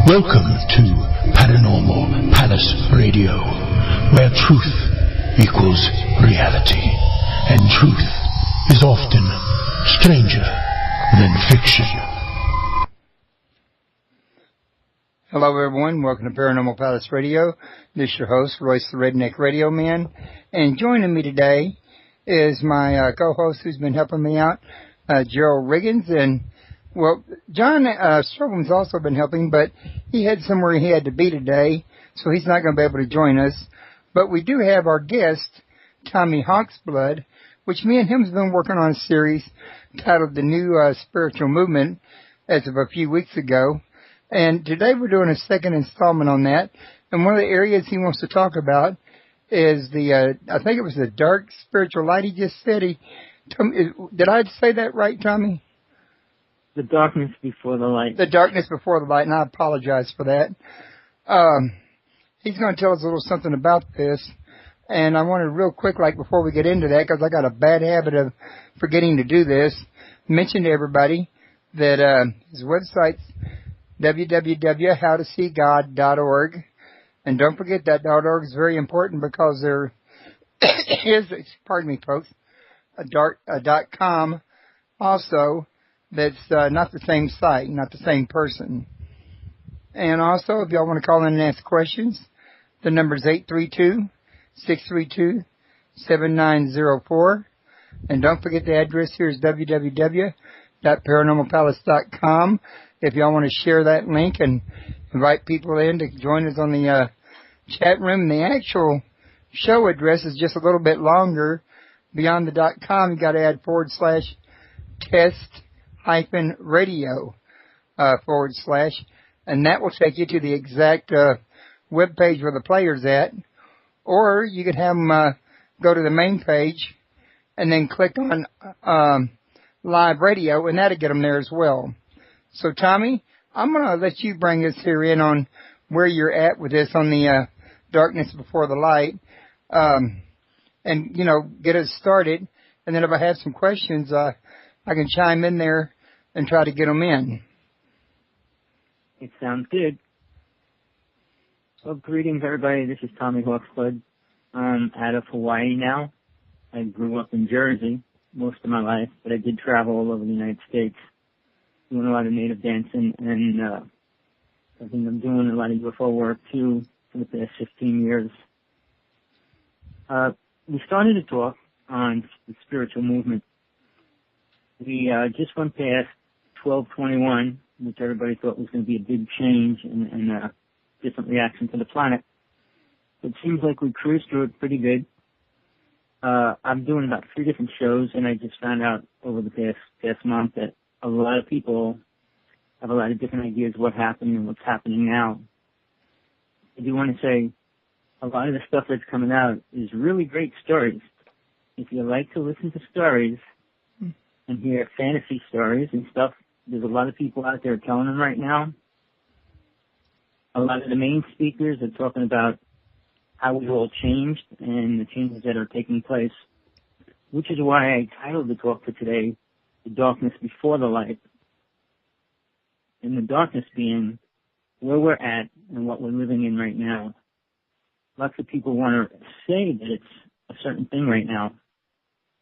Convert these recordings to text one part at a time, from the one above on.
Welcome to Paranormal Palace Radio, where truth equals reality, and truth is often stranger than fiction. Hello everyone, welcome to Paranormal Palace Radio. This is your host, Royce the Redneck Radio Man, and joining me today is my co-host who's been helping me out, Jerell Riggins, and well, John Strobham's also been helping, but he had somewhere he had to be today, so he's not going to be able to join us. But we do have our guest, Tommy Hawksblood, which me and him have been working on a series titled The New Spiritual Movement as of a few weeks ago. And today we're doing a second installment on that. And one of the areas he wants to talk about is the, I think it was the dark spiritual light he just said. Did I say that right, Tommy? The darkness before the light. The darkness before the light, and I apologize for that. He's going to tell us a little something about this, and I wanted real quick, like before we get into that, because I got a bad habit of forgetting to do this, mention to everybody that his website's www.howtoseegod.org, and don't forget that .org is very important because there is, pardon me, folks, a .com also. That's not the same site, not the same person. And also, if y'all want to call in and ask questions, the number is 832-632-7904. And don't forget the address here is www.paranormalpalace.com. If y'all want to share that link and invite people in to join us on the chat room. The actual show address is just a little bit longer. Beyond the .com, you got to add /test-radio / and that will take you to the exact web page where the player's at, or you could have them go to the main page and then click on live radio, and that'll get them there as well. So Tommy, I'm going to let you bring us here in on where you're at with this on the darkness before the light, and get us started, and then if I have some questions I can chime in there and try to get them in. It sounds good. Well, greetings, everybody. This is Tommy Hawksblood. I'm out of Hawaii now. I grew up in Jersey most of my life, but I did travel all over the United States, doing a lot of native dancing, and I think I'm doing a lot of UFO work, too, for the past 15 years. We started to talk on the spiritual movement. We just went past 12/21, which everybody thought was going to be a big change and a different reaction to the planet. It seems like we cruised through it pretty good. I'm doing about 3 different shows, and I just found out over the past month that a lot of people have a lot of different ideas of what happened and what's happening now. I do want to say a lot of the stuff that's coming out is really great stories. If you like to listen to stories and hear fantasy stories and stuff, there's a lot of people out there telling them right now. A lot of the main speakers are talking about how we've all changed and the changes that are taking place, which is why I titled the talk for today, The Darkness Before the Light. And the darkness being where we're at and what we're living in right now. Lots of people want to say that it's a certain thing right now.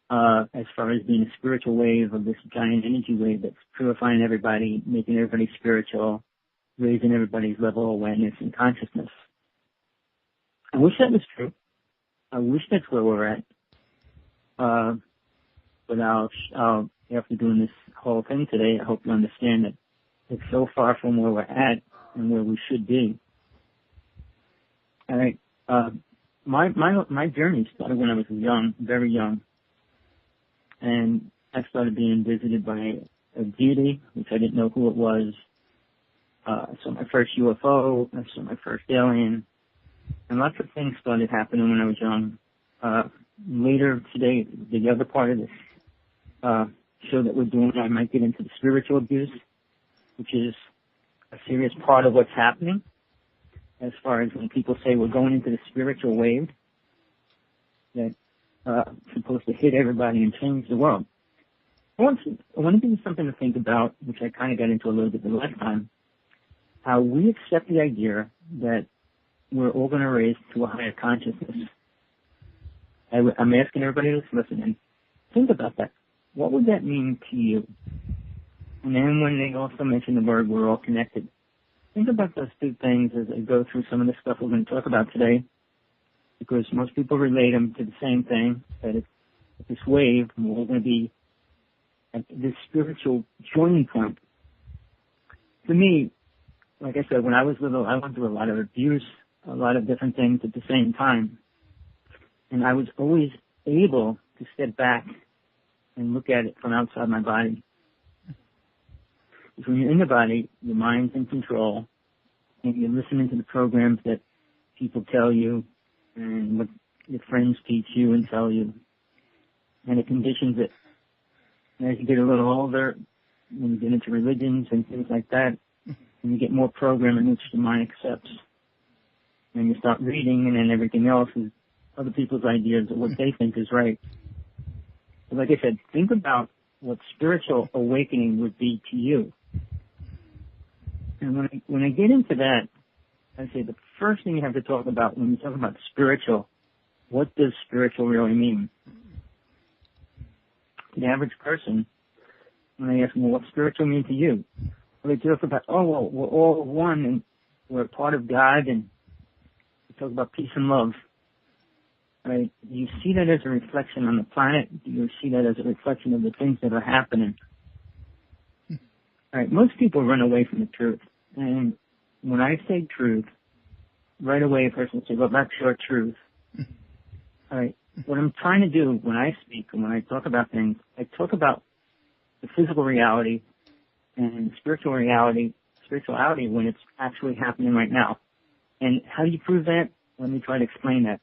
As far as being a spiritual wave of this giant energy wave that's purifying everybody, making everybody spiritual, raising everybody's level of awareness and consciousness. I wish that was true. I wish that's where we're at. But after doing this whole thing today, I hope you understand that it's so far from where we're at and where we should be. All right. My journey started when I was young, very young. And I started being visited by a deity, which I didn't know who it was. I saw my first UFO. I saw my first alien. And lots of things started happening when I was young. Later today, the other part of this show that we're doing, I might get into the spiritual abuse, which is a serious part of what's happening. As far as when people say we're going into the spiritual wave, that supposed to hit everybody and change the world. I want to give you something to think about, which I kind of got into a little bit the last time. how we accept the idea that we're all going to raise to a higher consciousness. I'm asking everybody that's listening, think about that. What would that mean to you? And then when they also mention the word we're all connected, think about those two things as I go through some of the stuff we're going to talk about today, because most people relate them to the same thing, that it's this wave, and we're going to be at this spiritual joining point. For me, like I said, when I was little, I went through a lot of abuse, a lot of different things at the same time. And I was always able to step back and look at it from outside my body. Because when you're in the body, your mind's in control, and you're listening to the programs that people tell you and what your friends teach you and tell you. And it conditions it. And as you get a little older, when you get into religions and things like that, and you get more programming which the mind accepts, and you start reading, and then everything else is other people's ideas of what they think is right. So like I said, think about what spiritual awakening would be to you. And when I get into that, I say the first thing you have to talk about when you talk about spiritual, what does spiritual really mean? The average person, when I ask them, well, what's spiritual mean to you? Well, they talk about, oh, well, we're all one and we're a part of God, and we talk about peace and love. Right? Do you see that as a reflection on the planet? Do you see that as a reflection of the things that are happening? All right, most people run away from the truth. And when I say truth, right away a person will say, well, that's your truth. All right, what I'm trying to do when I speak and when I talk about things, I talk about the physical reality and spirituality when it's actually happening right now. And how do you prove that? Let me try to explain that.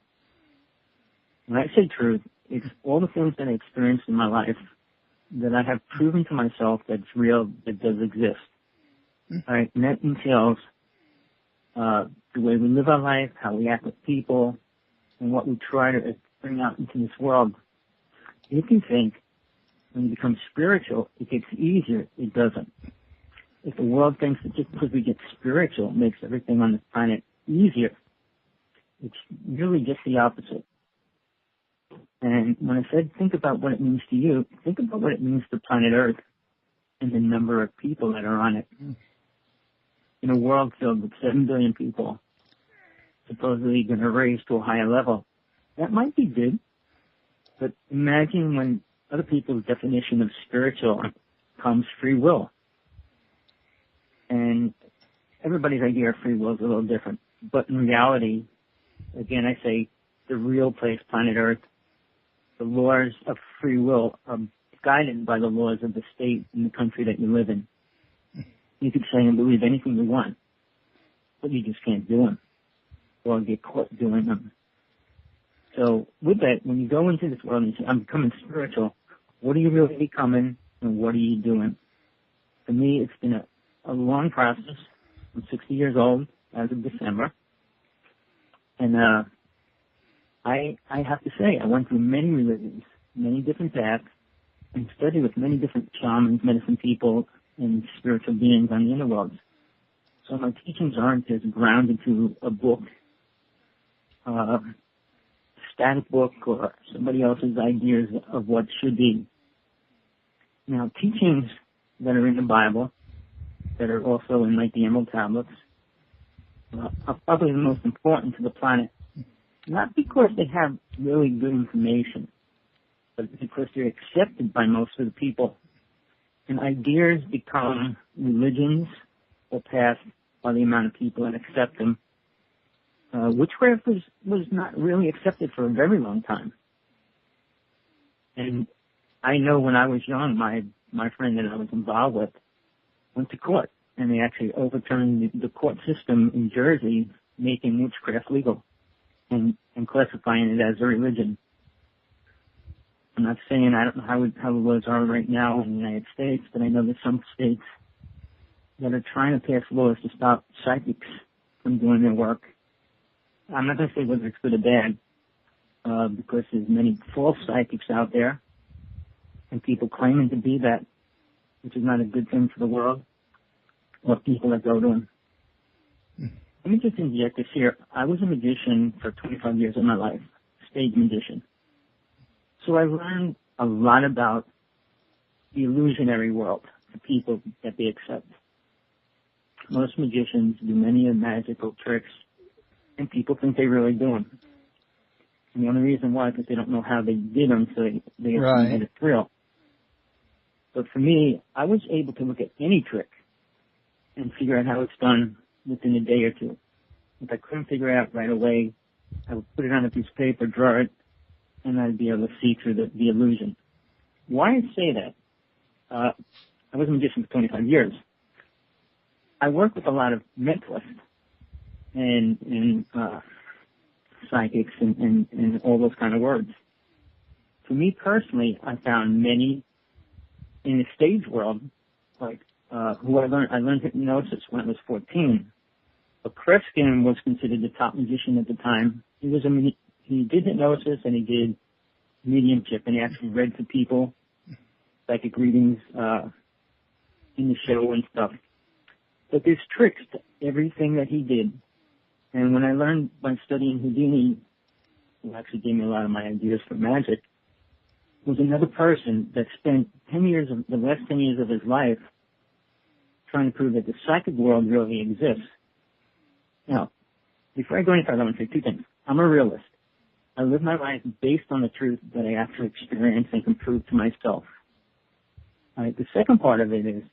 When I say truth, it's all the things that I experienced in my life that I have proven to myself that it's real, that does exist. All right, and that entails the way we live our life, how we act with people, and what we try to bring out into this world. If you think when you become spiritual, it gets easier, it doesn't. If the world thinks that just because we get spiritual makes everything on this planet easier, it's really just the opposite. And when I said think about what it means to you, think about what it means to planet Earth and the number of people that are on it. In a world filled with 7 billion people, supposedly going to raise to a higher level, that might be good. But imagine when other people's definition of spiritual comes free will. And everybody's idea of free will is a little different. But in reality, again, I say the real place, planet Earth, the laws of free will are guided by the laws of the state and the country that you live in. You could say and believe anything you want, but you just can't do them or get caught doing them. So with that, when you go into this world and you say, I'm becoming spiritual, what are you really becoming and what are you doing? For me, it's been a long process. I'm 60 years old as of December. And I have to say, I went through many religions, many different paths, and studied with many different shamans, medicine people, and spiritual beings on the inner worlds. So my teachings aren't as grounded to a book, static book, or somebody else's ideas of what should be. Now, teachings that are in the Bible, that are also in like the Emerald Tablets, are probably the most important to the planet. Not because they have really good information, but because they're accepted by most of the people. And ideas become religions or passed by the amount of people that accept them. Witchcraft was not really accepted for a very long time. And I know when I was young, my friend that I was involved with went to court, and they actually overturned the court system in Jersey, making witchcraft legal and classifying it as a religion. I'm not saying I don't know how the laws are right now in the United States, but I know there's some states that are trying to pass laws to stop psychics from doing their work. I'm not going to say whether it's good or bad, because there's many false psychics out there and people claiming to be that, which is not a good thing for the world or people that go to them. Let me just inject this here. I was a magician for 25 years of my life, stage magician. So I learned a lot about the illusionary world, the people that they accept. Most magicians do many magical tricks, and people think they really do them. And the only reason why is because they don't know how they did them, so they assume that it's real. But for me, I was able to look at any trick and figure out how it's done within a day or two. If I couldn't figure it out right away, I would put it on a piece of paper, draw it, and I'd be able to see through the illusion. Why I say that? I was a magician for 25 years. I work with a lot of mentalists and psychics and all those kind of words. For me personally, I found many in the stage world, like who I learned hypnosis when I was 14. But Kreskin was considered the top magician at the time. He did hypnosis and he did mediumship, and he actually read to people, psychic readings in the show and stuff. But there's tricks to everything that he did. And when I learned by studying Houdini, who actually gave me a lot of my ideas for magic, was another person that spent the last 10 years of his life trying to prove that the psychic world really exists. Now, before I go any further, I want to say two things. I'm a realist. I live my life based on the truth that I actually experience and can prove to myself. All right, the second part of it is,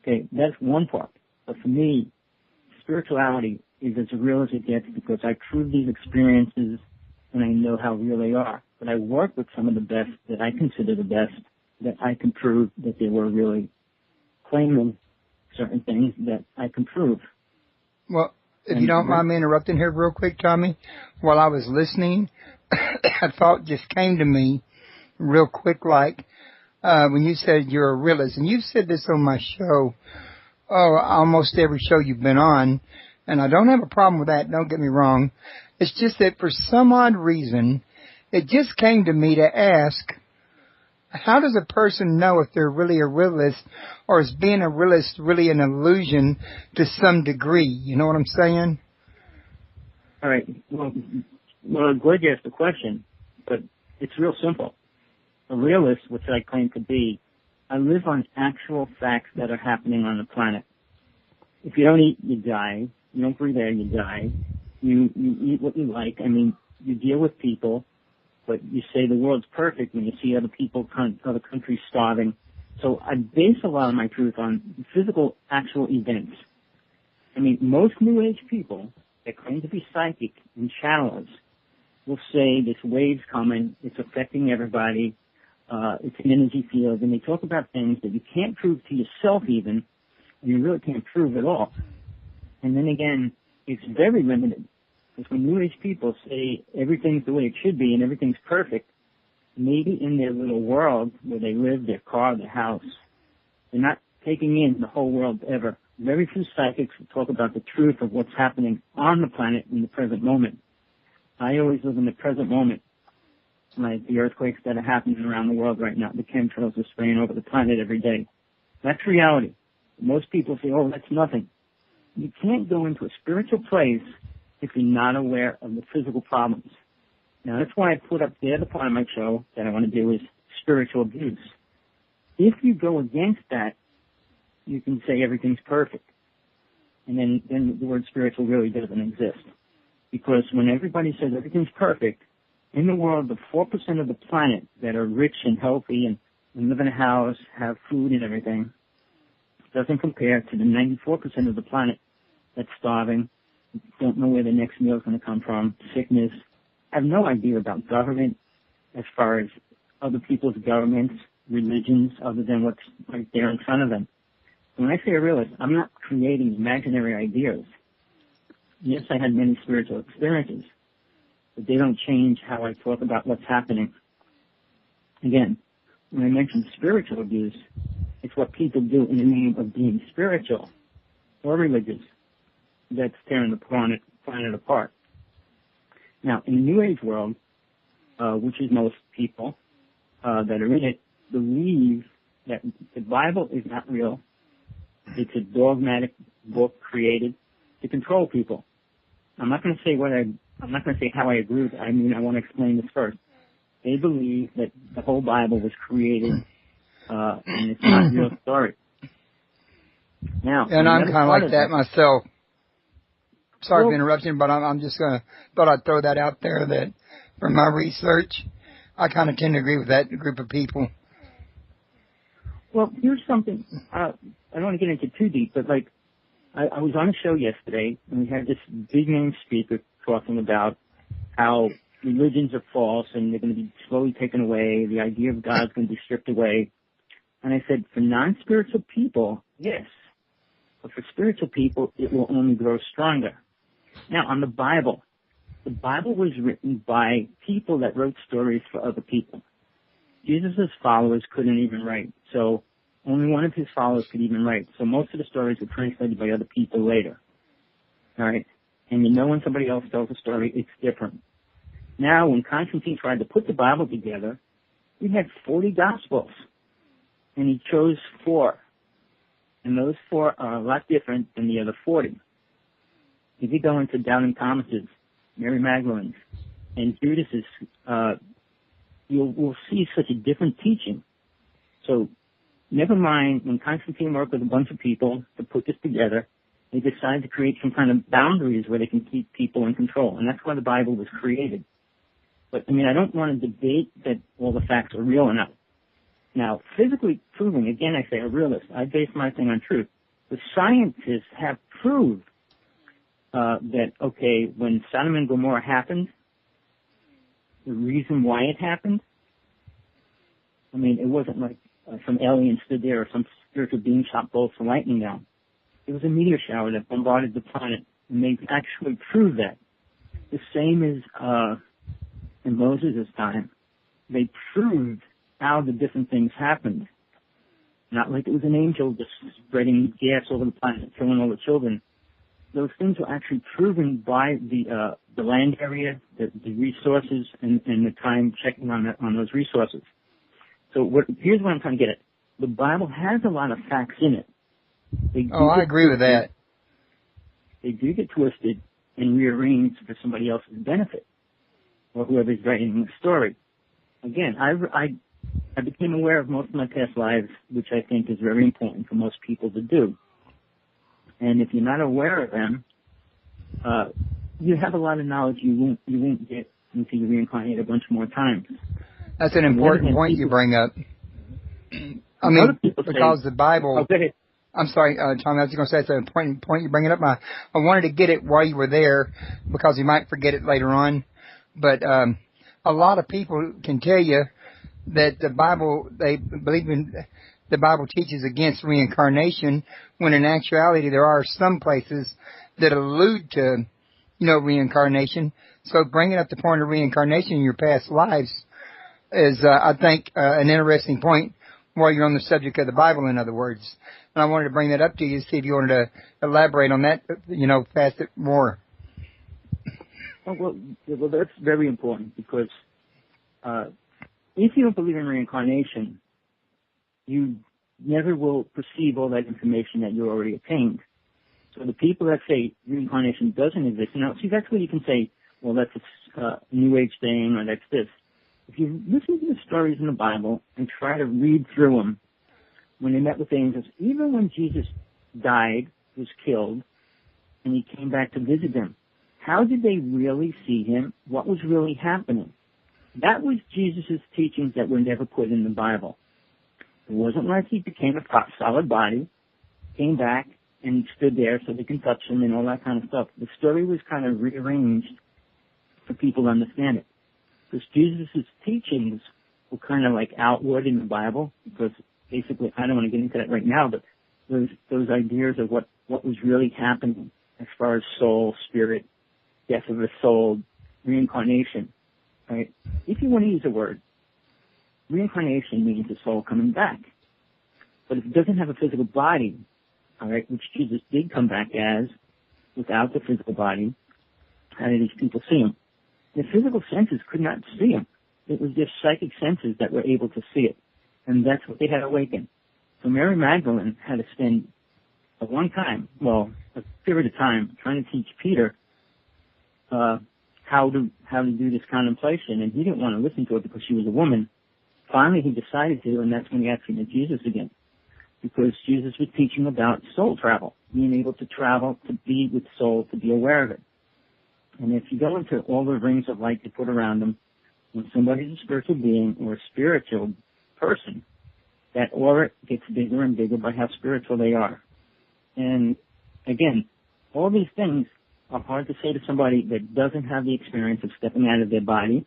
okay, that's one part. But for me, spirituality is as real as it gets because I prove these experiences and I know how real they are. But I work with some of the best that I consider the best that I can prove that they were really claiming certain things that I can prove. Well, if you don't mind me interrupting here real quick, Tommy, while I was listening, a thought just came to me real quick, like when you said you're a realist, and you've said this on my show, almost every show you've been on, and I don't have a problem with that, don't get me wrong. It's just that for some odd reason, it just came to me to ask, how does a person know if they're really a realist, or is being a realist really an illusion to some degree? You know what I'm saying? All right. Well, I'm glad you asked the question, but it's real simple. A realist, which I claim to be, I live on actual facts that are happening on the planet. If you don't eat, you die. You don't breathe air, you die. You eat what you like. I mean, you deal with people, but you say the world's perfect when you see other people, other countries starving. So I base a lot of my truth on physical, actual events. I mean, most New Age people that claim to be psychic and channelers will say this wave's coming, it's affecting everybody, it's an energy field, and they talk about things that you can't prove to yourself even, and you really can't prove at all. And then again, it's very limited. Because when New Age people say everything's the way it should be and everything's perfect, maybe in their little world where they live, their car, their house, they're not taking in the whole world ever. Very few psychics talk about the truth of what's happening on the planet in the present moment. I always live in the present moment. Like the earthquakes that are happening around the world right now, the chemtrails are spraying over the planet every day. That's reality. Most people say, oh, that's nothing. You can't go into a spiritual place if you're not aware of the physical problems. Now, that's why I put up the other part of my show that I want to do is spiritual abuse. If you go against that, you can say everything's perfect. And then the word spiritual really doesn't exist. Because when everybody says everything's perfect, in the world, the 4% of the planet that are rich and healthy and live in a house, have food and everything, doesn't compare to the 94% of the planet that's starving, don't know where the next meal is going to come from, sickness, have no idea about government as far as other people's governments, religions, other than what's right there in front of them. When I say a realist, I'm not creating imaginary ideas. Yes, I had many spiritual experiences, but they don't change how I talk about what's happening. Again, when I mention spiritual abuse, it's what people do in the name of being spiritual or religious that's tearing the planet apart. Now, in the New Age world, which is most people that are in it, believe that the Bible is not real. It's a dogmatic book created to control people. I'm not going to say I'm not going to say how I agree with it. I mean, I want to explain this first. They believe that the whole Bible was created, and it's not a real story. Now, and I'm kind of like that myself. Sorry for interrupting, but I'm just thought I'd throw that out there that from my research, I kind of tend to agree with that group of people. Well, here's something, I don't want to get into too deep, but like, I was on a show yesterday, and we had this big name speaker talking about how religions are false and they're going to be slowly taken away, the idea of God's going to be stripped away. And I said, for non-spiritual people, yes. But for spiritual people, it will only grow stronger. Now, on the Bible was written by people that wrote stories for other people. Jesus' followers couldn't even write, so only one of his followers could even write. So most of the stories were translated by other people later. All right? And when somebody else tells a story, it's different. Now, when Constantine tried to put the Bible together, we had 40 Gospels, and he chose 4. And those 4 are a lot different than the other 40. If you go into Doubting Thomas's, Mary Magdalene's, and Judas's, we'll see such a different teaching. So never mind when Constantine worked with a bunch of people to put this together, they decided to create some kind of boundaries where they can keep people in control. And that's why the Bible was created. But, I mean, I don't want to debate that all the facts are real or not. Now, physically proving, again, I say a realist. I base my thing on truth. The scientists have proved that, okay, when Sodom and Gomorrah happened, the reason why it happened, I mean, it wasn't like some alien stood there or some spiritual being shot bolts of lightning down. It was a meteor shower that bombarded the planet, and they actually proved that. The same as in Moses' time. They proved how the different things happened. Not like it was an angel just spreading gas over the planet, killing all the children. Those things were actually proven by the land area, the resources, and the time checking on those resources. So here's what I'm trying to get at. The Bible has a lot of facts in it. I agree with that. They do get twisted and rearranged for somebody else's benefit, or whoever's writing the story. Again, I became aware of most of my past lives, which I think is very important for most people to do. And if you're not aware of them, you have a lot of knowledge you won't get until you reincarnate a bunch more times. That's an important point you bring up. I mean, because the Bible... Oh, go ahead. I'm sorry, Tommy, I was going to say it's an important point you're bringing up. I wanted to get it while you were there because you might forget it later on. But a lot of people can tell you that the Bible, they believe in, the Bible teaches against reincarnation, when in actuality there are some places that allude to, reincarnation. So bringing up the point of reincarnation in your past lives is, I think, an interesting point while you're on the subject of the Bible, in other words. And I wanted to bring that up to you, see if you wanted to elaborate on that, past it more. Well, that's very important because if you don't believe in reincarnation, you never will perceive all that information that you already attained. So the people that say reincarnation doesn't exist, see, that's where you can say, well, that's a New Age thing or that's this. If you listen to the stories in the Bible and try to read through them, when they met with angels, even when Jesus died, was killed, and he came back to visit them, how did they really see him? What was really happening? That was Jesus' teachings that were never put in the Bible. It wasn't like he became a solid body, came back, and stood there so they can touch him and all that kind of stuff. The story was kind of rearranged for people to understand it. Because Jesus' teachings were kind of like outward in the Bible, because basically, I don't want to get into that right now, but those ideas of what was really happening as far as soul, spirit, death of the soul, reincarnation, right? If you want to use a word, reincarnation means the soul coming back. But if it doesn't have a physical body, all right, which Jesus did come back as, without the physical body, how did these people see him? The physical senses could not see him. It was their psychic senses that were able to see it. And that's what they had awakened. So Mary Magdalene had to spend a long time, well, a period of time, trying to teach Peter how to do this contemplation, and he didn't want to listen to it because she was a woman. Finally, he decided to, and that's when he actually met Jesus again, because Jesus was teaching about soul travel, being able to travel, to be with soul, to be aware of it. And if you go into all the rings of light they put around them, when somebody's a spiritual being or a spiritual person, that aura gets bigger and bigger by how spiritual they are. And again, all these things are hard to say to somebody that doesn't have the experience of stepping out of their body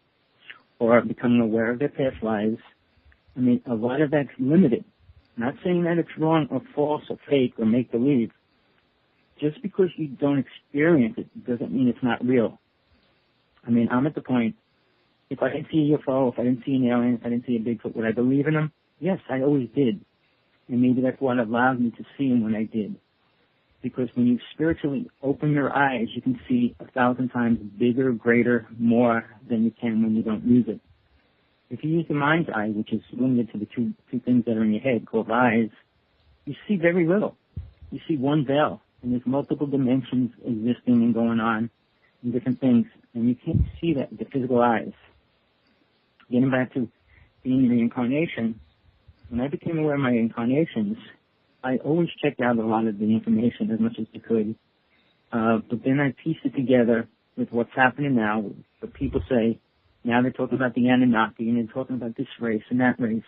or becoming aware of their past lives. I mean, a lot of that's limited. Not saying that it's wrong or false or fake or make-believe. Just because you don't experience it doesn't mean it's not real. I mean, I'm at the point, if I didn't see a UFO, if I didn't see an alien, if I didn't see a Bigfoot, would I believe in them? Yes, I always did. And maybe that's what allowed me to see them when I did. Because when you spiritually open your eyes, you can see 1,000 times bigger, greater, more than you can when you don't use it. If you use the mind's eye, which is limited to the two things that are in your head called eyes, you see very little. You see one veil, and there's multiple dimensions existing and going on and different things, and you can't see that with the physical eyes. Getting back to being reincarnation, when I became aware of my incarnations, I always checked out a lot of the information as much as I could, but then I pieced it together with what's happening now, what people say. Now they're talking about the Anunnaki, and they're talking about this race and that race.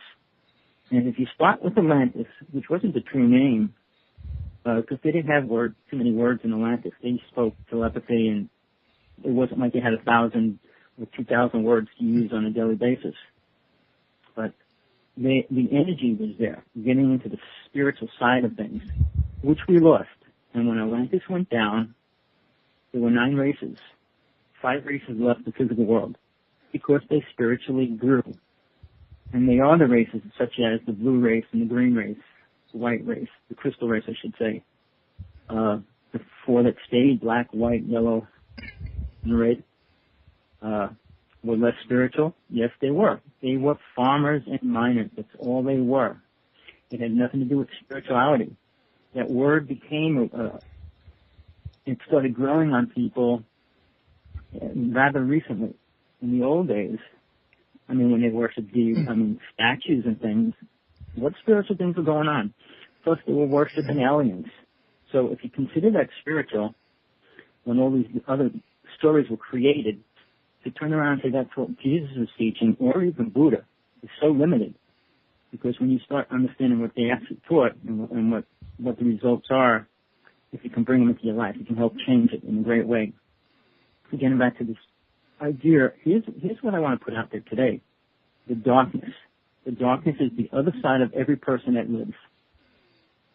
And if you start with Atlantis, which wasn't the true name, because they didn't have too many words in Atlantis. They spoke telepathy, and it wasn't like they had 1,000 or 2,000 words to use on a daily basis. But the energy was there, getting into the spiritual side of things, which we lost. And when Atlantis went down, there were 9 races. 5 races left the physical world because they spiritually grew. And they are the races such as the blue race and the green race, the white race, the crystal race, I should say. The 4 that stayed, black, white, yellow, and red, were less spiritual. Yes, they were. They were farmers and miners. That's all they were. It had nothing to do with spirituality. That word became, it started growing on people rather recently. In the old days, I mean, when they worshipped statues and things, what spiritual things were going on? Plus, they were worshiping aliens. So if you consider that spiritual, when all these other stories were created, to turn around and say that's what Jesus was teaching, or even Buddha, is so limited. Because when you start understanding what they actually taught and what the results are, if you can bring them into your life, you can help change it in a great way. Getting back to this idea, here's what I want to put out there today. The darkness. The darkness is the other side of every person that lives.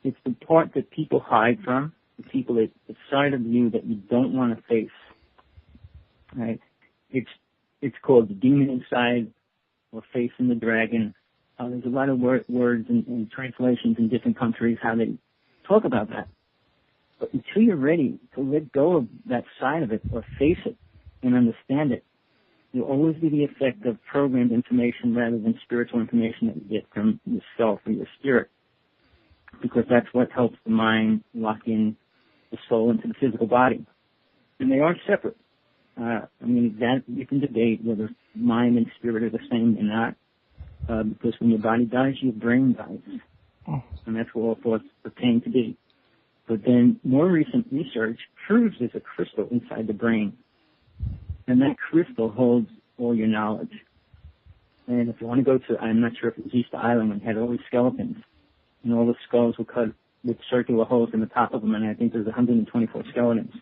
It's the part that people hide from, the side of you that you don't want to face. Right? It's called the demon inside, or facing the dragon. There's a lot of words and translations in different countries how they talk about that. But until you're ready to let go of that side of it or face it and understand it, you'll always be the effect of programmed information rather than spiritual information that you get from yourself or your spirit. Because that's what helps the mind lock in the soul into the physical body. And they are separate. That you can debate whether mind and spirit are the same or not. Because when your body dies, your brain dies. And that's what all thoughts pertain to be. But then more recent research proves there's a crystal inside the brain. And that crystal holds all your knowledge. And if you want to go to, I'm not sure if it was Easter Island, when it had all these skeletons, and all the skulls were cut with circular holes in the top of them, and I think there's 124 skeletons.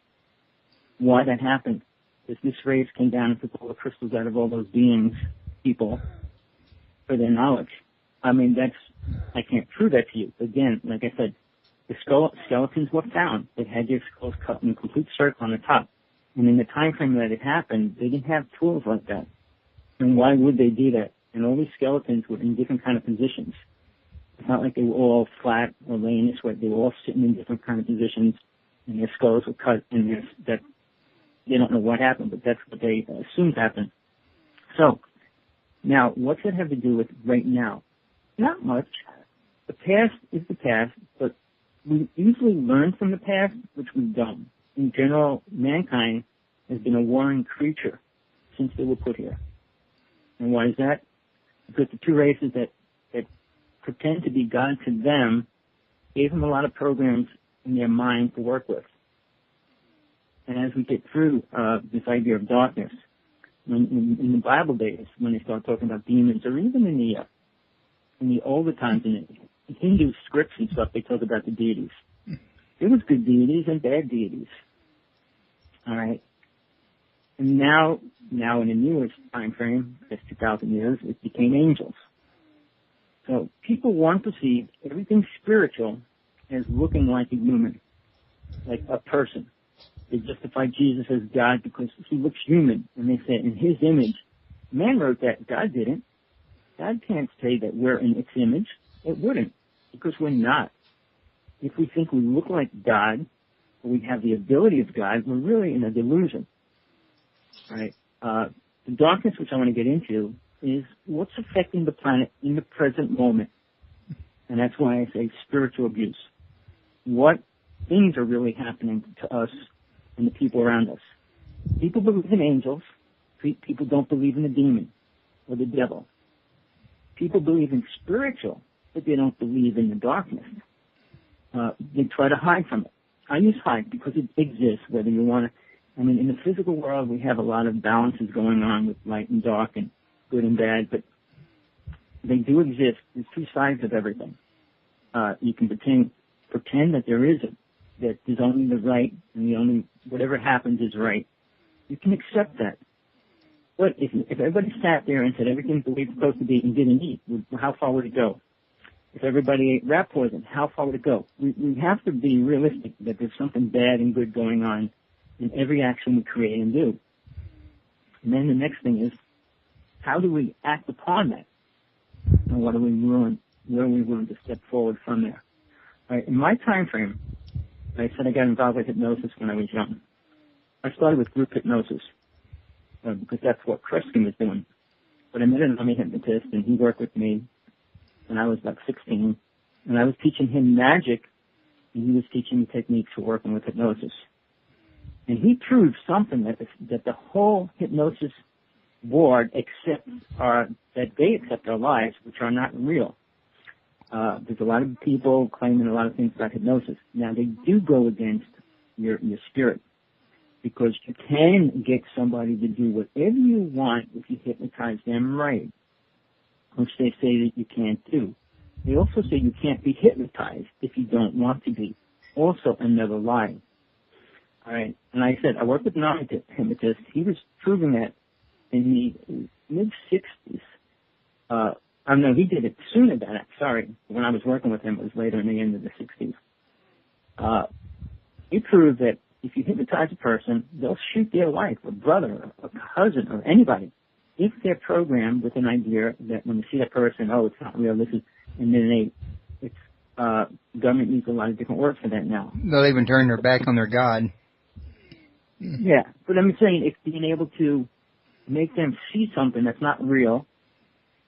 Why that happened is this race came down and took all the crystals out of all those beings, people, for their knowledge. I can't prove that to you. Again, like I said, the skeletons were found. They had their skulls cut in a complete circle on the top. And in the time frame that it happened, they didn't have tools like that. And why would they do that? And all these skeletons were in different kind of positions. It's not like they were all flat or laying this way. They were all sitting in different kind of positions, and their skulls were cut, and they don't know what happened, but that's what they assumed happened. So, now, what's that have to do with right now? Not much. The past is the past, but we easily learn from the past, which we don't. In general, mankind has been a warring creature since they were put here. And why is that? Because the two races that pretend to be God to them gave them a lot of programs in their mind to work with. And as we get through this idea of darkness, in the Bible days, when they start talking about demons, or even in the older times, in the Hindu scripts and stuff, they talk about the deities. There was good deities and bad deities. All right. And now in the newest time frame, just 2,000 years, it became angels. So people want to see everything spiritual as looking like a human, like a person. They justify Jesus as God because he looks human, and they say in his image. Man wrote that. God didn't. God can't say that we're in its image. It wouldn't, because we're not. If we think we look like God, or we have the ability of God, we're really in a delusion. Right? The darkness, which I want to get into, is what's affecting the planet in the present moment. And that's why I say spiritual abuse. What things are really happening to us and the people around us. People believe in angels. People don't believe in the demon or the devil. People believe in spiritual, but they don't believe in the darkness. They try to hide from it. I use hide because it exists, whether you want to. I mean, in the physical world, we have a lot of balances going on with light and dark and good and bad, but they do exist. There's two sides of everything. You can pretend that there isn't, that there's only the right, and whatever happens is right. You can accept that. But if everybody sat there and said everything's the way it's supposed to be and didn't eat, how far would it go? If everybody ate rat poison, how far would it go? We have to be realistic that there's something bad and good going on in every action we create and do. And then the next thing is, how do we act upon that? And what are we willing to step forward from there? All right, in my time frame, I said I got involved with hypnosis when I was young. I started with group hypnosis because that's what Kreskin was doing. But I met an Tommy hypnotist, and he worked with me when I was about 16, and I was teaching him magic, and he was teaching me techniques for working with hypnosis. And he proved something that the whole hypnosis board accepts that they accept our lives, which are not real. There's a lot of people claiming a lot of things about hypnosis. Now, they do go against your spirit, because you can get somebody to do whatever you want if you hypnotize them right, which they say that you can't do. They also say you can't be hypnotized if you don't want to be. Also another lie. All right. And I said, I worked with an hypnotist. He was proving that in the mid-60s. No, he did it sooner than that. Sorry. When I was working with him, it was later in the end of the 60s. He proved that if you hypnotize a person, they'll shoot their wife, or brother, or cousin, or anybody, if they're programmed with an idea that when you see that person, oh, it's not real, this is, and then government uses a lot of different words for that now. They'll even turn their back on their God. Yeah, but I'm saying it's being able to make them see something that's not real,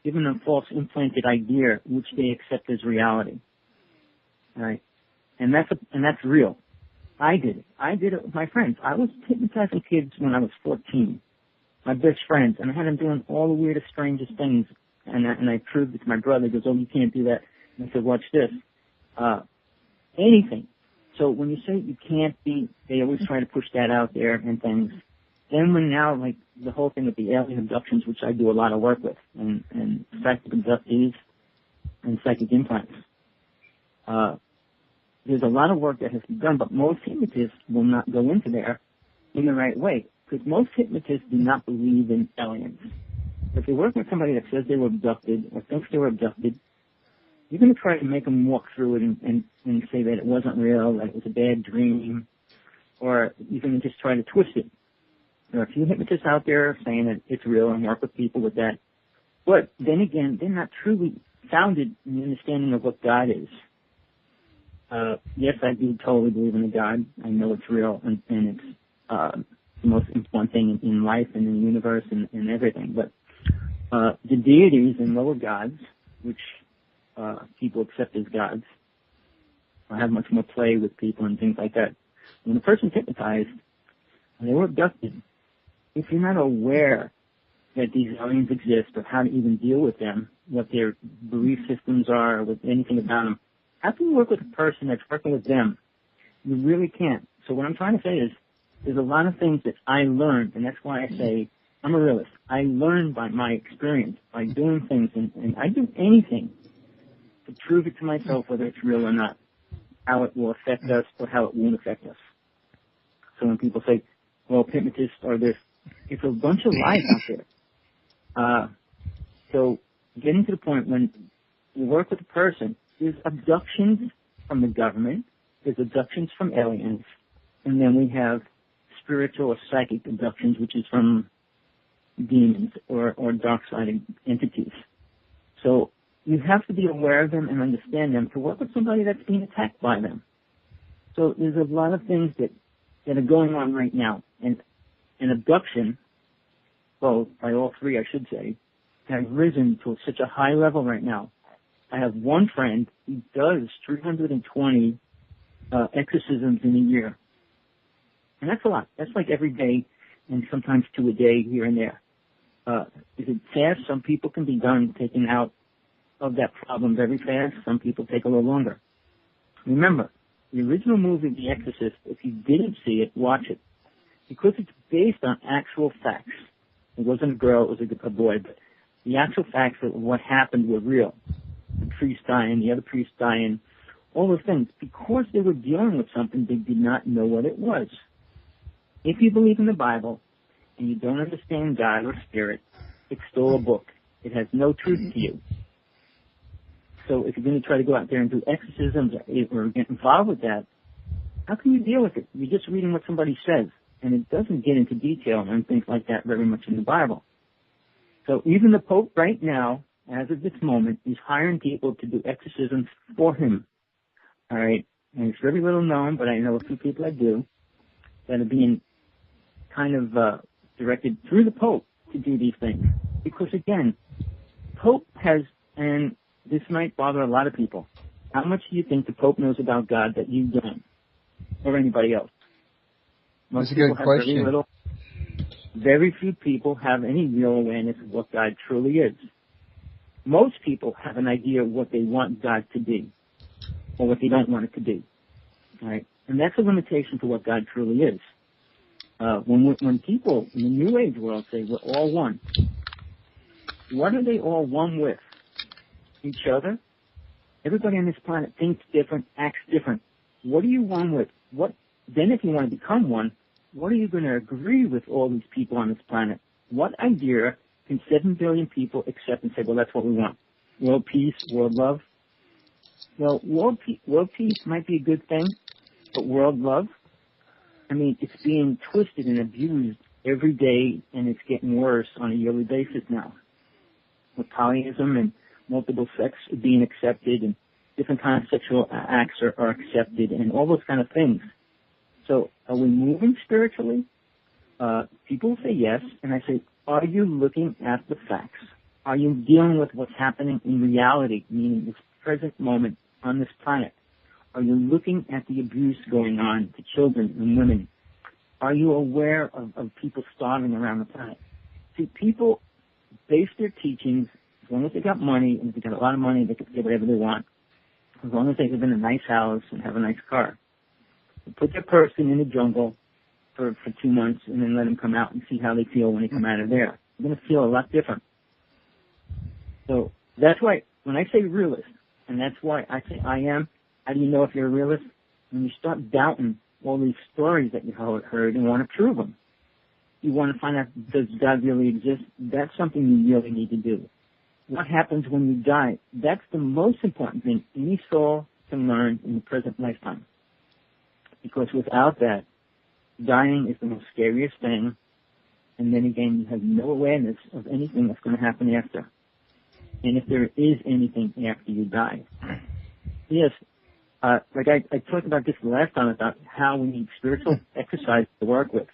giving them false implanted idea, which they accept as reality. All right, and that's real. I did it with my friends. I was hypnotizing kids when I was 14, my best friends, and I had them doing all the weirdest, strangest things, and I proved it to my brother. He goes, oh, you can't do that. And I said, watch this. Anything. So when you say you can't be, they always try to push that out there and things. Then when now, like the whole thing with the alien abductions, which I do a lot of work with, and psychic abductees and psychic implants, there's a lot of work that has been done, but most hypnotists will not go into there in the right way, because most hypnotists do not believe in aliens. If they work with somebody that says they were abducted or thinks they were abducted, you're going to try to make them walk through it and say that it wasn't real, that it was a bad dream, or you're going to just try to twist it. There are a few hypnotists out there saying that it's real and work with people with that. But then again, they're not truly founded in the understanding of what God is. Yes, I do totally believe in a God. I know it's real, and it's the most important thing in life and in the universe and everything. But the deities and lower gods, which people accept as gods, or have much more play with people and things like that. When a person's hypnotized and they were abducted, if you're not aware that these aliens exist or how to even deal with them, what their belief systems are, or with anything about them, how can you work with a person that's working with them? You really can't. So what I'm trying to say is there's a lot of things that I learned, and that's why I say I'm a realist. I learned by my experience, by doing things, and I do anything to prove it to myself whether it's real or not, how it will affect us or how it won't affect us. So when people say, well, hypnotists are this, it's a bunch of lies out there. So getting to the point when you work with a person, there's abductions from the government, there's abductions from aliens, and then we have spiritual or psychic abductions, which is from demons or dark-sided entities. So you have to be aware of them and understand them to work with somebody that's being attacked by them. So there's a lot of things that are going on right now. And an abduction, well, by all three, I should say, has risen to such a high level right now. I have one friend who does 320 exorcisms in a year. And that's a lot. That's like every day and sometimes 2 a day here and there. Is it fast? Some people can be done taken out of that problem very fast. Some people take a little longer. Remember, the original movie, The Exorcist, if you didn't see it, watch it. Because it's based on actual facts. It wasn't a girl, it was a boy, but the actual facts of what happened were real. The priest dying, the other priest dying, all those things. Because they were dealing with something, they did not know what it was. If you believe in the Bible and you don't understand God or spirit, it's still a book. It has no truth to you. So if you're going to try to go out there and do exorcisms or get involved with that, how can you deal with it? You're just reading what somebody says, and it doesn't get into detail and things like that very much in the Bible. So even the Pope right now, as of this moment, is hiring people to do exorcisms for him. All right? And it's very little known, but I know a few people that do, that are being kind of directed through the Pope to do these things. Because, again, Pope has, and this might bother a lot of people, how much do you think the Pope knows about God that you don't, or anybody else? Most That's a good question. Very few people have any real awareness of what God truly is. Most people have an idea of what they want God to be, or what they don't want it to be. All right? And that's a limitation to what God truly is. When people in the New Age world say we're all one, what are they all one with? Each other? Everybody on this planet thinks different, acts different. What are you one with? Then if you want to become one, what are you going to agree with all these people on this planet? What idea can 7 billion people accept and say, well, that's what we want? World peace, world love? Well, world peace might be a good thing, but world love? I mean, it's being twisted and abused every day, and it's getting worse on a yearly basis now. With polyism and multiple sex being accepted, and different kinds of sexual acts are accepted, and all those kind of things. So are we moving spiritually? People say yes, and I say, are you looking at the facts? Are you dealing with what's happening in reality, meaning this present moment on this planet? Are you looking at the abuse going on to children and women? Are you aware of people starving around the planet? See, people base their teachings, as long as they got money, and if they got a lot of money, they can get whatever they want, as long as they live in a nice house and have a nice car. They put that person in the jungle for 2 months and then let them come out and see how they feel when they come out of there. They're going to feel a lot different. So that's why when I say realist, and that's why I say I am, how do you know if you're a realist? When you start doubting all these stories that you heard and want to prove them. You want to find out, does God really exist? That's something you really need to do. What happens when you die? That's the most important thing any soul can learn in the present lifetime. Because without that, dying is the most scariest thing. And then again, you have no awareness of anything that's going to happen after. And if there is anything after you die. Yes, like I talked about this last time about how we need spiritual exercise to work with.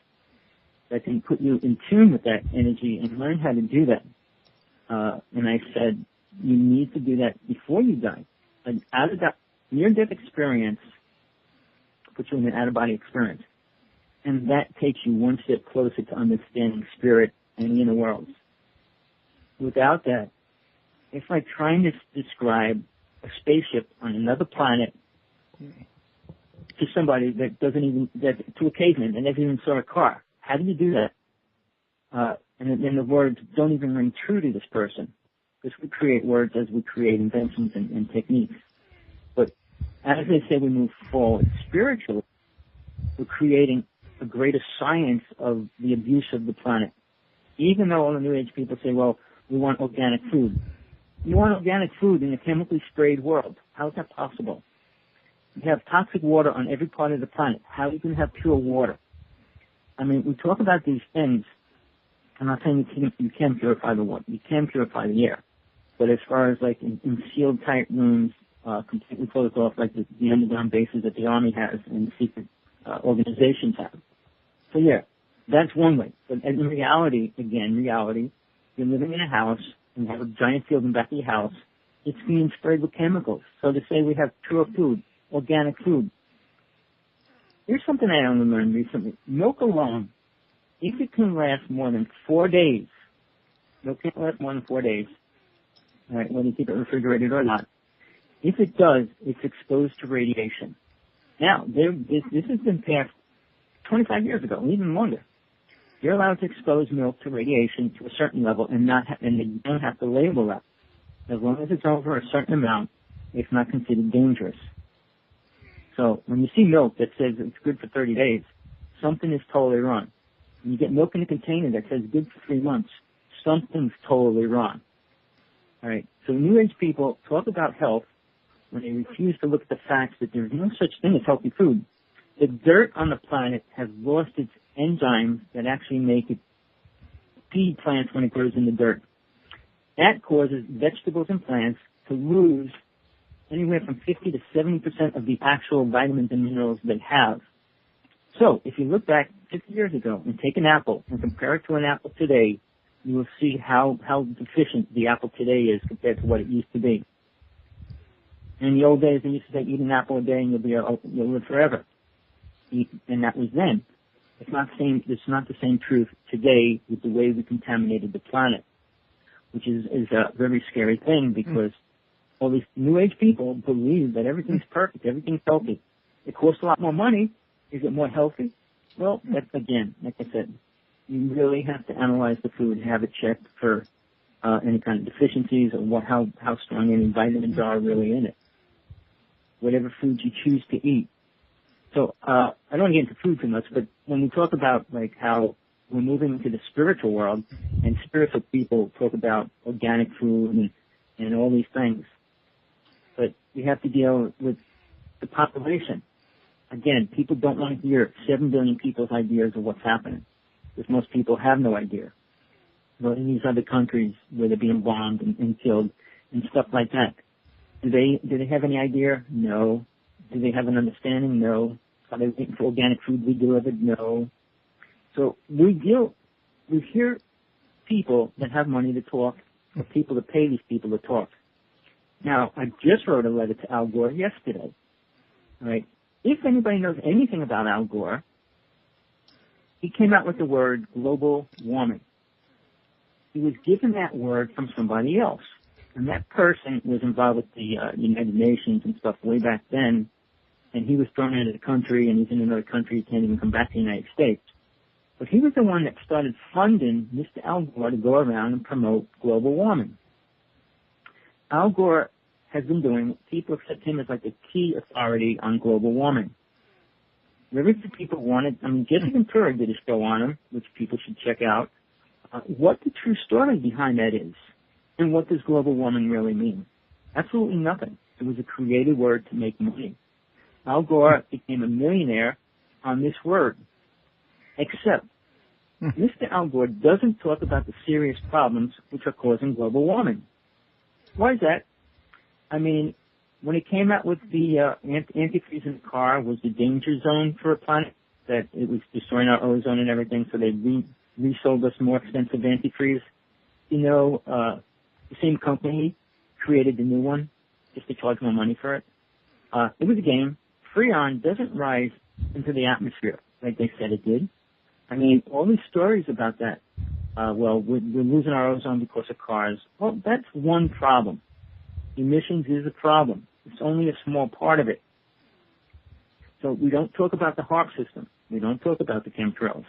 That can put you in tune with that energy and learn how to do that. And I said, you need to do that before you die. And out of that Near-death experience puts you in an out-of-body experience. And that takes you one step closer to understanding spirit and the inner worlds. Without that, it's like trying to describe a spaceship on another planet to somebody that to a caveman that never even saw a car. How do you do that? And then the words don't even ring true to this person, because we create words as we create inventions and techniques. But as they say, we move forward spiritually. We're creating a greater science of the abuse of the planet. Even though all the New Age people say, well, we want organic food. You want organic food in a chemically sprayed world. How is that possible? You have toxic water on every part of the planet. How are you going to have pure water? I mean, we talk about these things. I'm not saying you can purify the water. You can purify the air. But as far as like in sealed tight rooms, completely closed off, like the underground bases that the Army has and secret organizations have. So yeah, that's one way. But in reality, you're living in a house and you have a giant field in the back of your house. It's being sprayed with chemicals. So to say we have pure food, organic food. Here's something I only learned recently. Milk alone, if it can last more than 4 days, milk can't last more than 4 days, all right, whether you keep it refrigerated or not. If it does, it's exposed to radiation. Now, this has been passed 25 years ago, even longer. You're allowed to expose milk to radiation to a certain level and you don't have to label that. As long as it's over a certain amount, it's not considered dangerous. So when you see milk that says it's good for 30 days, something is totally wrong. When you get milk in a container that says good for 3 months, something's totally wrong. All right. So New Age people talk about health when they refuse to look at the facts that there's no such thing as healthy food. The dirt on the planet has lost its enzymes that actually make it feed plants when it grows in the dirt. That causes vegetables and plants to lose anywhere from 50 to 70% of the actual vitamins and minerals they have. So if you look back 50 years ago and take an apple and compare it to an apple today, you will see how deficient the apple today is compared to what it used to be. In the old days, they used to say, eat an apple a day and you'll live forever. And that was then. It's not the same truth today with the way we contaminated the planet, which is a very scary thing because all these New Age people believe that everything's perfect, everything's healthy. It costs a lot more money. Is it more healthy? Well, that's, again, like I said, you really have to analyze the food, have it checked for any kind of deficiencies or how strong any vitamins are really in it. Whatever foods you choose to eat. So I don't want to get into food too much, but when we talk about like how we're moving into the spiritual world, and spiritual people talk about organic food and all these things, but we have to deal with the population. Again, people don't want to hear 7 billion people's ideas of what's happening, because most people have no idea. But in these other countries where they're being bombed and killed and stuff like that, do they have any idea? No. Do they have an understanding? No. Are they waiting for organic food to be delivered? No. So we hear people that have money to talk, or people that pay these people to talk. Now, I just wrote a letter to Al Gore yesterday. All right. If anybody knows anything about Al Gore, he came out with the word global warming. He was given that word from somebody else. And that person was involved with the United Nations and stuff way back then, and he was thrown out of the country, and he's in another country, he can't even come back to the United States. But he was the one that started funding Mr. Al Gore to go around and promote global warming. Al Gore has been doing, people accept him as like the key authority on global warming. Very few people wanted, Jesse Ventura did a show on him, which people should check out, what the true story behind that is. And what does global warming really mean? Absolutely nothing. It was a created word to make money. Al Gore became a millionaire on this word. Except, Mr. Al Gore doesn't talk about the serious problems which are causing global warming. Why is that? When it came out with the antifreeze in the car was the danger zone for a planet, that it was destroying our ozone and everything, so they resold us more expensive antifreeze. The same company created the new one just to charge more money for it. It was a game. Freon doesn't rise into the atmosphere like they said it did. I mean, all these stories about that. Well, we're losing our ozone because of cars. Well, that's one problem. Emissions is a problem. It's only a small part of it. So we don't talk about the HARP system. We don't talk about the chemtrails.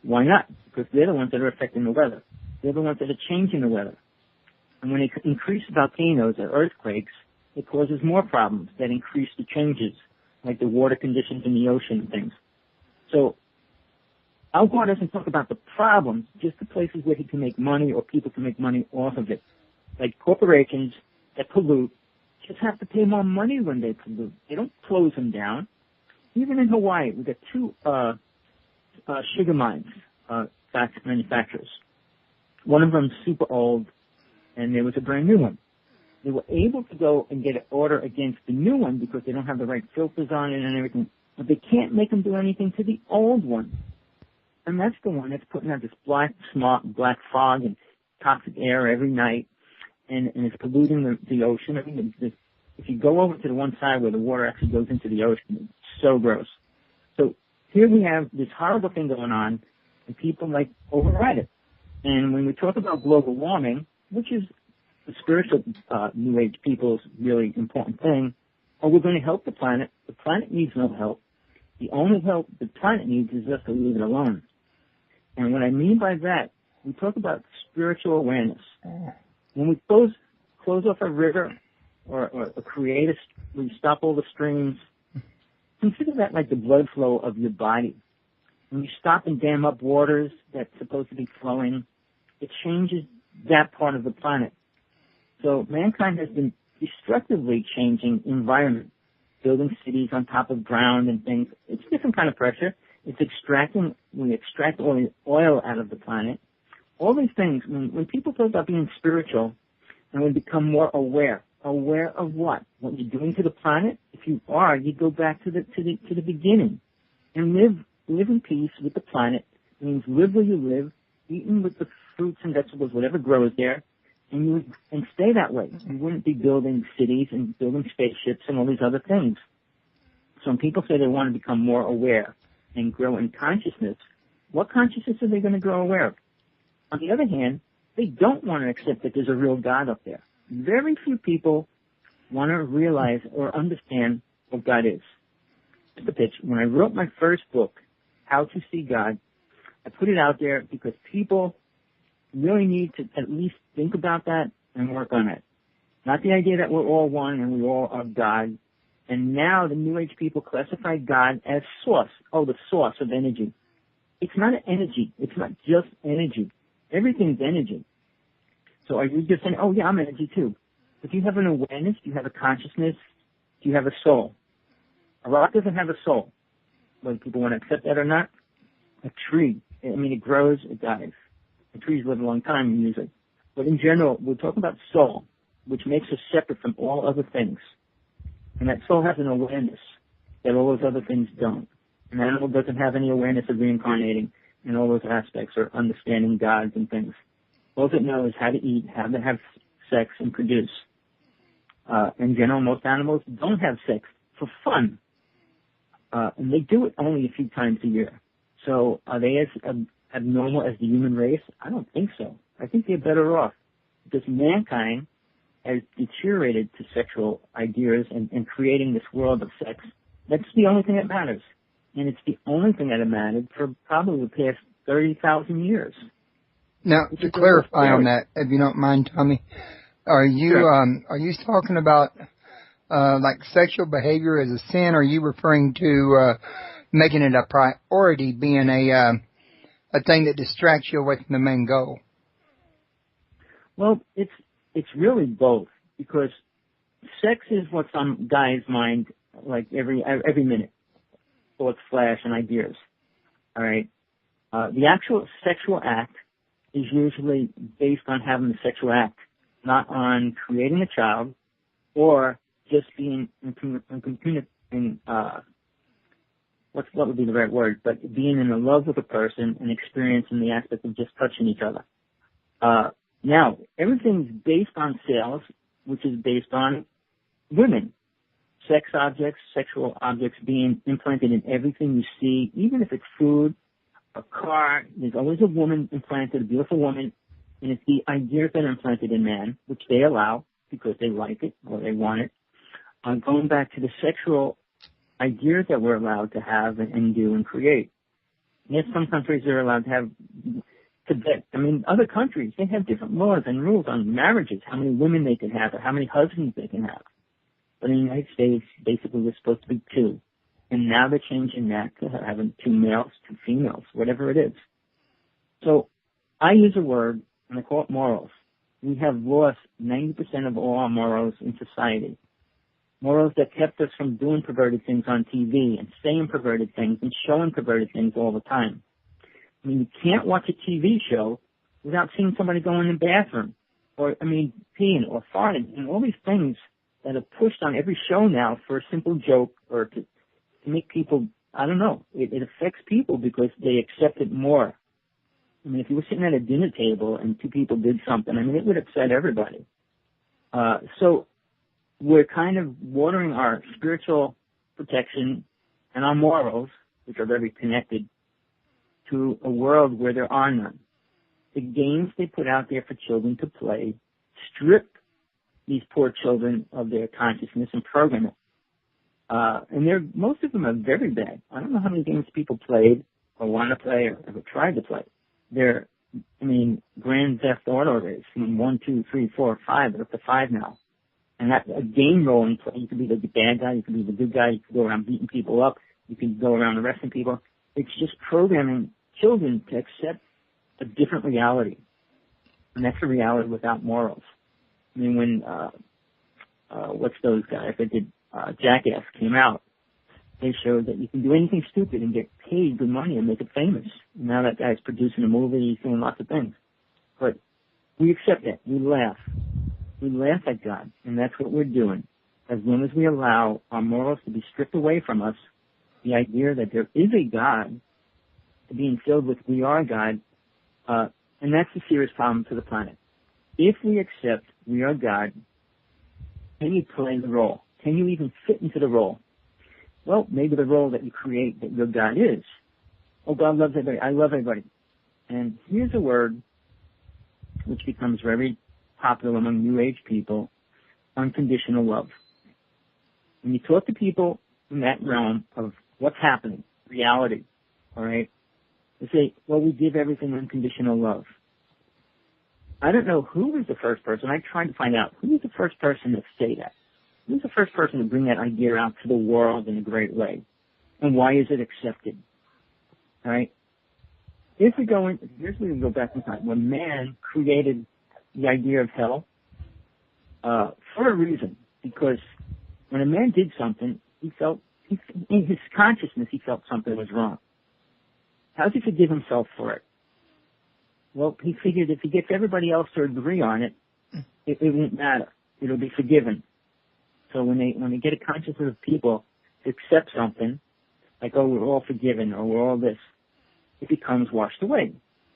Why not? Because they're the ones that are affecting the weather. They're the ones that are changing the weather. And when they increase volcanoes or earthquakes, it causes more problems that increase the changes, like the water conditions in the ocean and things. So Al Gore doesn't talk about the problems, just the places where he can make money or people can make money off of it. Like corporations that pollute just have to pay more money when they pollute. They don't close them down. Even in Hawaii, we got two sugar mines, manufacturers. One of them's super old, and there was a brand new one. They were able to go and get an order against the new one because they don't have the right filters on it and everything, but they can't make them do anything to the old one. And that's the one that's putting out this black fog and toxic air every night, and it's polluting the ocean. I mean, if you go over to the one side where the water actually goes into the ocean, it's so gross. So here we have this horrible thing going on, and people override it. And when we talk about global warming, which is the spiritual New Age people's really important thing, we're going to help the planet. The planet needs no help. The only help the planet needs is us to leave it alone. And what I mean by that, we talk about spiritual awareness. When we close off a river or we stop all the streams, consider that like the blood flow of your body. When you stop and dam up waters that's supposed to be flowing, it changes that part of the planet. So mankind has been destructively changing environment, building cities on top of ground and things. It's a different kind of pressure. It's we extract all the oil out of the planet. All these things, when people talk about being spiritual and we become more aware of what you're doing to the planet, if you are, you go back to the beginning and live in peace with the planet. It means live where you live, eating with the fruits and vegetables, whatever grows there, and stay that way. You wouldn't be building cities and building spaceships and all these other things. So when people say they want to become more aware and grow in consciousness, what consciousness are they going to grow aware of? On the other hand, they don't want to accept that there's a real God up there. Very few people want to realize or understand what God is. Just a pitch. When I wrote my first book, How to See God, I put it out there because people really need to at least think about that and work on it. Not the idea that we're all one and we all are God. And now the New Age people classify God as source. Oh, the source of energy. It's not an energy. It's not just energy. Everything's energy. So are you just saying, oh yeah, I'm energy too? But do you have an awareness? Do you have a consciousness? Do you have a soul? A rock doesn't have a soul. Whether people want to accept that or not. A tree, it grows, it dies. The trees live a long time usually. But in general, we're talking about soul, which makes us separate from all other things. And that soul has an awareness that all those other things don't. An animal doesn't have any awareness of reincarnating and all those aspects or understanding gods and things. All it knows is how to eat, how to have sex and produce. In general, most animals don't have sex for fun. And they do it only a few times a year. So are they as abnormal as the human race? I don't think so. I think they're better off because mankind has deteriorated to sexual ideas and creating this world of sex. That's the only thing that matters. And it's the only thing that has mattered for probably the past 30,000 years. Now, to clarify on that, if you don't mind, Tommy, are you talking about like sexual behavior as a sin, or are you referring to making it a priority, being a thing that distracts you away from the main goal? Well, it's really both, because sex is what's on guys' mind like every minute. Thoughts flash and ideas. All right. The actual sexual act is usually based on having the sexual act, not on creating a child or just being what would be the right word, but being in love with a person and experiencing the aspect of just touching each other. Now, everything's based on sales, which is based on women. sex objects, sexual objects being implanted in everything you see, even if it's food, a car. There's always a woman implanted, a beautiful woman, and it's the ideas that are implanted in man, which they allow because they like it or they want it. Going back to the sexual ideas that we're allowed to have and do and create. Yes, some countries are allowed to have Tibet. I mean, other countries, they have different laws and rules on marriages, how many women they can have or how many husbands they can have. But in the United States, basically, we're supposed to be 2. And now they're changing that to having 2 males, 2 females, whatever it is. So I use a word, and I call it morals. We have lost 90% of all our morals in society. Morals that kept us from doing perverted things on TV and saying perverted things and showing perverted things all the time. I mean, you can't watch a TV show without seeing somebody go in the bathroom or, peeing or farting and all these things that are pushed on every show now for a simple joke or to make people, I don't know, it affects people because they accept it more. I mean, if you were sitting at a dinner table and 2 people did something, it would upset everybody. So we're kind of watering our spiritual protection and our morals, which are very connected, to a world where there are none. The games they put out there for children to play strip these poor children of their consciousness and program it. And most of them are very bad. I don't know how many games people played or want to play or ever tried to play. They're, Grand Theft Auto race. 1, 2, 3, 4, 5. They're up to 5 now. And that's a game role in play. You can be the bad guy. You can be the good guy. You can go around beating people up. You can go around arresting people. It's just programming children to accept a different reality. And that's a reality without morals. When, what's those guys that did Jackass came out, they showed that you can do anything stupid and get paid good money and make it famous. And now that guy's producing a movie, he's doing lots of things. But we accept that. We laugh. We laugh at God, and that's what we're doing. As long as we allow our morals to be stripped away from us, the idea that there is a God, being filled with we are God, and that's a serious problem to the planet. If we accept we are God, can you play the role? Can you even fit into the role? Well, maybe the role that you create that your God is. Oh, God loves everybody. I love everybody. And here's a word which becomes very popular among New Age people, unconditional love. When you talk to people in that realm of what's happening, reality, all right, they say, well, we give everything unconditional love. I don't know who was the first person. I tried to find out who was the first person to say that. Who was the first person to bring that idea out to the world in a great way? And why is it accepted? All right? Here's where we can go back in time. When man created the idea of hell, for a reason, because when a man did something, in his consciousness, he felt something was wrong. How does he forgive himself for it? Well, he figured if he gets everybody else to agree on it, it won't matter. It'll be forgiven. So when they get a consciousness of people to accept something, like, oh, we're all forgiven, or we're all this, it becomes washed away.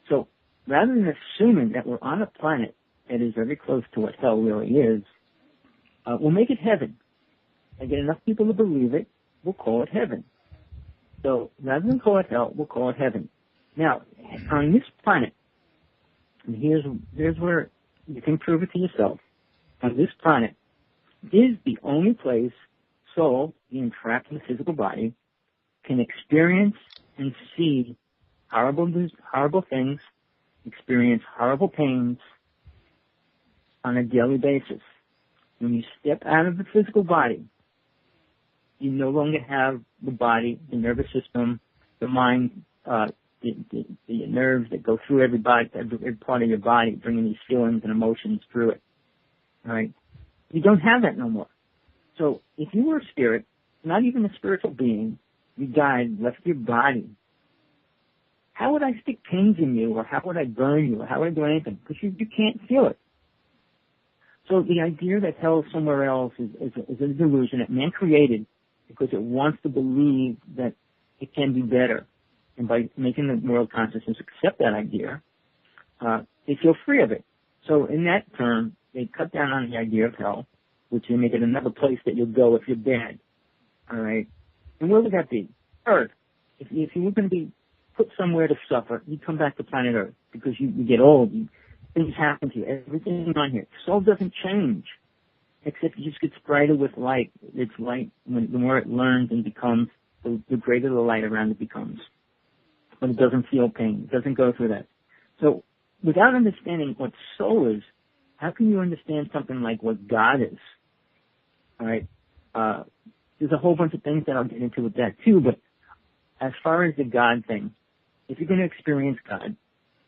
So rather than assuming that we're on a planet that is very close to what hell really is, we'll make it heaven. And get enough people to believe it, we'll call it heaven. So rather than call it hell, we'll call it heaven. Now, on this planet, and here's where you can prove it to yourself, on this planet is the only place soul, being trapped in the physical body, can experience and see horrible things, experience horrible pains on a daily basis. When you step out of the physical body, you no longer have the body, the nervous system, the mind, the nerves that go through every part of your body, bringing these feelings and emotions through it. All right? You don't have that no more. So if you were a spirit, not even a spiritual being, you died, left your body, how would I stick pains in you, or how would I burn you, or how would I do anything? Because you can't feel it. So the idea that hell is somewhere else is a delusion that man created because it wants to believe that it can be better. And by making the world consciousness accept that idea, they feel free of it. So in that term, they cut down on the idea of hell, which will make it another place that you'll go if you're dead. All right? And where would that be? Earth. If you were going to be put somewhere to suffer, you come back to planet Earth because you get old. Things happen to you. Everything on here. Soul doesn't change, except it just gets brighter with light. It's light. The more it learns and becomes, the greater the light around it becomes. But it doesn't feel pain. It doesn't go through that. So without understanding what soul is, how can you understand something like what God is? All right? There's a whole bunch of things that I'll get into with that too, but as far as the God thing, if you're going to experience God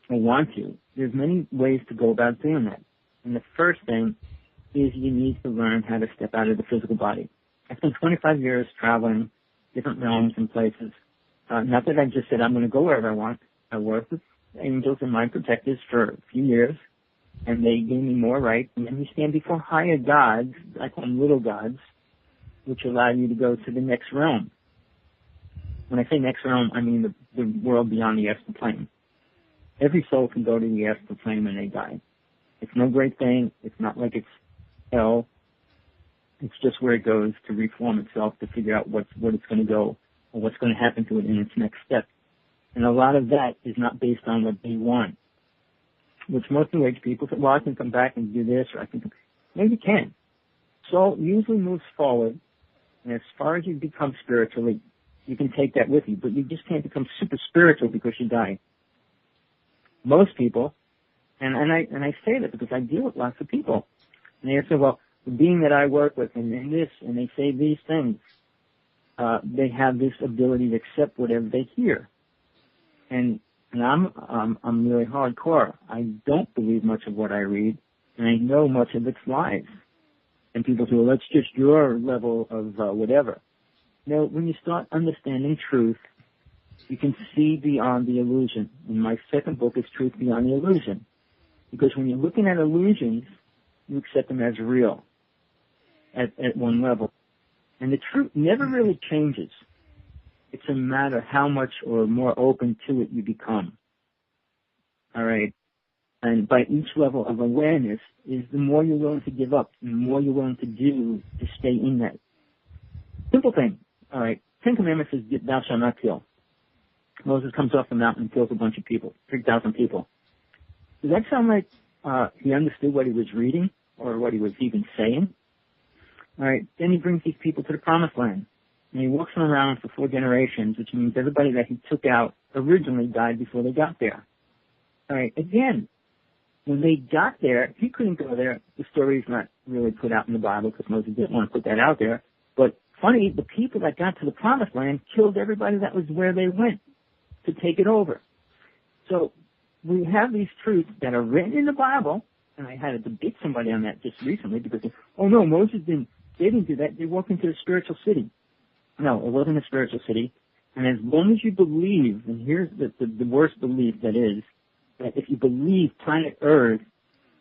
or want to, there's many ways to go about doing that. And the first thing is you need to learn how to step out of the physical body. I spent 25 years traveling different realms and places. Not that I just said I'm going to go wherever I want. I worked with angels and mind protectors for a few years, and they gave me more rights. And then you stand before higher gods, I call them little gods, which allow you to go to the next realm. When I say next realm, I mean the world beyond the astral plane. Every soul can go to the astral plane when they die. It's no great thing. It's not like it's hell. It's just where it goes to reform itself to figure out what it's going to go or what's going to happen to it in its next step. And a lot of that is not based on what they want, which most New Age people say, well, I can come back and do this, or I can. No, you can't. Soul usually moves forward, and as far as you become spiritually, you can take that with you, but you just can't become super spiritual because you die. Most people, and I say that because I deal with lots of people, and they say, well, the being that I work with and this, and they say these things, they have this ability to accept whatever they hear. And I'm really hardcore. I don't believe much of what I read, and I know much of its lies. And people say, well, that's just your level of whatever. No, when you start understanding truth, you can see beyond the illusion. And my second book is Truth Beyond the Illusion. Because when you're looking at illusions, you accept them as real at one level. And the truth never really changes. It's a matter how much or more open to it you become. All right? And by each level of awareness is the more you're willing to give up, the more you're willing to do to stay in that. Simple thing. All right. 10 Commandments says, thou shalt not kill. Moses comes off the mountain and kills a bunch of people, 3,000 people. Does that sound like he understood what he was reading or what he was even saying? All right. Then he brings these people to the promised land. And he walks them around for 4 generations, which means everybody that he took out originally died before they got there. All right. Again, when they got there, he couldn't go there. The story is not really put out in the Bible because Moses didn't want to put that out there. But funny, the people that got to the promised land killed everybody that was where they went to take it over. So we have these truths that are written in the Bible, and I had to debate somebody on that just recently because, oh no, Moses didn't do that. They walked into a spiritual city. No, it wasn't a spiritual city. And as long as you believe, and here's the worst belief that is, that if you believe planet Earth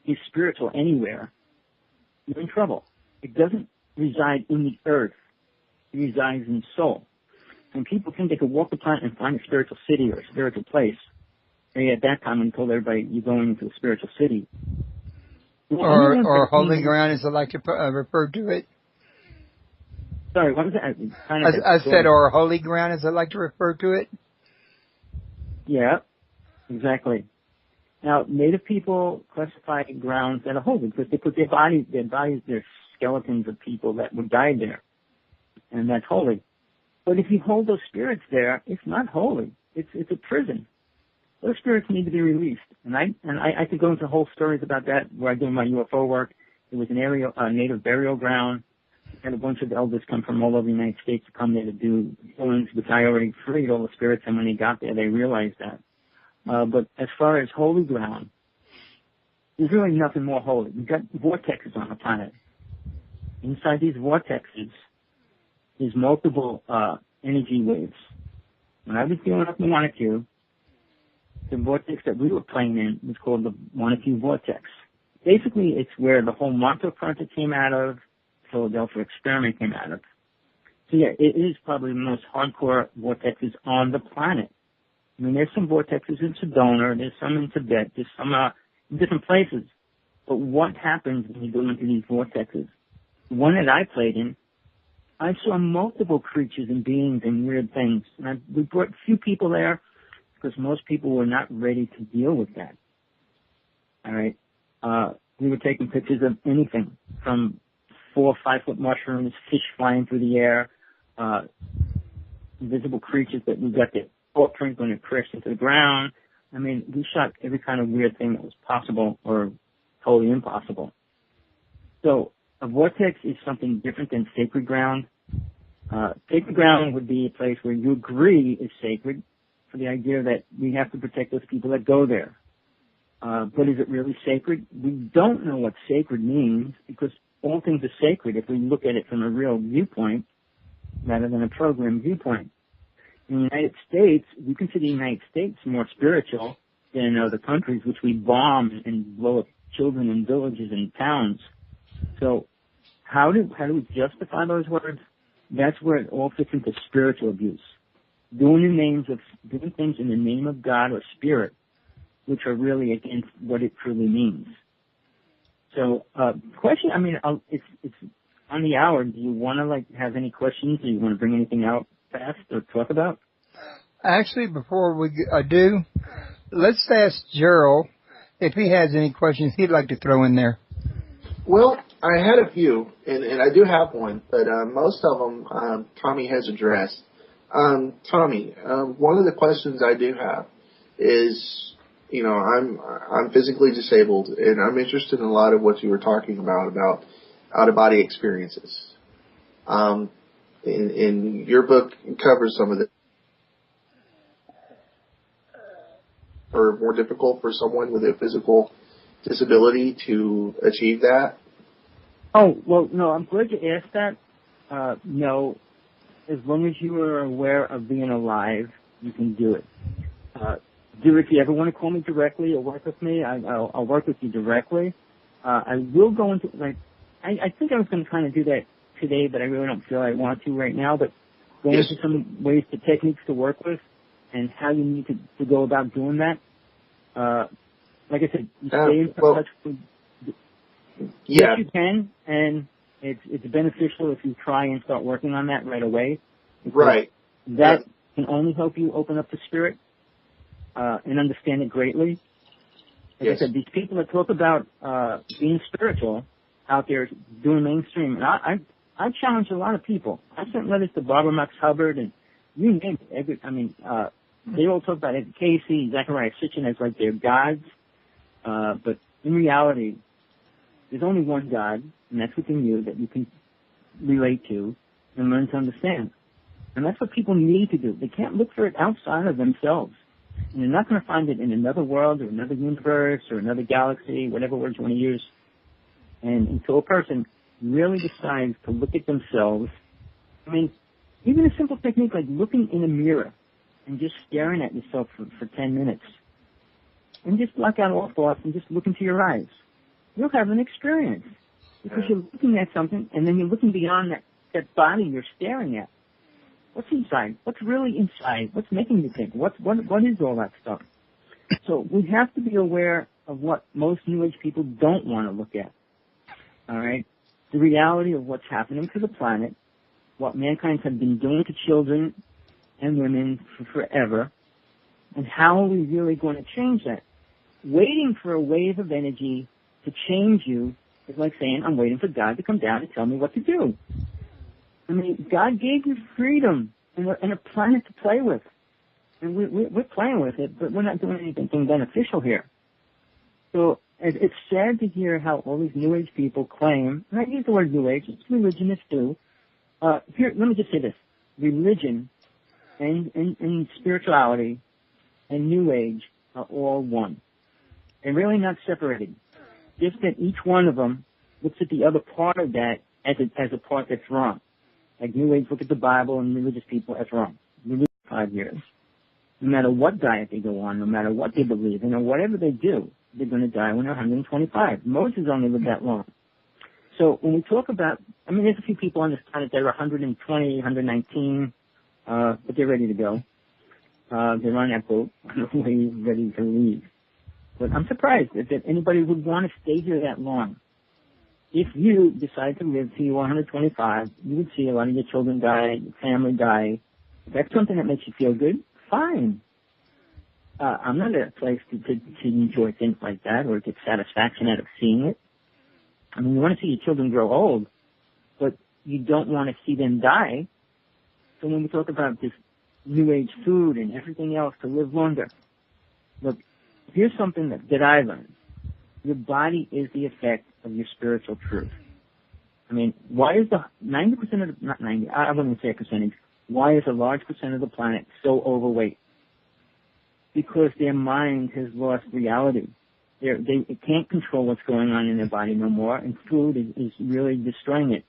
is spiritual anywhere, you're in trouble. It doesn't reside in the earth. It resides in soul. When people think they could walk the planet and find a spiritual city or a spiritual place, and at that time when you told everybody you're going into a spiritual city. Or holy ground, as I like to refer to it. Sorry, what was that? I said, or holy ground, as I like to refer to it. Yeah, exactly. Now, Native people classify grounds that are holy because they put their bodies, their skeletons of people that would die there, and that's holy. But if you hold those spirits there, it's not holy. It's a prison. Those spirits need to be released, and I could go into whole stories about that where I do my UFO work. It was a native burial ground. And a bunch of elders come from all over the United States to come there to do healings, which I already freed all the spirits, and when they got there, they realized that. But as far as holy ground, there's really nothing more holy. You've got vortexes on the planet. Inside these vortexes is multiple energy waves. When I was dealing with the Wanacue, the vortex that we were playing in was called the Wanacue vortex. Basically, it's where the whole Montauk Project came out of, Philadelphia experiment came out of. So yeah, it is probably the most hardcore vortexes on the planet. I mean, there's some vortexes in Sedona, there's some in Tibet, there's some in different places. But what happens when you go into these vortexes? one that I played in, I saw multiple creatures and beings and weird things. And we brought few people there because most people were not ready to deal with that. All right. We were taking pictures of anything from 4 or 5 foot mushrooms, fish flying through the air, invisible creatures that we got their footprint when it crashed into the ground. I mean, we shot every kind of weird thing that was possible or totally impossible. So a vortex is something different than sacred ground. Sacred ground would be a place where you agree is sacred for the idea that we have to protect those people that go there. But is it really sacred? We don't know what sacred means because all things are sacred if we look at it from a real viewpoint rather than a program viewpoint. In the United States, we consider the United States more spiritual than other countries, which we bomb and blow up children in villages and towns. So how do we justify those words? That's where it all fits into spiritual abuse. Doing things in the name of God or spirit, which are really against what it truly means. So, question, I mean, it's on the hour. Do you want to have any questions? Do you want to bring anything out fast or talk about? Actually, before we do, let's ask Jerell if he has any questions he'd like to throw in there. Well, I had a few, and I do have one, but most of them Tommy has addressed. Tommy, one of the questions I do have is, I'm physically disabled, and I'm interested in a lot of what you were talking about out-of-body experiences. In your book, it covers some of the or more difficult for someone with a physical disability to achieve that? Oh, well, no, I'm glad you asked that. No, as long as you are aware of being alive, you can do it. If you ever want to call me directly or work with me, I'll work with you directly. I will go into, I think I was going to kind of do that today, but I really don't feel I want to right now, but go into some ways, the techniques to work with, and how you need to go about doing that. Like I said, you stay in touch with yes, you can, and it's beneficial if you try and start working on that right away. Right. That can only help you open up the spirit and understand it greatly. Like I said, these people that talk about being spiritual out there doing mainstream, and I challenge a lot of people. I sent letters to Barbara Max Hubbard and you name it. They all talk about Ed Casey, Zachariah Sitchin as like their gods, but in reality, there's only one God, and that's within you that you can relate to and learn to understand. And that's what people need to do. They can't look for it outside of themselves. And they're not going to find it in another world or another universe or another galaxy, whatever words you want to use. And until a person really decides to look at themselves, I mean, even a simple technique like looking in a mirror and just staring at yourself for 10 minutes and just block out all thoughts and just look into your eyes. You'll have an experience because you're looking at something and then you're looking beyond that body you're staring at. What's inside? What's really inside? What's making you think? What is all that stuff? So we have to be aware of what most New Age people don't want to look at. All right? The reality of what's happening to the planet, what mankind has been doing to children and women for forever, and how are we really going to change that? Waiting for a wave of energy to change you is like saying, I'm waiting for God to come down and tell me what to do. I mean, God gave you freedom and a planet to play with. And we're playing with it, but we're not doing anything beneficial here. So it's sad to hear how all these New Age people claim, and I use the word New Age, it's religionists too. Here, let me just say this. Religion and spirituality and New Age are all one. They're really not separated. Just that each one of them looks at the other part of that as a part that's wrong. Like New Age look at the Bible and religious people as wrong. Religion 5 years. No matter what diet they go on, no matter what they believe in, or whatever they do, they're going to die when they're 125. Moses only lived that long. So when we talk about, there's a few people on this planet that are 120, 119, but they're ready to go. They're on that boat, ready to leave. But I'm surprised that anybody would want to stay here that long. if you decide to live till you're 125, you would see a lot of your children die, your family die. If that's something that makes you feel good, fine. I'm not at a place to enjoy things like that or get satisfaction out of seeing it. I mean, you want to see your children grow old, but you don't want to see them die. So when we talk about this New Age food and everything else to live longer, look, here's something that I learned. Your body is the effect of your spiritual truth. I mean, why is the 90% of the, not 90, I wouldn't say a percentage, why is a large percent of the planet so overweight? Because their mind has lost reality. They can't control what's going on in their body no more, and food is really destroying it.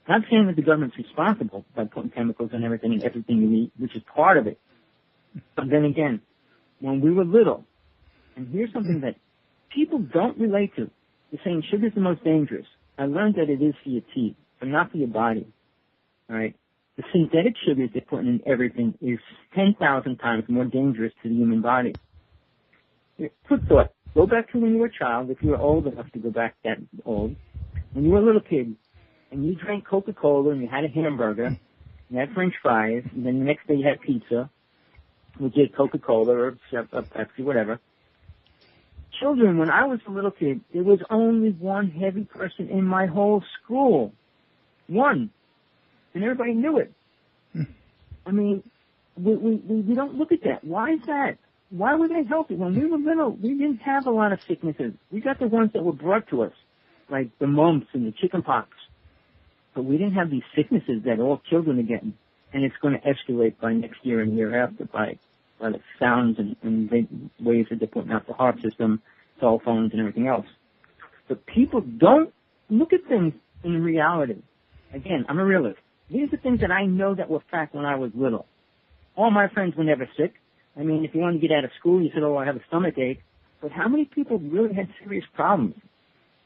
Not saying that the government's responsible by putting chemicals in everything you eat, which is part of it. But then again, when we were little, and here's something that people don't relate to, they're saying sugar's the most dangerous. I learned that it is for your teeth, but not for your body. All right? The synthetic sugars they're putting in everything is 10,000 times more dangerous to the human body. Quick thought. Go back to when you were a child, if you were old enough to go back that old. When you were a little kid, and you drank Coca-Cola, and you had a hamburger, you had French fries, and then the next day you had pizza, which is Coca-Cola or Pepsi, whatever. Children, when I was a little kid, there was only one heavy person in my whole school. One. And everybody knew it. I mean, we don't look at that. Why is that? Why were they healthy? When we were little, we didn't have a lot of sicknesses. We got the ones that were brought to us, like the mumps and the chicken pox. But we didn't have these sicknesses that all children are getting. And it's going to escalate by next year and year after by the sounds and ways that they're putting out the heart system, cell phones, and everything else. But people don't look at things in reality. Again, I'm a realist. These are things that I know that were fact when I was little. All my friends were never sick. I mean, if you wanted to get out of school, you said, oh, I have a stomach ache. But how many people really had serious problems?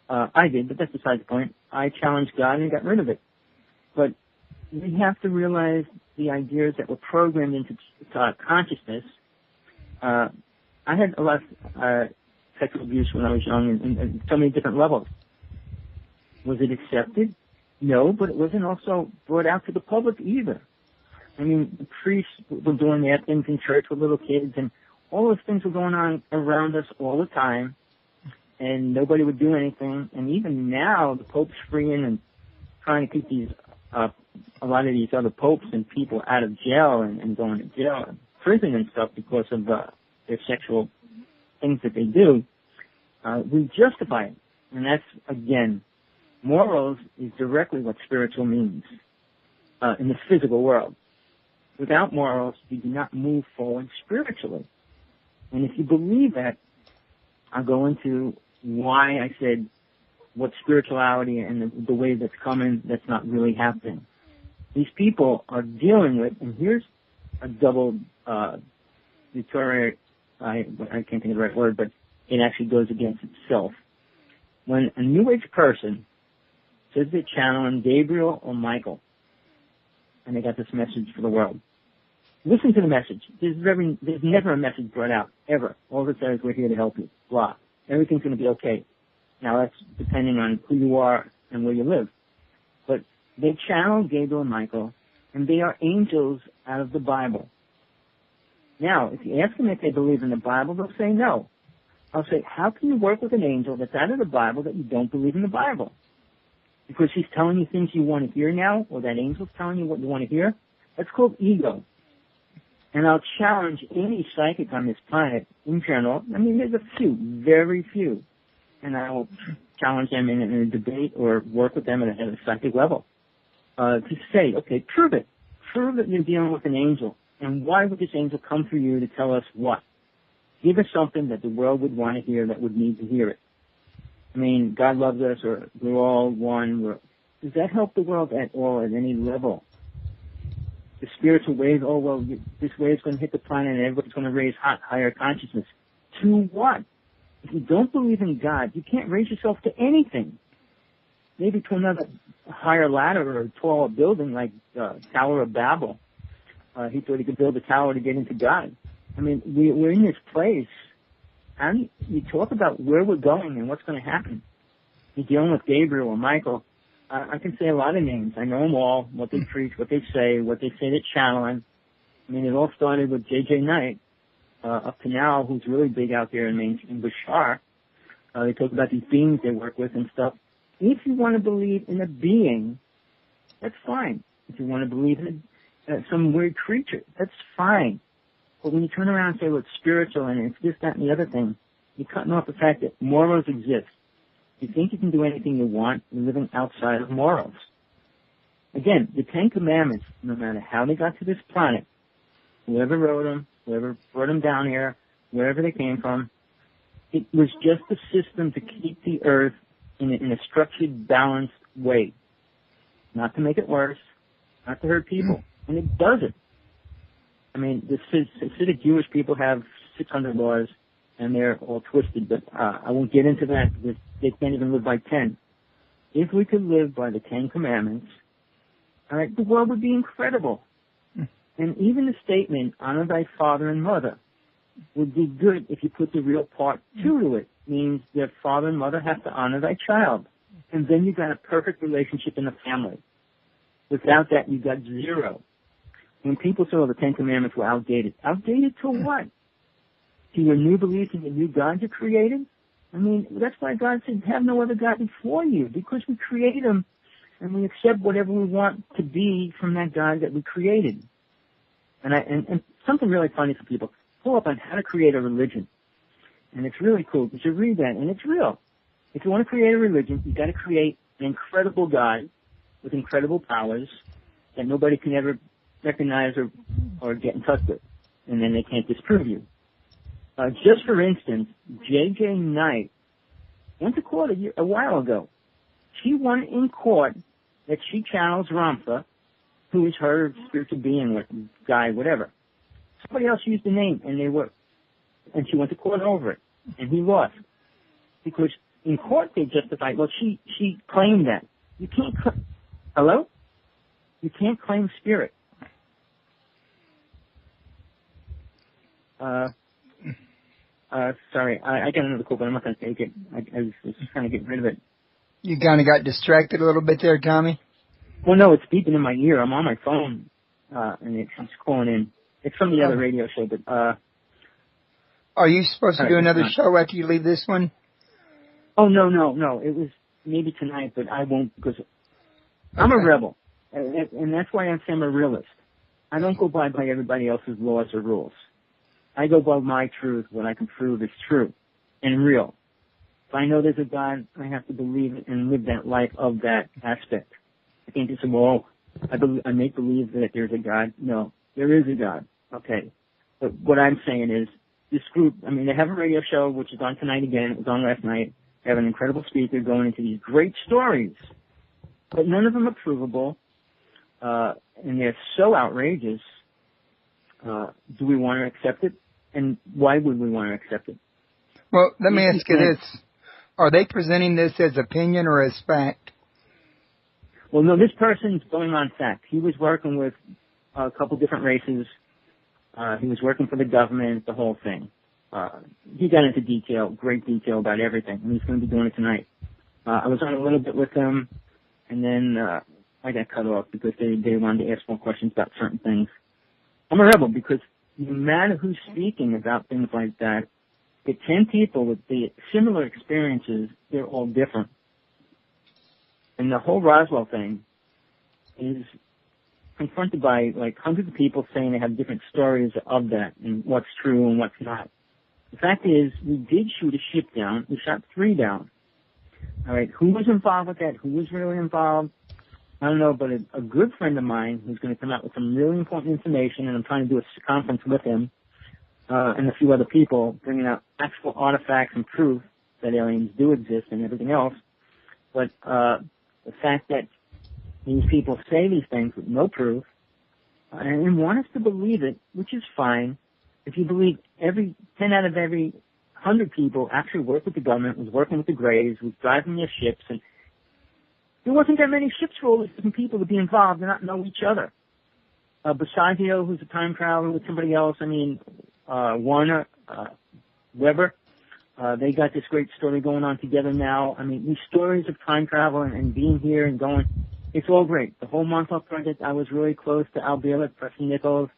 I did, but that's beside the point. I challenged God and got rid of it. But we have to realize the ideas that were programmed into consciousness. I had a lot of sexual abuse when I was young in so many different levels. Was it accepted? No, but it wasn't also brought out to the public either. I mean, the priests were doing their things in church with little kids, and all those things were going on around us all the time, and nobody would do anything. And even now, the Pope's freeing and trying to keep these a lot of these other popes and people out of jail and going to jail and prison and stuff because of their sexual things that they do. We justify it, and that's, again, morals is directly what spiritual means in the physical world. Without morals, you do not move forward spiritually. And if you believe that, I'll go into why I said what spirituality and the way that's coming, that's not really happening. These people are dealing with, and here's a double deteriorate, I can't think of the right word, but it actually goes against itself. When a New Age person says they're channeling Gabriel or Michael, and they got this message for the world, listen to the message. There's never a message brought out, ever. All it says, we're here to help you, blah. Everything's going to be okay. Now, that's depending on who you are and where you live. But they channel Gabriel and Michael, and they are angels out of the Bible. Now, if you ask them if they believe in the Bible, they'll say no. I'll say, how can you work with an angel that's out of the Bible that you don't believe in the Bible? Because he's telling you things you want to hear now, or that angel's telling you what you want to hear? That's called ego. And I'll challenge any psychic on this planet in general. I mean, there's a few, very few. And I will challenge them in a debate or work with them at a psychic level to say, okay, prove it. Prove that you're dealing with an angel. And why would this angel come for you to tell us what? Give us something that the world would want to hear, that would need to hear it. I mean, God loves us, or we're all one. Does that help the world at all, at any level? The spiritual wave, oh, well, this wave's going to hit the planet and everybody's going to raise higher consciousness. To what? If you don't believe in God, you can't raise yourself to anything. Maybe to another higher ladder or a taller building like Tower of Babel. He thought he could build a tower to get into God. I mean, we're in this place, and you talk about where we're going and what's going to happen. you're dealing with Gabriel or Michael, I can say a lot of names. I know them all, what they preach, what they say they're channeling. I mean, it all started with J.J. Knight, up to now, who's really big out there in mainstream Bashar. They talk about these beings they work with and stuff. If you want to believe in a being, that's fine. If you want to believe in some weird creature, that's fine. But when you turn around and say, well, it's spiritual and it's this, that, and the other thing, you're cutting off the fact that morals exist. You think you can do anything you want, you're living outside of morals. Again, the Ten Commandments, no matter how they got to this planet, whoever wrote them, whoever brought them down here, wherever they came from, it was just a system to keep the earth in a structured, balanced way. Not to make it worse, not to hurt people. And it doesn't. I mean, the Hasidic Jewish people have 600 laws, and they're all twisted, but I won't get into that because they can't even live by 10. If we could live by the 10 Commandments, all right, the world would be incredible. And even the statement, honor thy father and mother, would be good if you put the real part two to it. Means that father and mother have to honor thy child. And then you got a perfect relationship in the family. Without that, you got zero. When people say, oh, the Ten Commandments were outdated. Outdated to what? To your new belief in the new God you created? I mean, that's why God said, have no other God before you, because we created him and we accept whatever we want to be from that God that we created. And something really funny for people, pull up on how to create a religion. And it's really cool. You should read that, and it's real. If you want to create a religion, you've got to create an incredible God with incredible powers that nobody can ever recognize or get in touch with. And then they can't disprove you. Just for instance, J.J. Knight went to court a while ago. She won in court that she channels Ramtha, who is her spiritual being, guy, whatever. Somebody else used the name, and she went to court over it, and he lost. Because in court they justified, well, she claimed that. You can't, hello? You can't claim spirit. Sorry, I got another call, but I'm not going to take it. I was just trying to get rid of it. You kind of got distracted a little bit there, Tommy? Well, no, it's beeping in my ear. I'm on my phone, and it's calling in. It's from the other radio show, but, are you supposed to do another show after you leave this one? Oh, no. It was maybe tonight, but I won't because I'm a rebel. And that's why I'm saying I'm a realist. I don't go by everybody else's laws or rules. I go by my truth, what I can prove is true and real. If I know there's a God, I have to believe it and live that life of that aspect. I can't just say, well, I make believe that there's a God. No, there is a God. Okay. But what I'm saying is, this group, I mean, they have a radio show, which is on tonight again. It was on last night. They have an incredible speaker going into these great stories. But none of them are provable. And they're so outrageous. Do we want to accept it? And why would we want to accept it? Well, let me ask you this. Are they presenting this as opinion or as fact? Well, no, this person's going on fact. He was working with a couple different races. He was working for the government, the whole thing. He got into detail, great detail about everything, and he's going to be doing it tonight. I was on a little bit with him, and then I got cut off because they wanted to ask more questions about certain things. I'm a rebel because no matter who's speaking about things like that, the 10 people with the similar experiences, they're all different. And the whole Roswell thing is confronted by like hundreds of people saying they have different stories of that and what's true and what's not. The fact is, we did shoot a ship down. We shot 3 down. All right, who was involved with that? Who was really involved? I don't know, but a good friend of mine who's going to come out with some really important information, and I'm trying to do a conference with him and a few other people, bringing out actual artifacts and proof that aliens do exist and everything else. But the fact that these people say these things with no proof and want us to believe it, which is fine. If you believe 10 out of every 100 people actually work with the government, was working with the Greys, was driving their ships, and there wasn't that many ships for all these different people to be involved and not know each other. Basagio, who's a time traveler with somebody else, Warner, Weber, They got this great story going on together now. I mean, these stories of time travel and being here and going, it's all great. The whole Montauk Project, I was really close to Al Bielek, Preston Nichols.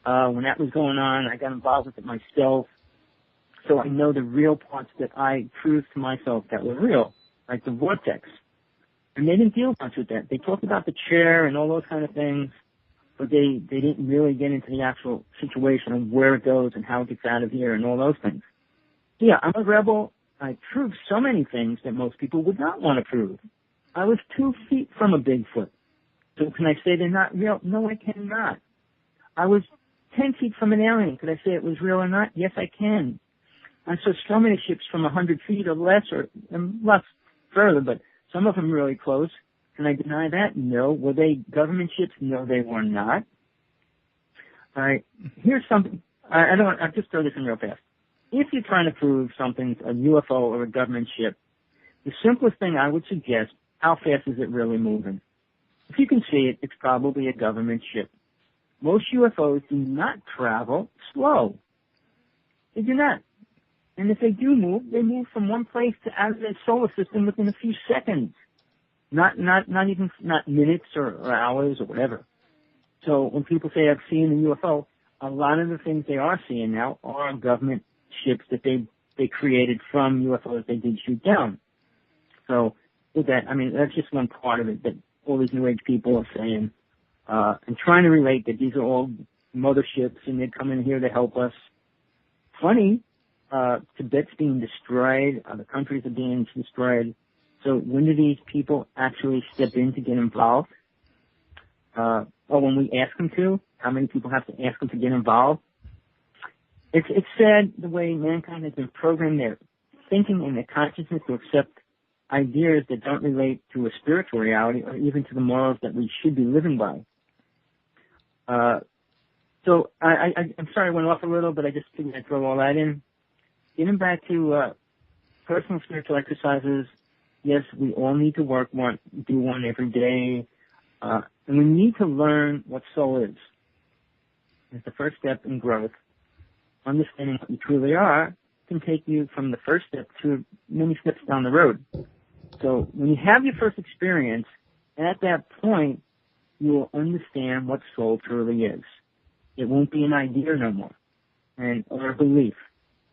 When that was going on, I got involved with it myself. So I know the real parts that I proved to myself that were real, like the vortex. And they didn't deal much with that. They talked about the chair and all those kind of things, but they didn't really get into the actual situation of where it goes and how it gets out of here and all those things. So yeah, I'm a rebel. I proved so many things that most people would not want to prove. I was 2 feet from a Bigfoot. So can I say they're not real? No, I cannot. I was 10 feet from an alien. Could I say it was real or not? Yes, I can. I saw so many ships from 100 feet or less, or less further, but some of them really close. Can I deny that? No. Were they government ships? No, they were not. All right. Here's something. I'll just throw this in real fast. If you're trying to prove something's a UFO or a government ship, the simplest thing I would suggest, how fast is it really moving? If you can see it, it's probably a government ship. Most UFOs do not travel slow. They do not. And if they do move, they move from one place to out of their solar system within a few seconds. Not minutes or hours or whatever. So when people say I've seen a UFO, a lot of the things they are seeing now are government ships that they created from UFOs they did shoot down. So with that, I mean, that's just one part of it that all these New Age people are saying, and trying to relate that these are all motherships and they come in here to help us. Funny, Tibet's being destroyed, other countries are being destroyed. So when do these people actually step in to get involved? Or when we ask them to, how many people have to ask them to get involved? It's sad the way mankind has been programmed their thinking and their consciousness to accept ideas that don't relate to a spiritual reality or even to the morals that we should be living by. So I'm sorry I went off a little, but I just figured I'd throw all that in. Getting back to personal spiritual exercises, yes, we all need to do one every day, and we need to learn what soul is. It's the first step in growth. Understanding what you truly are can take you from the first step to many steps down the road. So when you have your first experience, at that point, you will understand what soul truly is. It won't be an idea no more, or a belief.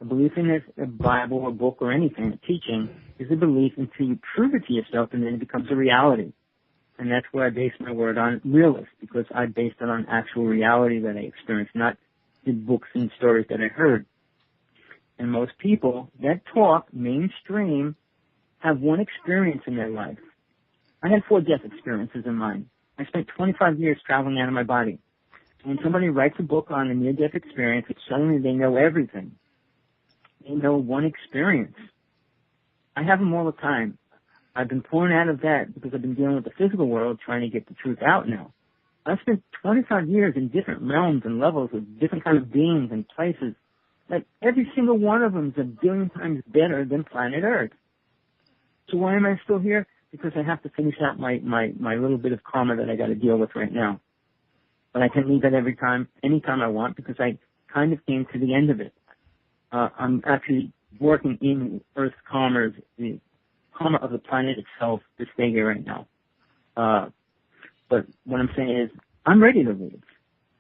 A belief in a Bible, a book, or anything, a teaching, is a belief until you prove it to yourself, and then it becomes a reality. And that's where I base my word on realist, because I based it on actual reality that I experienced, not the books and stories that I heard. And most people that talk mainstream have one experience in their life. I had 4 death experiences in mine. I spent 25 years traveling out of my body. When somebody writes a book on a near-death experience, it's suddenly they know everything. They know one experience. I have them all the time. I've been pouring out of that because I've been dealing with the physical world trying to get the truth out now. I've spent 25 years in different realms and levels with different kinds of beings and places. Like every single one of them is a billion times better than planet Earth. So why am I still here? Because I have to finish out my little bit of karma that I got to deal with right now. But I can leave it anytime I want, because I kind of came to the end of it. I'm actually working in Earth's karma, the karma of the planet itself, to stay here right now. But what I'm saying is, I'm ready to leave.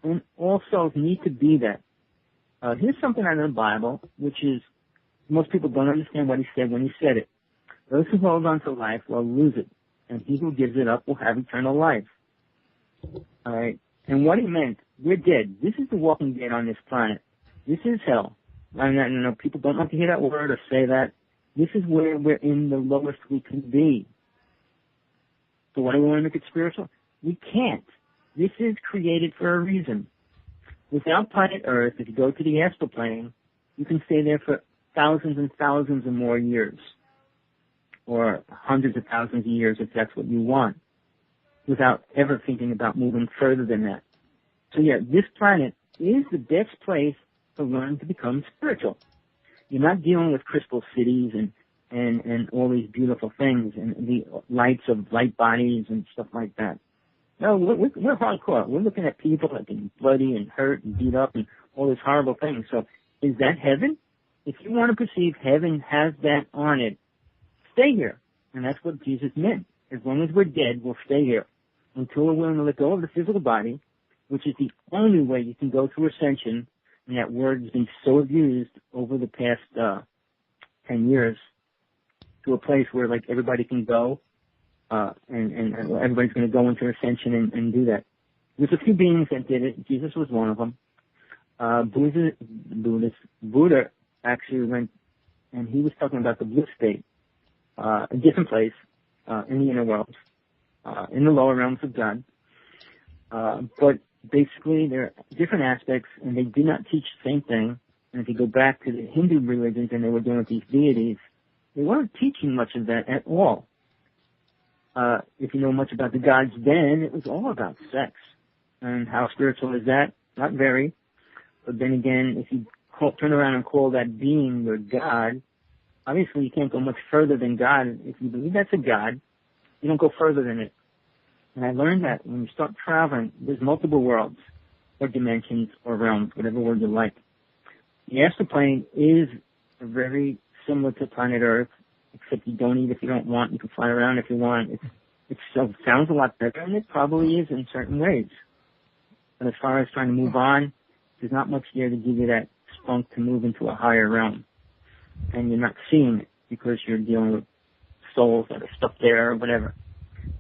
And all souls need to be that. Here's something out of the Bible, which is, most people don't understand what he said when he said it. Those who hold on to life will lose it, and he who gives it up will have eternal life. All right? And what he meant, we're dead. This is the walking dead on this planet. This is hell. I know people don't like to hear that word or say that. This is where we're in the lowest we can be. So what do we want to make it spiritual? We can't. This is created for a reason. Without planet Earth, if you go to the astral plane, you can stay there for thousands and thousands and more years, or hundreds of thousands of years if that's what you want, without ever thinking about moving further than that. So yeah, this planet is the best place to learn to become spiritual. You're not dealing with crystal cities and all these beautiful things and the lights of light bodies and stuff like that. No, we're hardcore. We're looking at people that have been bloody and hurt and beat up and all these horrible things. So is that heaven? if you want to perceive heaven has that on it, stay here. And that's what Jesus meant. As long as we're dead, we'll stay here until we're willing to let go of the physical body, which is the only way you can go through ascension. And that word has been so abused over the past 10 years to a place where like everybody can go, and everybody's going to go into ascension and do that. There's a few beings that did it. Jesus was one of them. Buddha actually went, and he was talking about the bliss state, a different place in the inner world, in the lower realms of God. But basically, there are different aspects, and they do not teach the same thing. And if you go back to the Hindu religions and they were doing with these deities, they weren't teaching much of that at all. If you know much about the gods then, it was all about sex. And how spiritual is that? Not very. But then again, if you turn around and call that being your God, obviously you can't go much further than God. If you believe that's a God, you don't go further than it. And I learned that when you start traveling, there's multiple worlds or dimensions or realms, whatever word you like. The astral plane is very similar to planet Earth, except you don't eat if you don't want. You can fly around if you want. It sounds a lot better, and it probably is in certain ways. But as far as trying to move on, there's not much there to give you that spunk to move into a higher realm. And you're not seeing it because you're dealing with souls that are stuck there or whatever.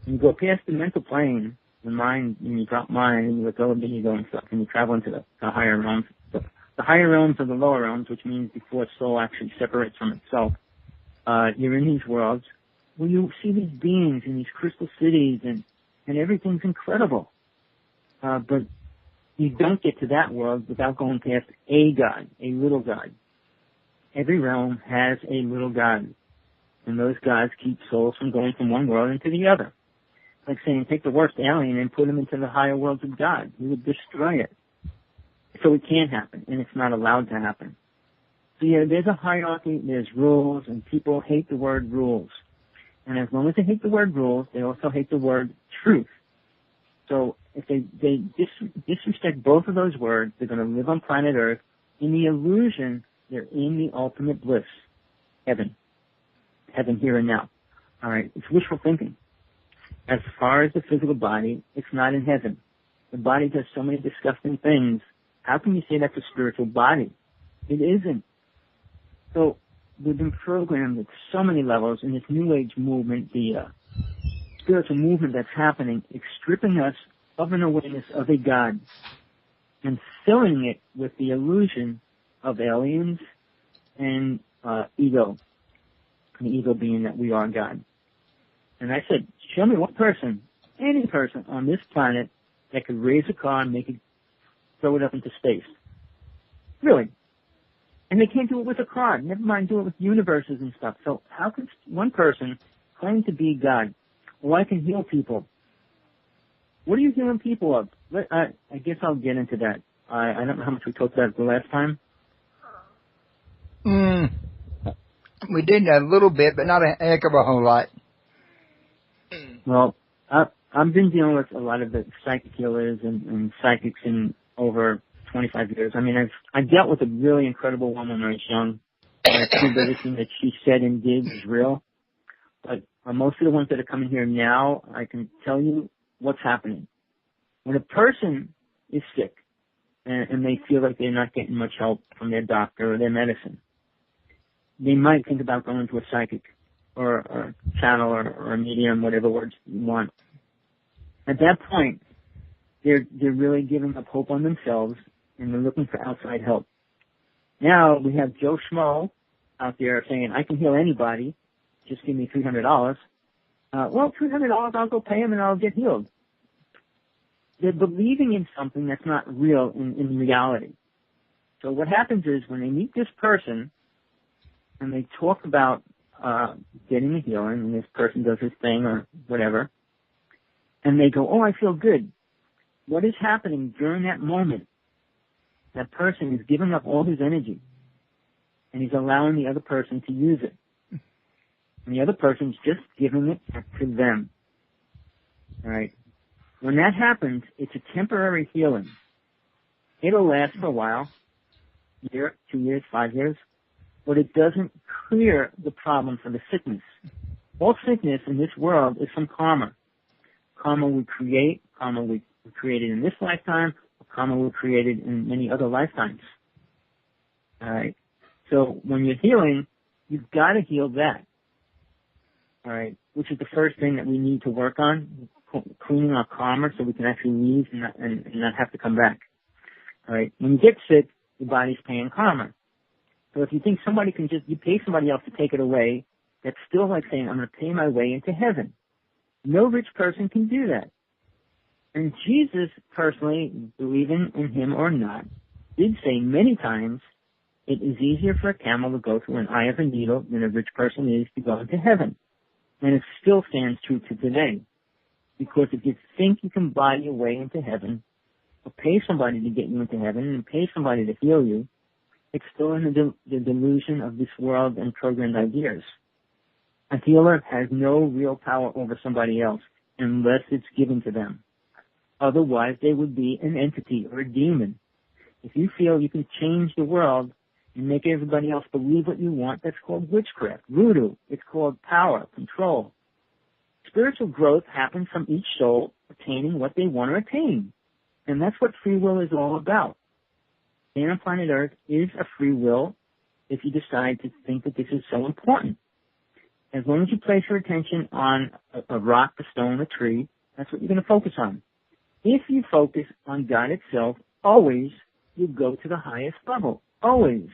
When you go past the mental plane, the mind, when you drop mind and you let go of the ego and stuff, and you travel into the higher realms. The higher realms are the lower realms, which means before soul actually separates from itself. You're in these worlds where you see these beings in these crystal cities and everything's incredible. But you don't get to that world without going past a God, a little God. Every realm has a little God. And those gods keep souls from going from one world into the other. Like saying, take the worst alien and put him into the higher worlds of God. He would destroy it. So it can't happen, and it's not allowed to happen. So yeah, there's a hierarchy, there's rules, and people hate the word rules. And as long as they hate the word rules, they also hate the word truth. So if they disrespect both of those words, they're going to live on planet Earth in the illusion they're in the ultimate bliss, heaven here and now. All right, it's wishful thinking. As far as the physical body, it's not in heaven. The body does so many disgusting things. How can you say that's a spiritual body? It isn't. So we've been programmed at so many levels in this New Age movement, the spiritual movement that's happening. It's stripping us of an awareness of a God and filling it with the illusion of aliens and ego. The ego being that we are God. And I said, show me one person, any person on this planet that could raise a car and make it, throw it up into space. Really. And they can't do it with a car. Never mind do it with universes and stuff. So how can one person claim to be God? Well, I can heal people. What are you healing people of? I guess I'll get into that. I don't know how much we talked about the last time. We did a little bit, but not a heck of a whole lot. Well, I've been dealing with a lot of the psychic healers and psychics in over 25 years. I mean, I dealt with a really incredible woman when I was young. I proved everything that she said and did is real. But most of the ones that are coming here now, I can tell you what's happening. When a person is sick and they feel like they're not getting much help from their doctor or their medicine, they might think about going to a psychic or a channel or a medium, whatever words you want. At that point, they're really giving up hope on themselves and they're looking for outside help. Now we have Joe Schmo out there saying, I can heal anybody, just give me $300. Well, $300, I'll go pay him and I'll get healed. They're believing in something that's not real in reality. So what happens is when they meet this person and they talk about getting a healing, and this person does his thing or whatever, and they go, oh, I feel good. What is happening during that moment? That person is giving up all his energy, and he's allowing the other person to use it. And the other person's just giving it back to them. All right? When that happens, it's a temporary healing. It'll last for a while, a year, 2 years, 5 years. but it doesn't clear the problem for the sickness. All sickness in this world is from karma. Karma we create, karma we created in this lifetime, or karma we created in many other lifetimes. All right. So when you're healing, you've got to heal that. All right. Which is the first thing that we need to work on, cleaning our karma so we can actually leave and not have to come back. All right. When you get sick, your body's paying karma. So if you think somebody can you pay somebody else to take it away, that's still like saying, I'm going to pay my way into heaven. No rich person can do that. And Jesus, personally, believing in him or not, did say many times, it is easier for a camel to go through an eye of a needle than a rich person is to go into heaven. And it still stands true to today. Because if you think you can buy your way into heaven, or pay somebody to get you into heaven, and pay somebody to heal you, it's still in the delusion of this world and programmed ideas. A healer has no real power over somebody else unless it's given to them. Otherwise, they would be an entity or a demon. If you feel you can change the world and make everybody else believe what you want, that's called witchcraft, voodoo. It's called power, control. Spiritual growth happens from each soul attaining what they want to attain. And that's what free will is all about. Being on planet Earth is a free will if you decide to think that this is so important. As long as you place your attention on a rock, a stone, a tree, that's what you're going to focus on. If you focus on God itself, always you go to the highest level. Always.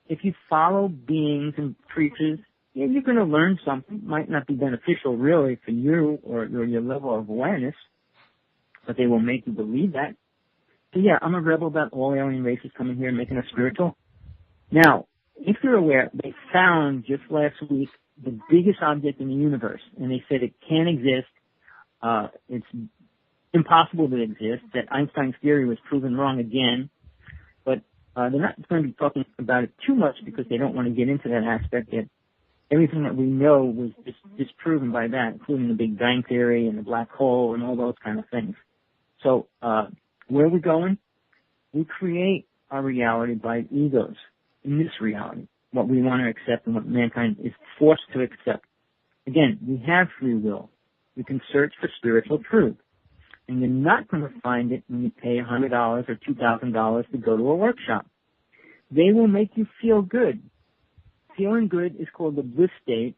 If you follow beings and creatures, yeah, you're going to learn something. Might not be beneficial really for you or your level of awareness, but they will make you believe that. So yeah, I'm a rebel about all alien races coming here and making us spiritual. Now, if you're aware, they found just last week the biggest object in the universe, and they said it can't exist. It's impossible to exist, that Einstein's theory was proven wrong again. But they're not going to be talking about it too much because they don't want to get into that aspect yet. Everything that we know was disproven by that, including the Big Bang Theory and the black hole and all those kind of things. So where are we going? We create our reality by egos in this reality, what we want to accept and what mankind is forced to accept. Again, we have free will. We can search for spiritual truth. And you're not going to find it when you pay $100 or $2,000 to go to a workshop. They will make you feel good. Feeling good is called the bliss state,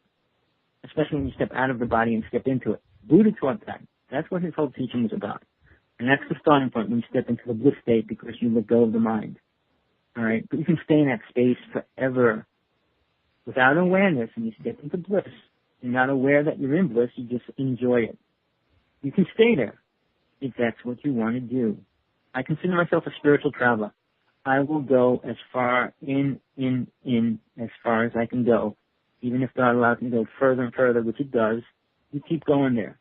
especially when you step out of the body and step into it. Buddha taught that. That's what his whole teaching was about. And that's the starting point when you step into the bliss state because you let go of the mind. All right? But you can stay in that space forever without awareness, and you step into bliss. You're not aware that you're in bliss. You just enjoy it. You can stay there if that's what you want to do. I consider myself a spiritual traveler. I will go as far in as far as I can go. Even if God allows me to go further and further, which it does, you keep going there.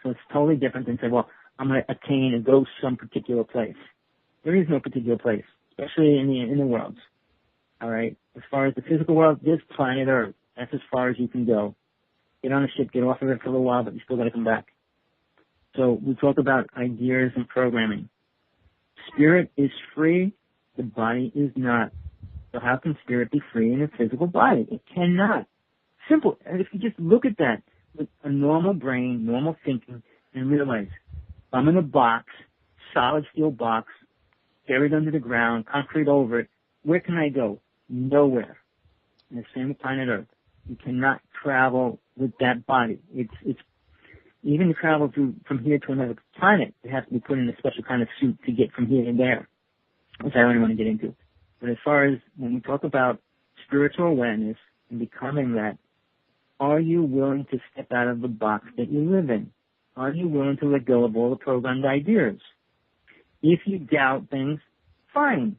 So it's totally different than say, well, I'm going to attain and go some particular place. There is no particular place, especially in the worlds. All right? As far as the physical world, this planet Earth, that's as far as you can go. Get on a ship, get off of it for a little while, but you still got to come back. So we talk about ideas and programming. Spirit is free, the body is not. So how can spirit be free in a physical body? It cannot. Simple. And if you just look at that with a normal brain, normal thinking, and realize, I'm in a box, solid steel box, buried under the ground, concrete over it, where can I go? Nowhere. And the same with planet Earth. You cannot travel with that body. It's even to travel from here to another planet, it has to be put in a special kind of suit to get from here to there, which I don't even want to get into. But as far as when we talk about spiritual awareness and becoming that, are you willing to step out of the box that you live in? Are you willing to let go of all the programmed ideas? If you doubt things, fine.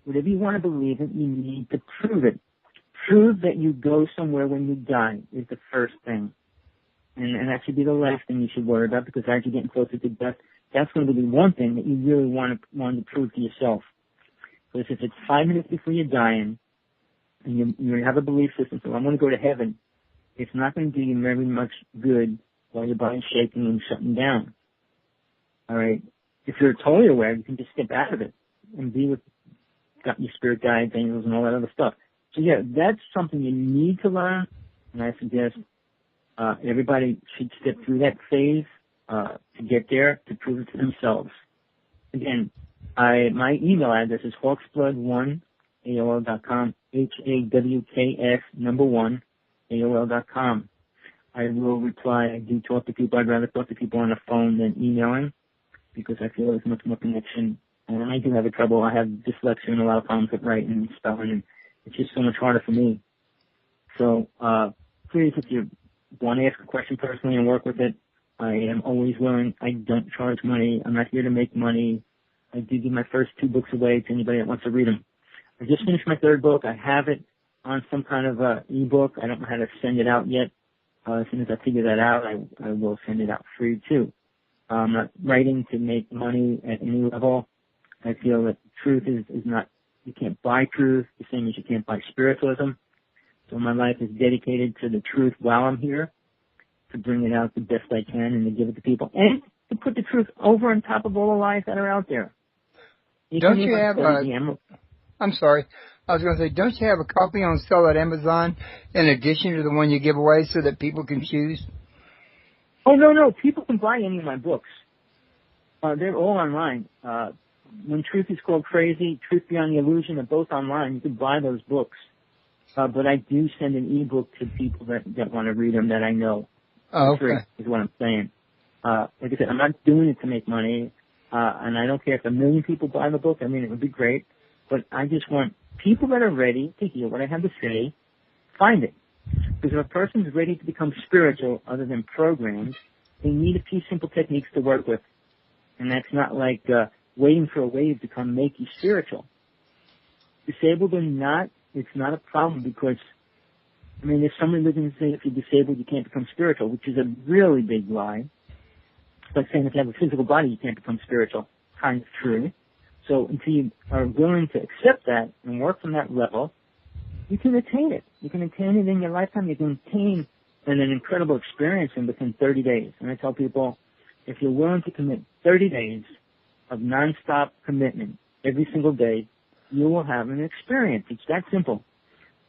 Whatever you want to believe in, you need to prove it. Prove that you go somewhere when you die is the first thing. And that should be the last thing you should worry about, because as you're getting closer to death, that's going to be one thing that you really want to prove to yourself. Because if it's 5 minutes before you're dying, and you have a belief system, so I'm going to go to heaven, it's not going to do you very much good while your body's shaking and shutting down. All right? If you're totally aware, you can just step out of it and be with your spirit guides, angels, and all that other stuff. So yeah, that's something you need to learn, and I suggest everybody should step through that phase to get there, to prove it to themselves. Again, my email address is hawksblood1@AOL.com, HAWKS1 AOL.com. I will reply. I do talk to people. I'd rather talk to people on the phone than emailing because I feel there's much more connection. And I do have a trouble. I have dyslexia and a lot of problems with writing and spelling, and it's just so much harder for me. So please, if you want to ask a question personally and work with it, I am always willing. I don't charge money. I'm not here to make money. I do give my first 2 books away to anybody that wants to read them. I just finished my 3rd book. I have it on some kind of ebook. I don't know how to send it out yet. As soon as I figure that out, I will send it out free too. I'm not writing to make money at any level. I feel that truth is not, you can't buy truth the same as you can't buy spiritualism. So my life is dedicated to the truth while I'm here, to bring it out the best I can and to give it to people. And to put the truth over on top of all the lies that are out there. Don't you have I'm sorry. I was going to say, don't you have a copy on sale at Amazon in addition to the one you give away so that people can choose? Oh, no. People can buy any of my books. They're all online. When Truth is Called Crazy, Truth Beyond the Illusion are both online. You can buy those books. But I do send an ebook to people that want to read them that I know. Oh, okay. Is what I'm saying. Like I said, I'm not doing it to make money. And I don't care if 1 million people buy the book. I mean, it would be great. But I just want people that are ready to hear what I have to say, find it. Because if a person's ready to become spiritual other than programmed, they need a few simple techniques to work with. And that's not like waiting for a wave to come make you spiritual. Disabled or not, it's not a problem because, I mean, there's some religions that say if you're disabled, you can't become spiritual, which is a really big lie. It's like saying if you have a physical body, you can't become spiritual. Kind of true. So until you are willing to accept that and work from that level, you can attain it. You can attain it in your lifetime. You can attain an incredible experience in within 30 days. And I tell people, if you're willing to commit 30 days of nonstop commitment every single day, you will have an experience. It's that simple.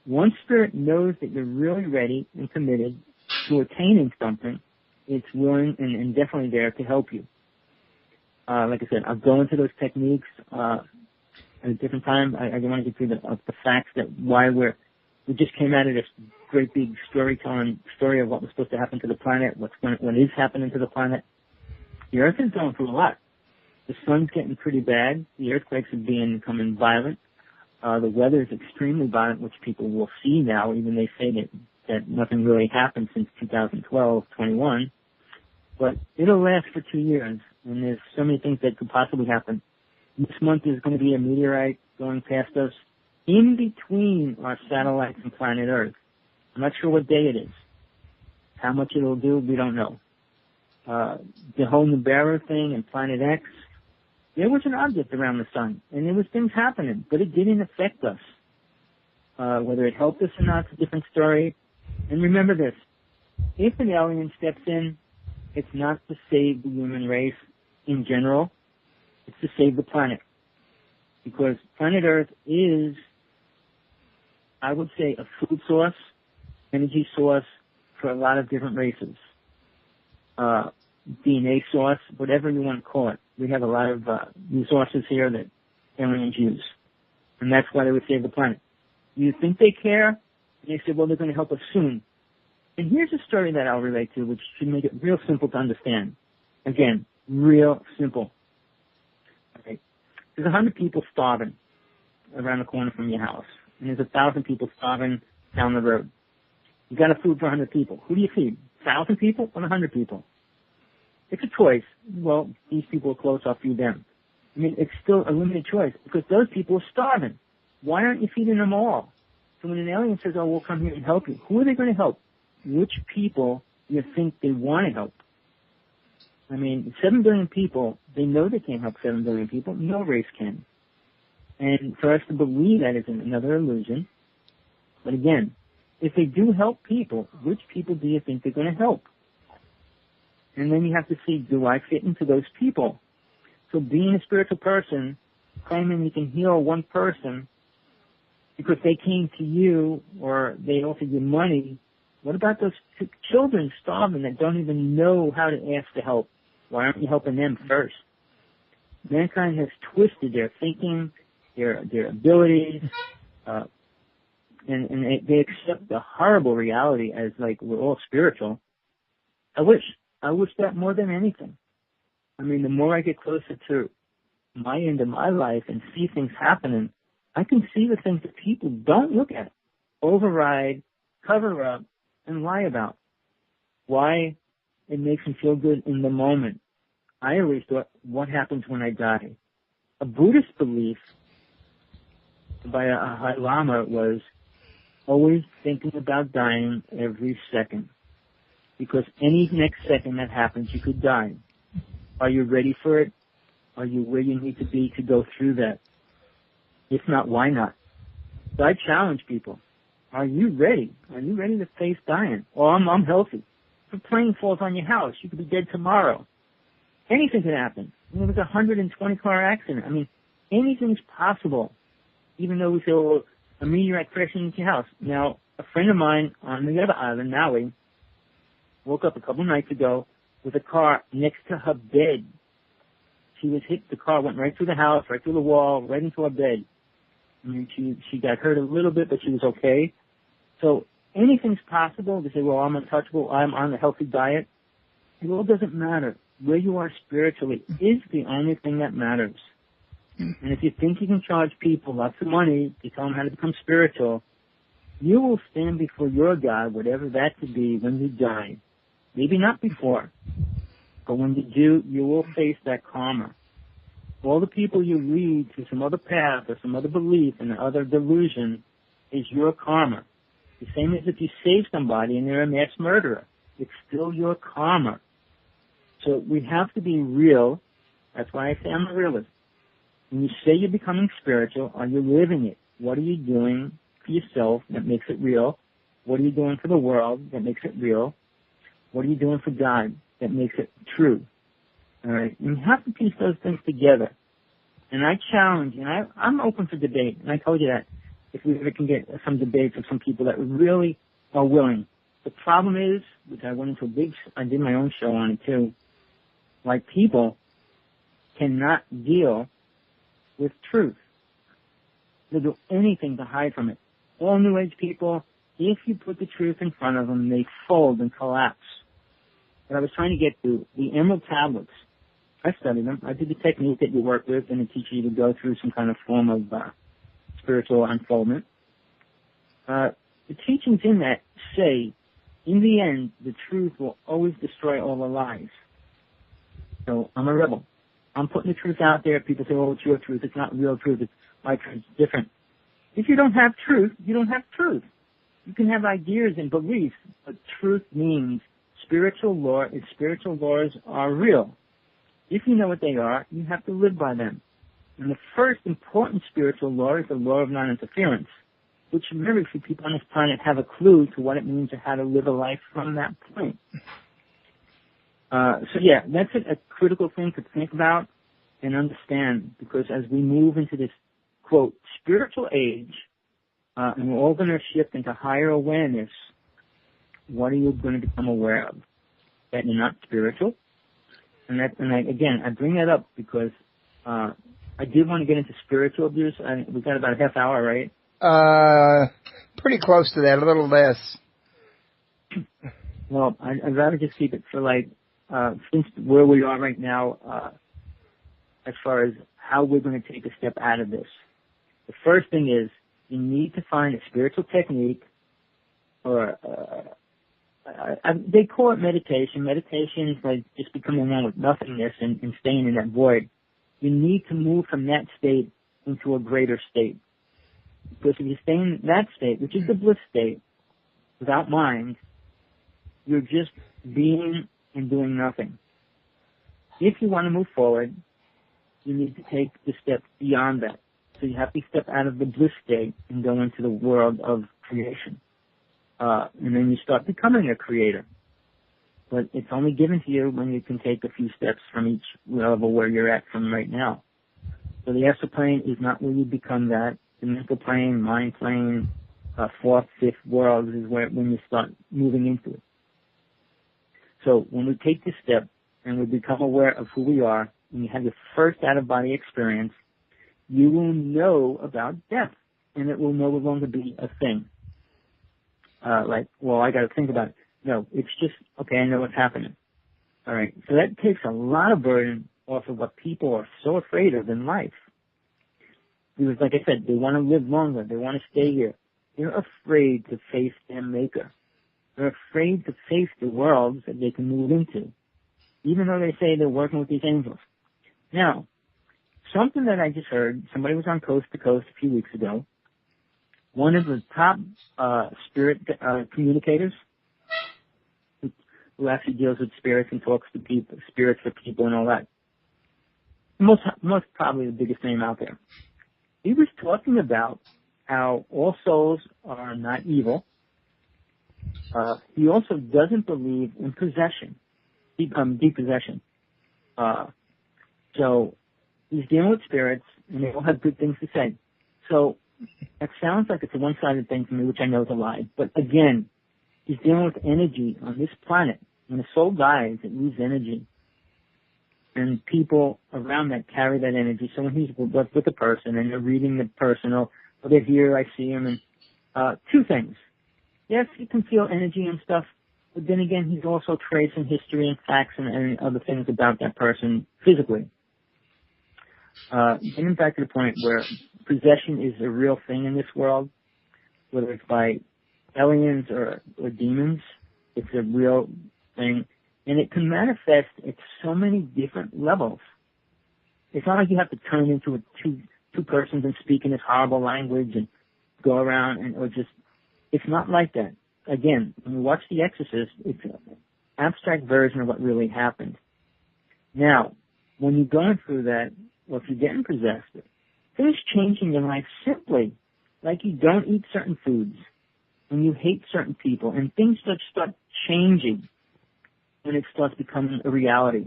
Once Spirit knows that you're really ready and committed to attaining something, it's willing and definitely there to help you. Like I said, I'll go into those techniques at a different time. I don't want to get through the facts that why we just came out of this great big story of what was supposed to happen to the planet, what is happening to the planet. The Earth is going through a lot. The sun's getting pretty bad. The earthquakes are becoming violent. The weather is extremely violent, which people will see now, even they say that nothing really happened since 2012-21. But it'll last for 2 years, and there's so many things that could possibly happen. This month there's going to be a meteorite going past us in between our satellites and planet Earth. I'm not sure what day it is. How much it'll do, we don't know. The whole Nibiru thing and Planet X, there was an object around the sun, and there was things happening, but it didn't affect us. Whether it helped us or not is a different story. And remember this, if an alien steps in, it's not to save the human race in general, it's to save the planet. Because planet Earth is, I would say, a food source, energy source for a lot of different races. DNA source, whatever you want to call it. We have a lot of resources here that aliens use. And that's why they would save the planet. You think they care? They say, well, they're going to help us soon. And here's a story that I'll relate to, which should make it real simple to understand. Again, real simple. Okay. There's 100 people starving around the corner from your house. And there's 1,000 people starving down the road. You got a food for 100 people. Who do you feed? 1,000 people or 100 people? It's a choice. Well, these people are close, I'll feed them. I mean, it's still a limited choice because those people are starving. Why aren't you feeding them all? So when an alien says, oh, we'll come here and help you, who are they going to help? Which people do you think they want to help? I mean, 7 billion people, they know they can't help 7 billion people. No race can. And for us to believe that is another illusion. But again, if they do help people, which people do you think they're going to help? And then you have to see, do I fit into those people? So being a spiritual person, claiming you can heal one person, because they came to you or they offered you money. What about those children starving that don't even know how to ask for help? Why aren't you helping them first? Mankind has twisted their thinking, their abilities, and they accept the horrible reality as like we're all spiritual. I wish that more than anything. I mean, the more I get closer to my end of my life and see things happening, I can see the things that people don't look at, override, cover up, and lie about. Why? It makes them feel good in the moment. I always thought, what happens when I die? A Buddhist belief by a High Lama was always thinking about dying every second. Because any next second that happens, you could die. Are you ready for it? Are you where you need to be to go through that? If not, why not? So I challenge people. Are you ready? Are you ready to face dying? Well, I'm healthy. If a plane falls on your house, you could be dead tomorrow. Anything could happen. There was a 120-car accident. I mean, anything's possible. Even though we say, well, a meteorite crashing into your house. Now, a friend of mine on the other island, Maui, woke up a couple nights ago with a car next to her bed. She was hit. The car went right through the house, right through the wall, right into her bed. I mean, she got hurt a little bit, but she was okay. So anything's possible. They say, well, I'm untouchable. I'm on a healthy diet. It all doesn't matter. Where you are spiritually is the only thing that matters. And if you think you can charge people lots of money to tell them how to become spiritual, you will stand before your God, whatever that could be, when you die. Maybe not before, but when you do, you will face that karma. All the people you lead to some other path or some other belief and other delusion is your karma. The same as if you save somebody and they're a mass murderer. It's still your karma. So we have to be real. That's why I say I'm a realist. When you say you're becoming spiritual, are you living it? What are you doing for yourself that makes it real? What are you doing for the world that makes it real? What are you doing for God that makes it true? All right? And you have to piece those things together. And I challenge, and I'm open for debate, and I told you that if we ever can get some debates of some people that really are willing. The problem is, which I went into I did my own show on it too, like people cannot deal with truth. They'll do anything to hide from it. All New Age people, if you put the truth in front of them, they fold and collapse. What I was trying to get to, the Emerald Tablets, I studied them. I did the technique that you work with, and it teaches you to go through some kind of form of spiritual unfoldment. The teachings in that say, in the end, the truth will always destroy all the lies. So I'm a rebel. I'm putting the truth out there. People say, oh, it's your truth. It's not real truth. It's my truth. It's different. If you don't have truth, you don't have truth. You can have ideas and beliefs, but truth means spiritual law. If spiritual laws are real, if you know what they are, you have to live by them. And the first important spiritual law is the law of non-interference, which very few people on this planet have a clue to what it means or how to live a life from that point. So yeah, that's a critical thing to think about and understand, because as we move into this, quote, spiritual age, and we're all going to shift into higher awareness, what are you going to become aware of? That you're not spiritual. And I bring that up because I did want to get into spiritual abuse. We got about a half hour, right? Pretty close to that, a little less. Well, I'd rather just keep it for since where we are right now, as far as how we're going to take a step out of this. The first thing is you need to find a spiritual technique, or they call it meditation. Meditation is like just becoming one with nothingness and staying in that void. You need to move from that state into a greater state. Because if you stay in that state, which is the bliss state, without mind, you're just being and doing nothing. If you want to move forward, you need to take the step beyond that. So you have to step out of the bliss state and go into the world of creation. And then you start becoming a creator. But it's only given to you when you can take a few steps from each level where you're at from right now. So the astral plane is not where you become that. the mental plane, mind plane, fourth, fifth world is when you start moving into it. So when we take this step and we become aware of who we are, and you have your first out-of-body experience, you will know about death, and it will no longer be a thing. Well, I got to think about it. No, it's just, okay, I know what's happening. All right, so that takes a lot of burden off of what people are so afraid of in life. Because, like I said, they want to live longer. They want to stay here. They're afraid to face their maker. They're afraid to face the worlds that they can move into, even though they say they're working with these angels. Now, something that I just heard, somebody was on Coast to Coast a few weeks ago. One of the top spirit communicators who actually deals with spirits and talks to people, spirits for people and all that. Most probably the biggest name out there. He was talking about how all souls are not evil. He also doesn't believe in possession, depossession. So he's dealing with spirits, and they all have good things to say. So that sounds like it's a one-sided thing to me, which I know is a lie. But again, he's dealing with energy on this planet. When a soul dies, it leaves energy. And people around that carry that energy. So when he's with the person and they're reading the person, or they're here, I see him, and two things. Yes, he can feel energy and stuff, but then again, he's also tracing history and facts and other things about that person physically. Getting back to the point where possession is a real thing in this world, whether it's by aliens or demons, it's a real thing. And it can manifest at so many different levels. It's not like you have to turn into two persons and speak in this horrible language and go around it's not like that. Again, when you watch The Exorcist, it's an abstract version of what really happened. Now, when you're going through that, or if you're getting possessed, things change in your life simply, like you don't eat certain foods, and you hate certain people, and things start changing when it starts becoming a reality.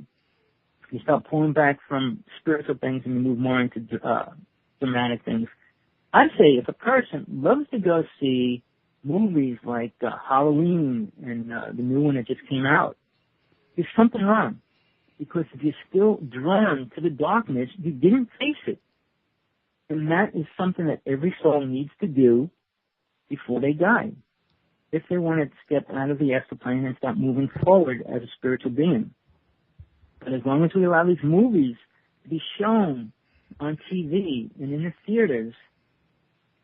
You start pulling back from spiritual things and you move more into dramatic things. I'd say if a person loves to go see movies like Halloween and the new one that just came out, there's something wrong. Because if you're still drawn to the darkness, you didn't face it. And that is something that every soul needs to do before they die, if they want to step out of the astral plane and start moving forward as a spiritual being. But as long as we allow these movies to be shown on TV and in the theaters,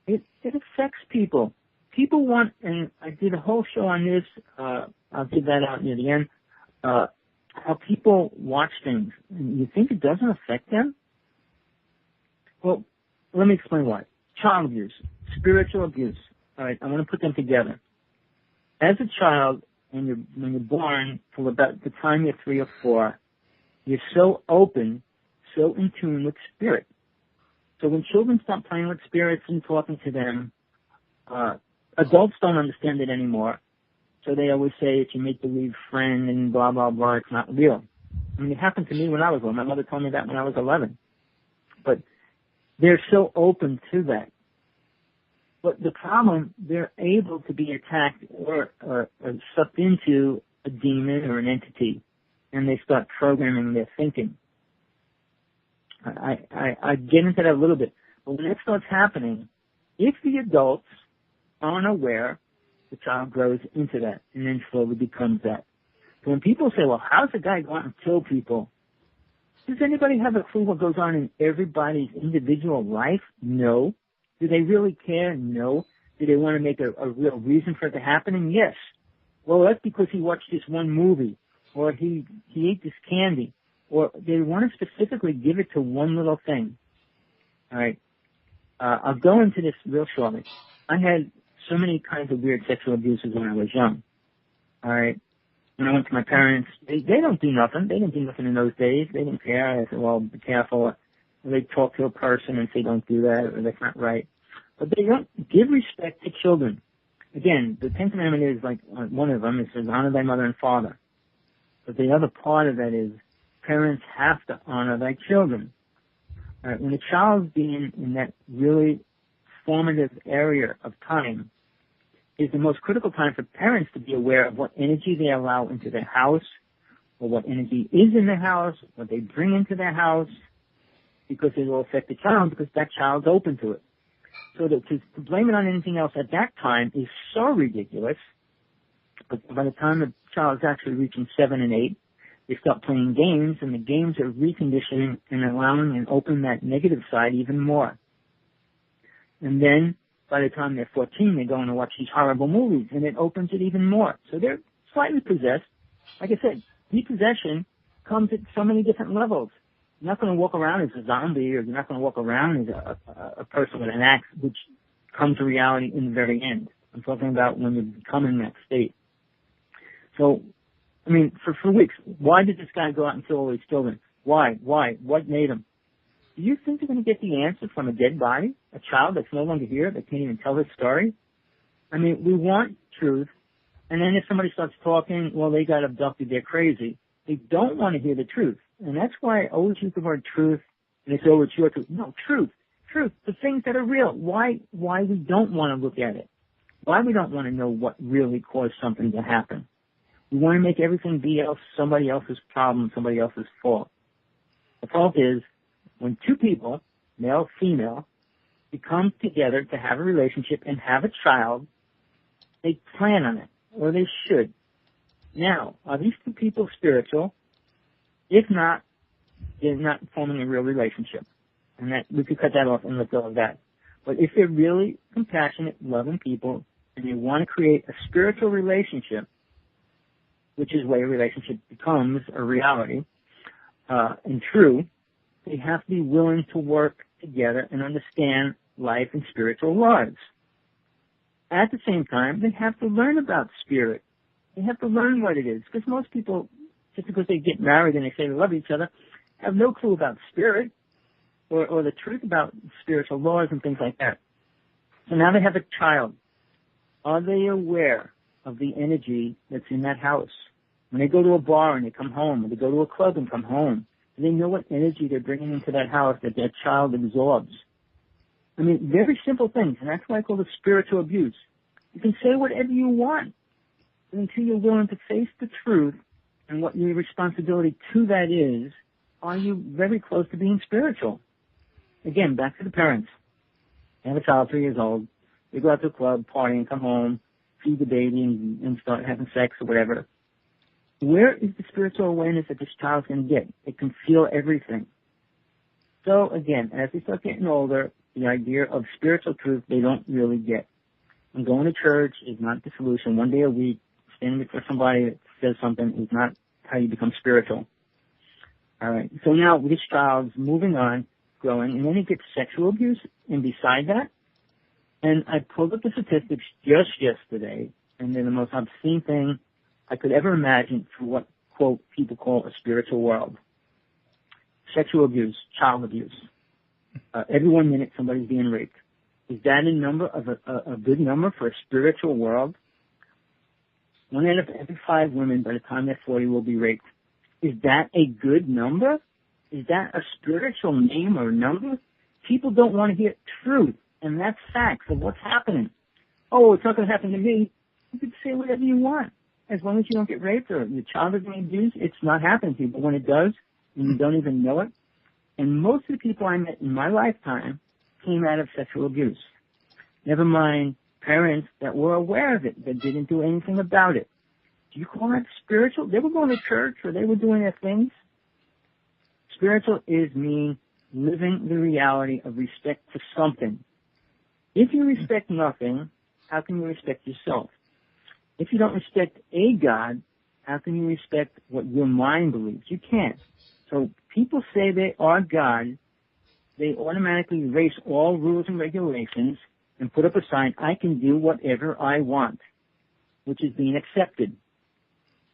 it affects people. People want, and I did a whole show on this, I'll give that out near the end, how people watch things. And you think it doesn't affect them? Well, let me explain why. Child abuse, spiritual abuse. All right, I want to put them together. As a child, when you're born, till about the time you're 3 or 4, you're so open, so in tune with spirit. So when children start playing with spirits and talking to them, adults don't understand it anymore. So they always say it's a make-believe friend and blah, blah, blah. It's not real. I mean, it happened to me when I was little. My mother told me that when I was 11. But they're so open to that. But the problem, they're able to be attacked or sucked into a demon or an entity, and they start programming their thinking. I get into that a little bit. But when that starts happening, if the adults aren't aware, the child grows into that and then slowly becomes that. So when people say, well, how's a guy go out and kill people? Does anybody have a clue what goes on in everybody's individual life? No. Do they really care? No. Do they want to make a real reason for it to happen? Yes. Well, that's because he watched this one movie, or he ate this candy, or they want to specifically give it to one little thing. All right. I'll go into this real shortly. I had so many kinds of weird sexual abuses when I was young. All right. When I went to my parents, they don't do nothing. They didn't do nothing in those days. They didn't care. I said, well, be careful. Or they talk to a person and say, don't do that, or that's not right. But they don't give respect to children. Again, the 10th Commandment is like one of them. It says, honor thy mother and father. But the other part of that is parents have to honor thy children. All right. When a child's being in that really formative area of time is the most critical time for parents to be aware of what energy they allow into their house, or what energy is in the house, what they bring into their house, because it will affect the child, because that child's open to it. So to blame it on anything else at that time is so ridiculous. But by the time the child is actually reaching 7 and 8, they start playing games, and the games are reconditioning and allowing and opening that negative side even more. And then by the time they're 14, they go and watch these horrible movies, and it opens it even more. So they're slightly possessed. Like I said, repossession comes at so many different levels. You're not going to walk around as a zombie, or you're not going to walk around as a person with an axe, which comes to reality in the very end. I'm talking about when you become in that state. So, I mean, for weeks, why did this guy go out and kill all these children? Why? What made him? Do you think they're going to get the answer from a dead body? A child that's no longer here, that can't even tell his story? I mean, we want truth, and then if somebody starts talking, well, they got abducted, they're crazy. They don't want to hear the truth. And that's why I always use the word truth, and they say, oh, it's your truth. No, truth, the things that are real. Why we don't want to look at it. Why we don't want to know what really caused something to happen. We want to make everything be somebody else's problem, somebody else's fault. The fault is when two people, male, female, become together to have a relationship and have a child, they plan on it, or they should. Now, are these two people spiritual? If not, they're not forming a real relationship. And that we could cut that off and let go of that. But if they're really compassionate, loving people, and they want to create a spiritual relationship, which is where a relationship becomes a reality, and true, they have to be willing to work together and understand life and spiritual laws. At the same time, they have to learn about spirit. They have to learn what it is. Because most people, just because they get married and they say they love each other, have no clue about spirit or the truth about spiritual laws and things like that. So now they have a child. Are they aware of the energy that's in that house? When they go to a bar and they come home, or they go to a club and come home, do they know what energy they're bringing into that house that child absorbs? I mean, very simple things, and that's why I call it spiritual abuse. You can say whatever you want, but until you're willing to face the truth and what your responsibility to that is, are you very close to being spiritual? Again, back to the parents. They have a child 3 years old. They go out to a club, party, and come home, feed the baby, and start having sex or whatever. Where is the spiritual awareness that this child's going to get? It can feel everything. So, again, as they start getting older, the idea of spiritual truth they don't really get. And going to church is not the solution. One day a week, standing before somebody that says something is not how you become spiritual. All right. So now this child's moving on, growing, and then he gets sexual abuse. And beside that, and I pulled up the statistics just yesterday, and they're the most obscene thing I could ever imagine for what, quote, people call a spiritual world. Sexual abuse, child abuse. Every 1 minute somebody's being raped. Is that a number of a good number for a spiritual world? 1 out of every 5 women by the time they're 40 will be raped. Is that a good number? Is that a spiritual name or number? People don't want to hear truth, and that's facts of what's happening. Oh, it's not going to happen to me. You can say whatever you want. As long as you don't get raped or your child is being abused, it's not happening to you. But when it does, and you don't even know it, and most of the people I met in my lifetime came out of sexual abuse. Never mind parents that were aware of it, that didn't do anything about it. Do you call that spiritual? They were going to church or they were doing their things. Spiritual is mean living the reality of respect for something. If you respect nothing, how can you respect yourself? If you don't respect a God, how can you respect what your mind believes? You can't. So people say they are God, they automatically erase all rules and regulations and put up a sign, I can do whatever I want, which is being accepted.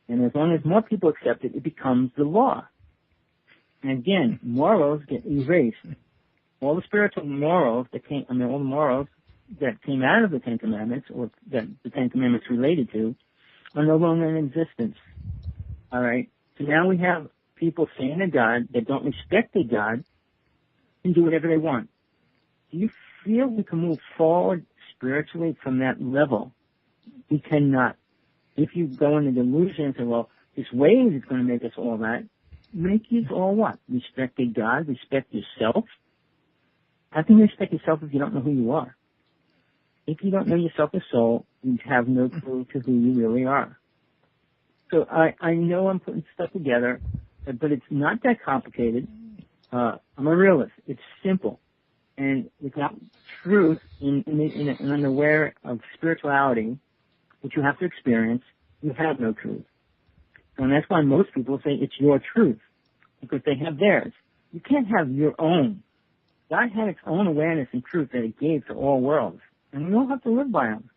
And as long as more people accept it, it becomes the law. And again, morals get erased. All the spiritual morals that came, all the morals that came out of the Ten Commandments, or that the Ten Commandments related to, are no longer in existence. All right? So now we have people saying to God that don't respect the God and do whatever they want. Do you feel we can move forward spiritually from that level, we cannot. If you go in the delusion and say, well, this wave is going to make us all that, make you all what? Respect God, respect yourself. How can you respect yourself if you don't know who you are? If you don't know yourself as soul, you have no clue to who you really are. So I know I'm putting stuff together, but it's not that complicated. I'm a realist. It's simple. And without truth and unaware of spirituality, which you have to experience, you have no truth. And that's why most people say it's your truth, because they have theirs. You can't have your own. God had its own awareness and truth that it gave to all worlds. And we all have to live by them.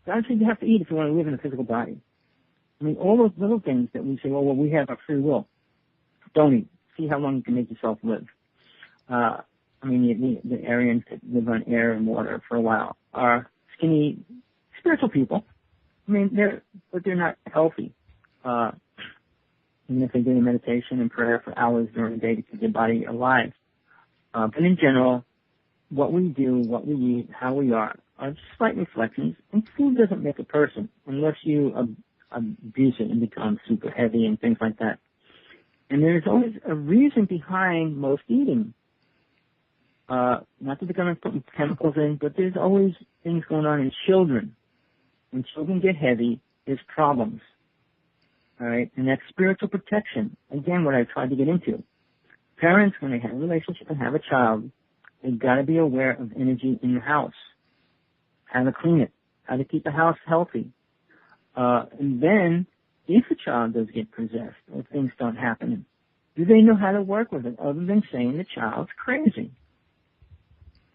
God said you have to eat if you want to live in a physical body. I mean, all those little things that we say, well, we have our free will. Don't eat. See how long you can make yourself live. I mean, the Aryans that live on air and water for a while are skinny, spiritual people. I mean, they're not healthy. Even if they do meditation and prayer for hours during the day to keep their body alive. But in general, what we do, what we eat, how we are just slight reflections. And food doesn't make a person unless you abuse it and become super heavy and things like that. And there's always a reason behind most eating. Not that they're going to put chemicals in, but there's always things going on in children. When children get heavy, there's problems. All right? And that's spiritual protection. Again, what I tried to get into. Parents, when they have a relationship and have a child, they've got to be aware of energy in the house. How to clean it. How to keep the house healthy. And then, if a child does get possessed or things start happening, do they know how to work with it other than saying the child's crazy?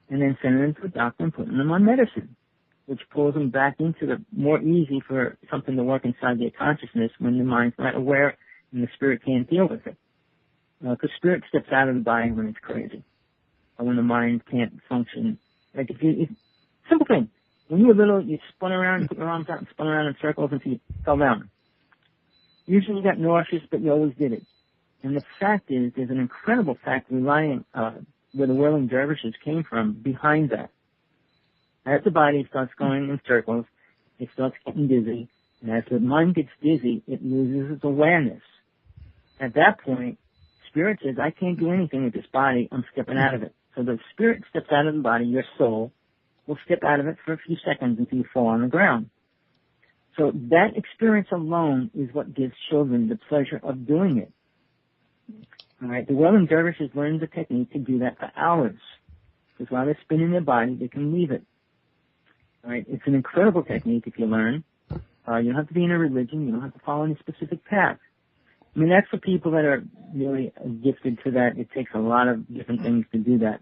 And then sending them to a doctor and putting them on medicine, which pulls them back into the more easy for something to work inside their consciousness when the mind's not aware and the spirit can't deal with it. Because spirit steps out of the body when it's crazy, or when the mind can't function. Like simple thing. When you were little, you spun around, you put your arms out and spun around in circles until you fell down. Usually you got nauseous, but you always did it. And the fact is, there's an incredible fact relying where the whirling dervishes came from behind that. As the body starts going in circles, it starts getting dizzy. And as the mind gets dizzy, it loses its awareness. At that point, spirit says, I can't do anything with this body. I'm stepping out of it. So the spirit steps out of the body, your soul will step out of it for a few seconds until you fall on the ground. So that experience alone is what gives children the pleasure of doing it. All right, the whirling dervishes learn the technique to do that for hours. Because while they're spinning their body, they can leave it. All right, it's an incredible technique if you learn. You don't have to be in a religion. You don't have to follow any specific path. I mean, that's for people that are really gifted to that. It takes a lot of different things to do that.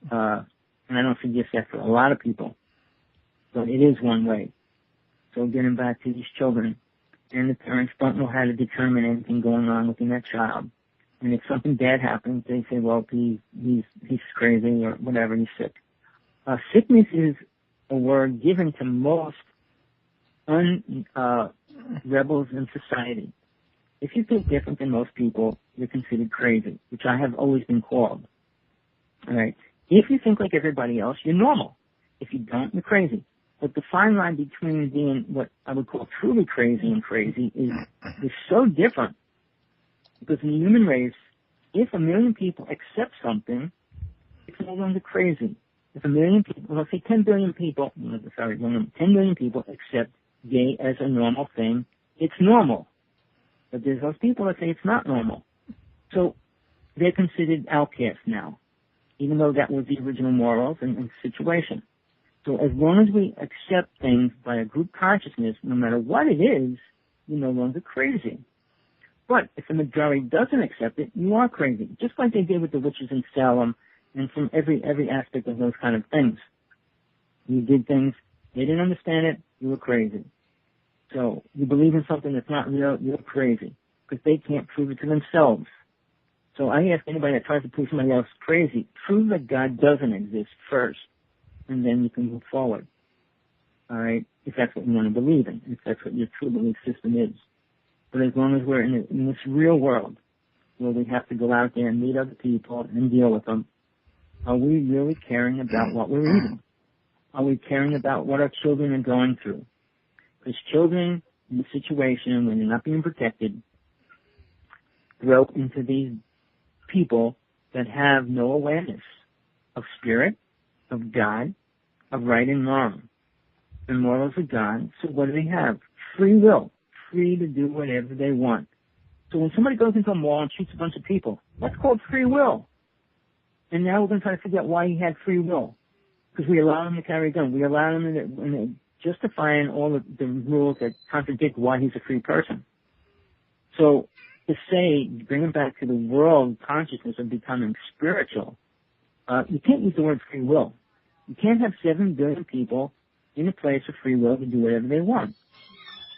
And I don't suggest that for a lot of people. But it is one way. So getting back to these children, and the parents don't know how to determine anything going on within that child. And if something bad happens, they say, well, he's crazy or whatever, he's sick. Sickness is a word given to most rebels in society. If you think different than most people, you're considered crazy, which I have always been called. All right. If you think like everybody else, you're normal. If you don't, you're crazy. But the fine line between being what I would call truly crazy and crazy is so different. Because in the human race, if 1 million people accept something, it's no longer crazy. If 1 million people, let's say 10 billion people, 10 million people accept gay as a normal thing, it's normal. But there's those people that say it's not normal. So they're considered outcasts now, even though that was the original morals and situation. So as long as we accept things by a group consciousness, no matter what it is, you're no longer crazy. But if the majority doesn't accept it, you are crazy. Just like they did with the witches in Salem and from every aspect of those kind of things. You did things, they didn't understand it, you were crazy. So you believe in something that's not real, you're crazy. Because they can't prove it to themselves. So I ask anybody that tries to prove somebody else crazy, prove that God doesn't exist first. And then you can move forward. All right? If that's what you want to believe in. If that's what your true belief system is. But as long as we're in this real world where we have to go out there and meet other people and deal with them, Are we really caring about what we're eating? Are we caring about what our children are going through? Because children in a situation when they're not being protected grow into these people that have no awareness of spirit, of God, of right and wrong, the morals of God. So what do they have? Free will, free to do whatever they want. So when somebody goes into a mall and shoots a bunch of people, that's called free will. And now we're going to try to figure out why he had free will. Because we allow him to carry a gun. We allow him in justifying all the rules that contradict why he's a free person. So to say, bring him back to the world consciousness of becoming spiritual, you can't use the word free will. You can't have 7 billion people in a place of free will to do whatever they want.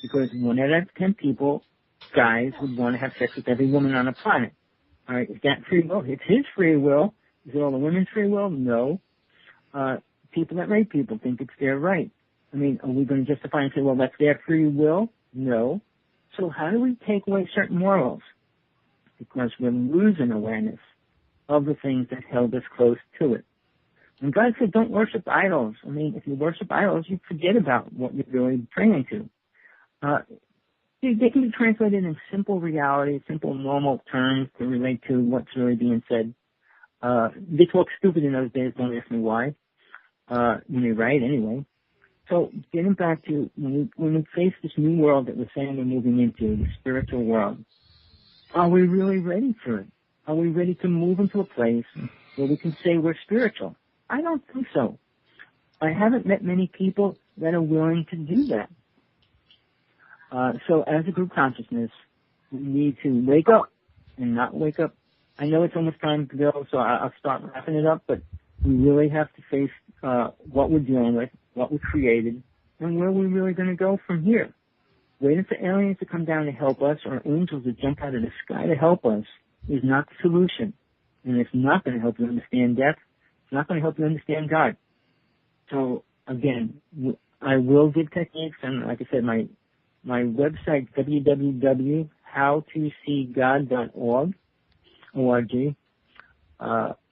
Because 1 out of 10 people, guys, would want to have sex with every woman on the planet. All right, is that free will? It's his free will. Is it all the women's free will? No. People that rape people think it's their right. I mean, are we going to justify and say, well, that's their free will? No. So how do we take away certain morals? Because we're losing awareness of the things that held us close to it. When God said don't worship idols, I mean, if you worship idols, you forget about what you're really praying to. They can be translated in simple reality, simple normal terms to relate to what's really being said. They talk stupid in those days, don't ask me why. When they write anyway. So getting back to when we face this new world that we're saying we're moving into, the spiritual world, are we really ready for it? Are we ready to move into a place where we can say we're spiritual? I don't think so. I haven't met many people that are willing to do that. So as a group consciousness, we need to wake up and not wake up. I know it's almost time to go, so I'll start wrapping it up, but we really have to face what we're dealing with, what we created, and where we're really going to go from here. Waiting for aliens to come down to help us or angels to jump out of the sky to help us is not the solution. And it's not going to help you understand death. It's not going to help you understand God. So, again, I will give techniques, and like I said, my website, www.howtoseegod.org.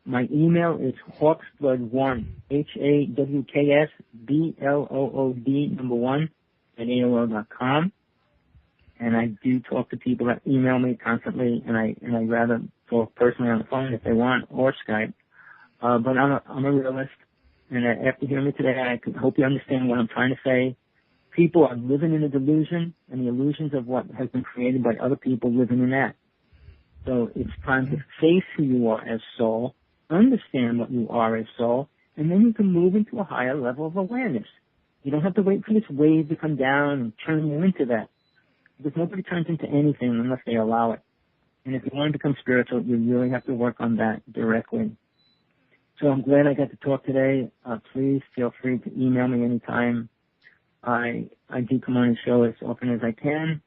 My email is Hawksblood1, HAWKSBLOOD1 at AOL.com. And I do talk to people that email me constantly, and I rather talk personally on the phone if they want, or Skype. But I'm a realist, and after hearing me today, I hope you understand what I'm trying to say. People are living in a delusion, and the illusions of what has been created by other people living in that. So it's time to face who you are as soul, understand what you are as soul, and then you can move into a higher level of awareness. You don't have to wait for this wave to come down and turn you into that. Because nobody turns into anything unless they allow it. And if you want to become spiritual, you really have to work on that directly. So I'm glad I got to talk today. Please feel free to email me anytime. I do come on the show as often as I can.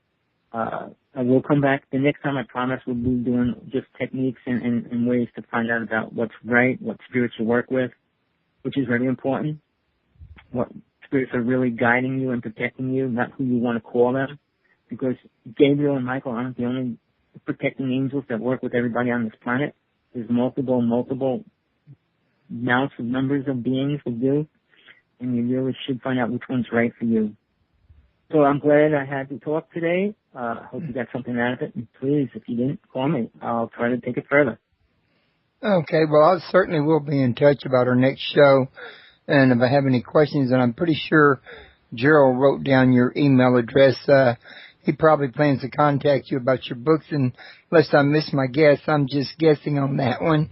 I will come back. The next time, I promise, we'll be doing just techniques and ways to find out about what's right, what spirits you work with, which is very important. What spirits are really guiding you and protecting you, not who you want to call them. Because Gabriel and Michael aren't the only protecting angels that work with everybody on this planet. There's multiple amounts of numbers of beings that do, and you really should find out which one's right for you. So I'm glad I had to talk today. Hope you got something out of it. And please, if you didn't, call me. I'll try to take it further. Okay, well, I certainly will be in touch about our next show. And if I have any questions, and I'm pretty sure Jerell wrote down your email address, he probably plans to contact you about your books, and unless I miss my guess, I'm just guessing on that one.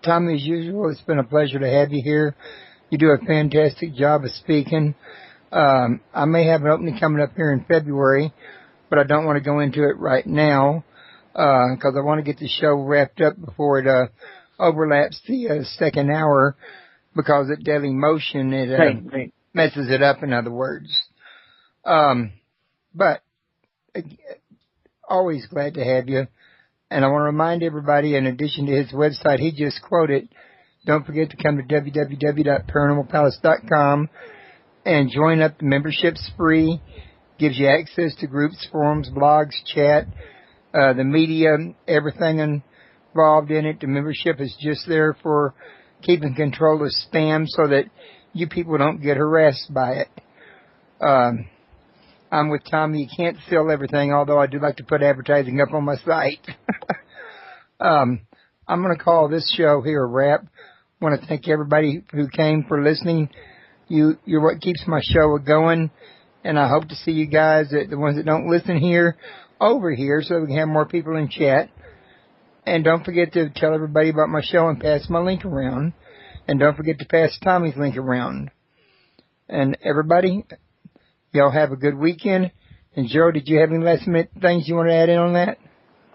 Tommy, as usual, it's been a pleasure to have you here. You do a fantastic job of speaking. I may have an opening coming up here in February, but I don't want to go into it right now because I want to get the show wrapped up before it overlaps the second hour, because at Daily Motion it messes it up, in other words. But always glad to have you. And I want to remind everybody, in addition to his website he just quoted, don't forget to come to www.paranormalpalace.com and join up. The membership's free. Gives you access to groups, forums, blogs, chat, the media, everything involved in it. The membership is just there for keeping control of spam so that you people don't get harassed by it. I'm with Tommy. You can't sell everything, although I do like to put advertising up on my site. I'm going to call this show here a wrap. I want to thank everybody who came for listening. You're what keeps my show going, and I hope to see you guys, the ones that don't listen here, over here so we can have more people in chat. And don't forget to tell everybody about my show and pass my link around. And don't forget to pass Tommy's link around. And everybody, y'all have a good weekend. And Joe, did you have any last minute things you want to add in on that?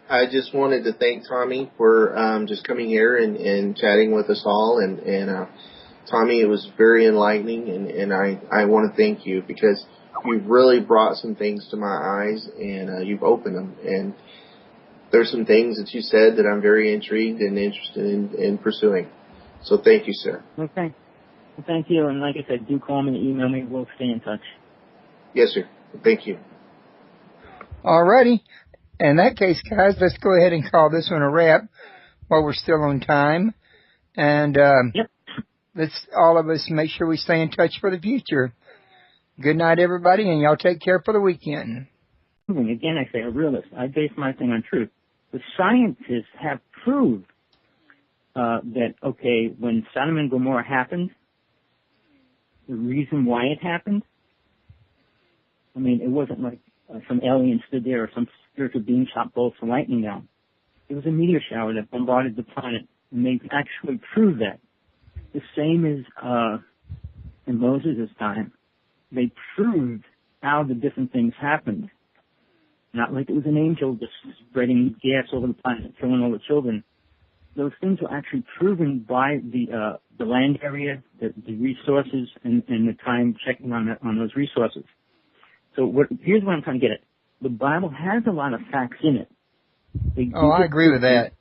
I just wanted to thank Tommy for just coming here and chatting with us all. And Tommy, it was very enlightening, and I want to thank you because you've really brought some things to my eyes, and you've opened them. And there's some things that you said that I'm very intrigued and interested in pursuing. So thank you, sir. Okay. Well, thank you. And like I said, do call me, email me. We'll stay in touch. Yes, sir. Thank you. All righty. In that case, guys, let's go ahead and call this one a wrap while we're still on time. And yep. Let's all of us make sure we stay in touch for the future. Good night, everybody, and y'all take care for the weekend. Again, I say a realist. I base my thing on truth. The scientists have proved that, okay, when Sodom and Gomorrah happened, the reason why it happened, I mean, it wasn't like some alien stood there or some spiritual being shot bolts of lightning down. It was a meteor shower that bombarded the planet, and they actually proved that. The same as in Moses' time. They proved how the different things happened. Not like it was an angel just spreading gas over the planet, killing all the children. Those things were actually proven by the land area, the resources, and the time checking on those resources. So here's what I'm trying to get at. The Bible has a lot of facts in it. I agree with that.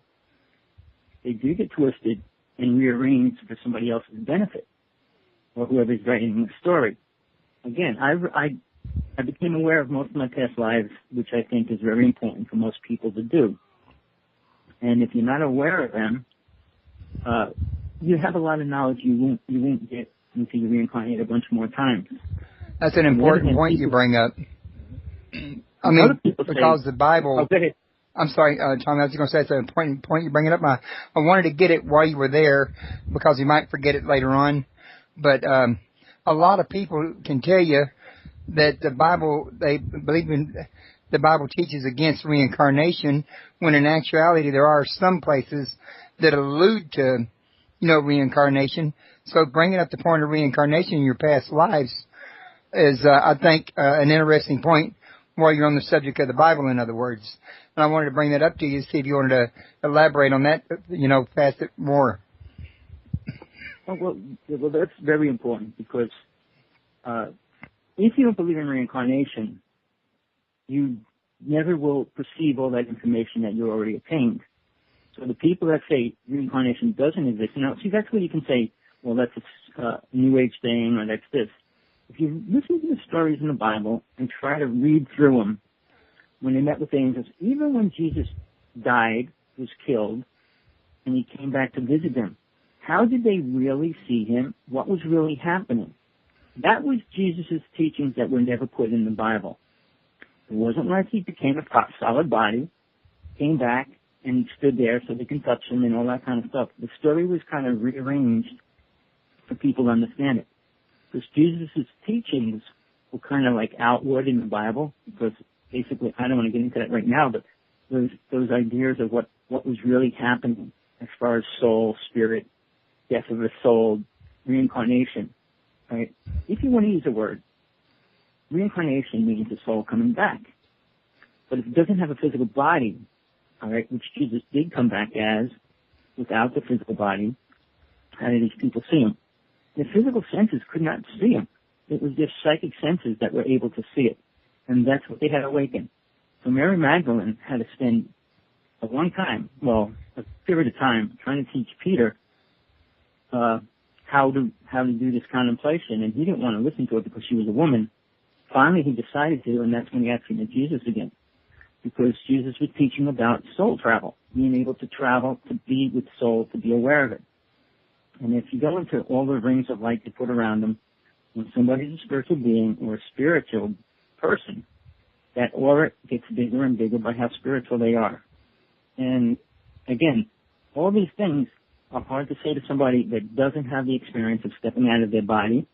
They do get twisted and rearranged for somebody else's benefit, or whoever's writing the story. Again, I became aware of most of my past lives, which I think is very important for most people to do. And if you're not aware of them, you have a lot of knowledge you won't get until you reincarnate a bunch more times. That's an important point you bring up. I mean, because the Bible... Oh, go ahead. I'm sorry, Tom, I was going to say it's an important point you're bringing up. I wanted to get it while you were there because you might forget it later on. But a lot of people can tell you that the Bible, they believe in, the Bible teaches against reincarnation, when in actuality there are some places that allude to, reincarnation. So bringing up the point of reincarnation in your past lives is, I think, an interesting point while you're on the subject of the Bible, in other words. And I wanted to bring that up to you, see if you wanted to elaborate on that, past it more. Well, that's very important because if you don't believe in reincarnation, you never will perceive all that information that you already obtained. So the people that say reincarnation doesn't exist, see, that's where you can say, well, that's a New Age thing or that's this. If you listen to the stories in the Bible and try to read through them, when they met with angels, even when Jesus died, was killed, and he came back to visit them, how did they really see him? What was really happening? That was Jesus' teachings that were never put in the Bible. It wasn't like he became a solid body, came back, and stood there so they can touch him and all that kind of stuff. The story was kind of rearranged for people to understand it. Because Jesus' teachings were kind of like outward in the Bible, because basically, I don't want to get into that right now, but those ideas of what was really happening as far as soul, spirit, death of the soul, reincarnation, right? If you want to use a word, reincarnation means the soul coming back. But if it doesn't have a physical body, all right, which Jesus did come back as, without the physical body, how did these people see him? The physical senses could not see him. It was their psychic senses that were able to see it. And that's what they had awakened. So Mary Magdalene had to spend a period of time trying to teach Peter how to do this contemplation, and he didn't want to listen to it because she was a woman. Finally, he decided to, and that's when he actually met Jesus again, because Jesus was teaching about soul travel, being able to travel, to be with soul, to be aware of it. And if you go into all the rings of light you put around them, when somebody's a spiritual being or a spiritual person, that aura gets bigger and bigger by how spiritual they are. And again, all these things are hard to say to somebody that doesn't have the experience of stepping out of their body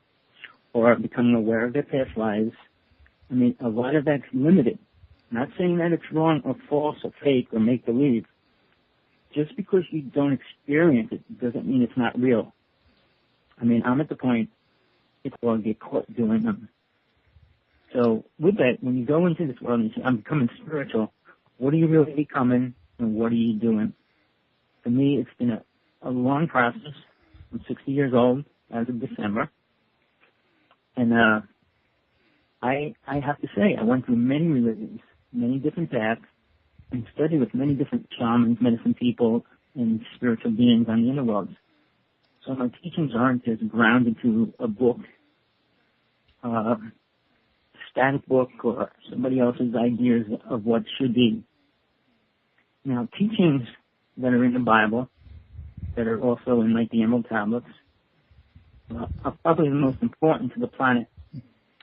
or becoming aware of their past lives. I mean, a lot of that's limited. I'm not saying that it's wrong or false or fake or make-believe. Just because you don't experience it doesn't mean it's not real. I mean, I'm at the point it's all get caught doing them. So with that, when you go into this world and you say, I'm becoming spiritual, what are you really becoming and what are you doing? For me, it's been a long process. I'm 60 years old as of December. And I have to say, I went through many religions, many different paths, and studied with many different shamans, medicine people, and spiritual beings on the inner worlds. So my teachings aren't as grounded to a book, static book, or somebody else's ideas of what should be. Now, teachings that are in the Bible, that are also in like the Emerald Tablets, are probably the most important to the planet.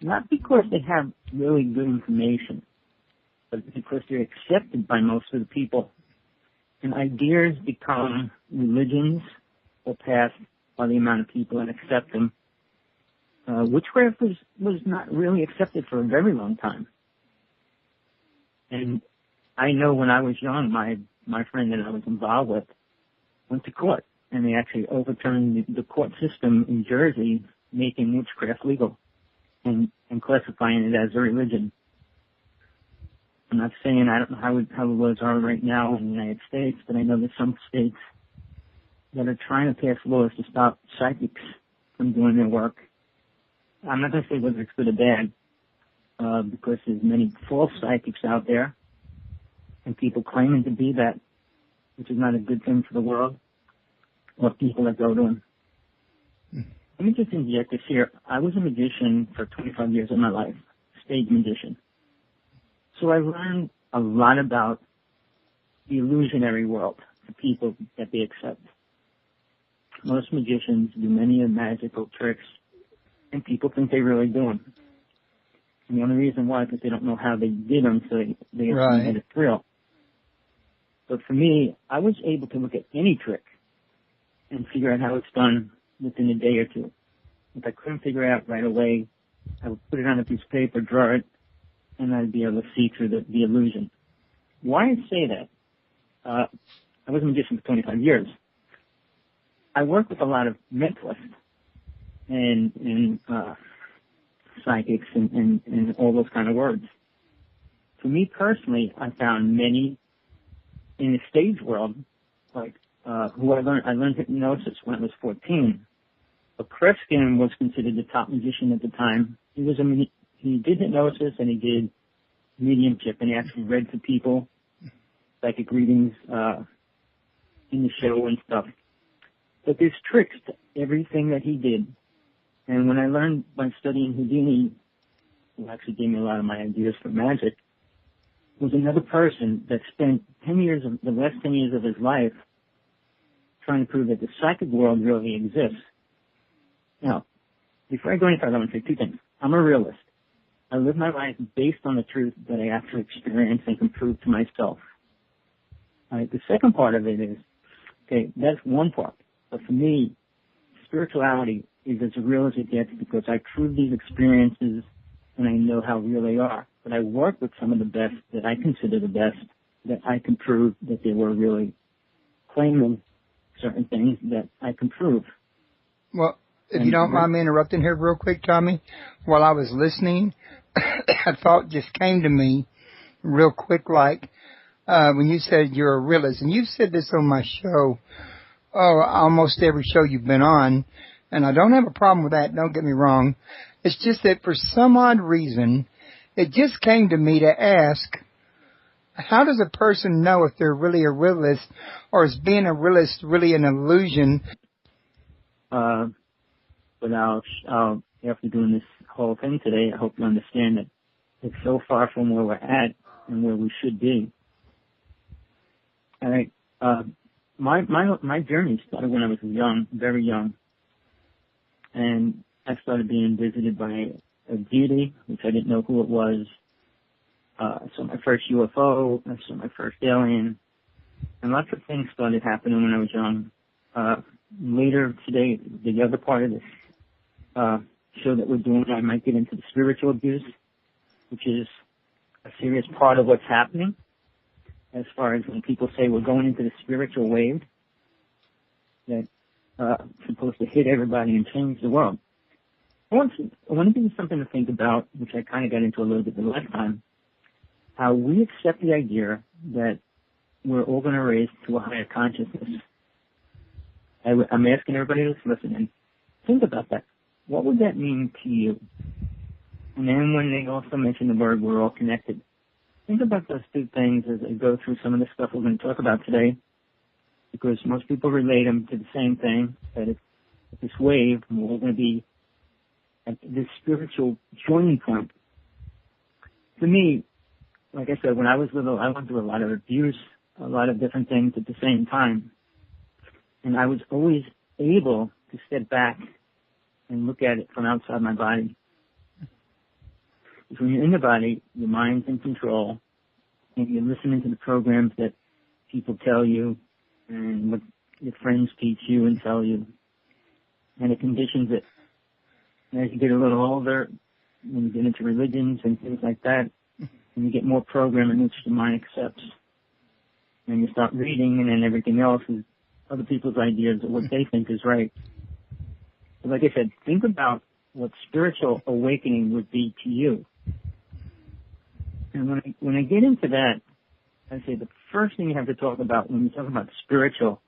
Not because they have really good information, but because they're accepted by most of the people. And ideas become religions or paths by the amount of people that accept them. Witchcraft was not really accepted for a very long time. And I know when I was young, my friend that I was involved with went to court, and they actually overturned the court system in Jersey, making witchcraft legal and classifying it as a religion. I'm not saying I don't know how the laws are right now in the United States, but I know there's some states that are trying to pass laws to stop psychics from doing their work. I'm not going to say whether it's good or bad, because there's many false psychics out there and people claiming to be that, which is not a good thing for the world or people that go to them. Let me just inject this here. I was a magician for 25 years of my life, stage magician. So I learned a lot about the illusionary world, the people that they accept. Most magicians do many magical tricks, and people think they really do them. And the only reason why is because they don't know how they did them, so they Right. get a thrill. But for me, I was able to look at any trick and figure out how it's done within a day or two. If I couldn't figure it out right away, I would put it on a piece of paper, draw it, and I'd be able to see through the illusion. Why I say that? I was a magician for 25 years. I work with a lot of mentalists and psychics and all those kind of words. For me personally, I found many in the stage world, like who I learned hypnosis when I was 14. But Kreskin was considered the top magician at the time. He did hypnosis and he did mediumship, and he actually read to people, psychic readings in the show and stuff. But there's tricks to everything that he did. And when I learned by studying Houdini, who actually gave me a lot of my ideas for magic, was another person that spent the last 10 years of his life trying to prove that the psychic world really exists. Now, before I go any further, I want to say two things. I'm a realist. I live my life based on the truth that I actually experience and can prove to myself. All right, the second part of it is, okay, that's one part. But for me, spirituality is as real as it gets because I prove these experiences and I know how real they are. But I work with some of the best that I consider the best that I can prove that they were really claiming certain things that I can prove. Well, if you don't mind me interrupting here real quick, Tommy, while I was listening, a thought just came to me real quick, like when you said you're a realist, and you've said this on my show, almost every show you've been on, and I don't have a problem with that, don't get me wrong. It's just that for some odd reason, it just came to me to ask, how does a person know if they're really a realist, or is being a realist really an illusion? But after doing this whole thing today, I hope you understand that it's so far from where we're at and where we should be. All right. My journey started when I was young, very young, and I started being visited by a deity, which I didn't know who it was. I saw my first UFO. I saw my first alien, and lots of things started happening when I was young. Later today, the other part of this show that we're doing, I might get into the spiritual abuse, which is a serious part of what's happening. As far as when people say we're going into the spiritual wave that's supposed to hit everybody and change the world. I want to give you something to think about, which I kind of got into a little bit the last time, how we accept the idea that we're all going to raise to a higher consciousness. I'm asking everybody who's listening, think about that. What would that mean to you? And then when they also mention the word we're all connected, think about those two things as I go through some of the stuff we're going to talk about today, because most people relate them to the same thing, that it's this wave, and we're going to be at this spiritual joining point. For me, like I said, when I was little, I went through a lot of abuse, a lot of different things at the same time. And I was always able to step back and look at it from outside my body. Because when you're in the body, your mind's in control, and you're listening to the programs that people tell you and what your friends teach you and tell you. And it conditions it. And as you get a little older, when you get into religions and things like that, and you get more programming which the mind accepts, and you start reading, and then everything else is other people's ideas of what they think is right. But like I said, think about what spiritual awakening would be to you. And when I get into that, I say the first thing you have to talk about when you talk about spiritual,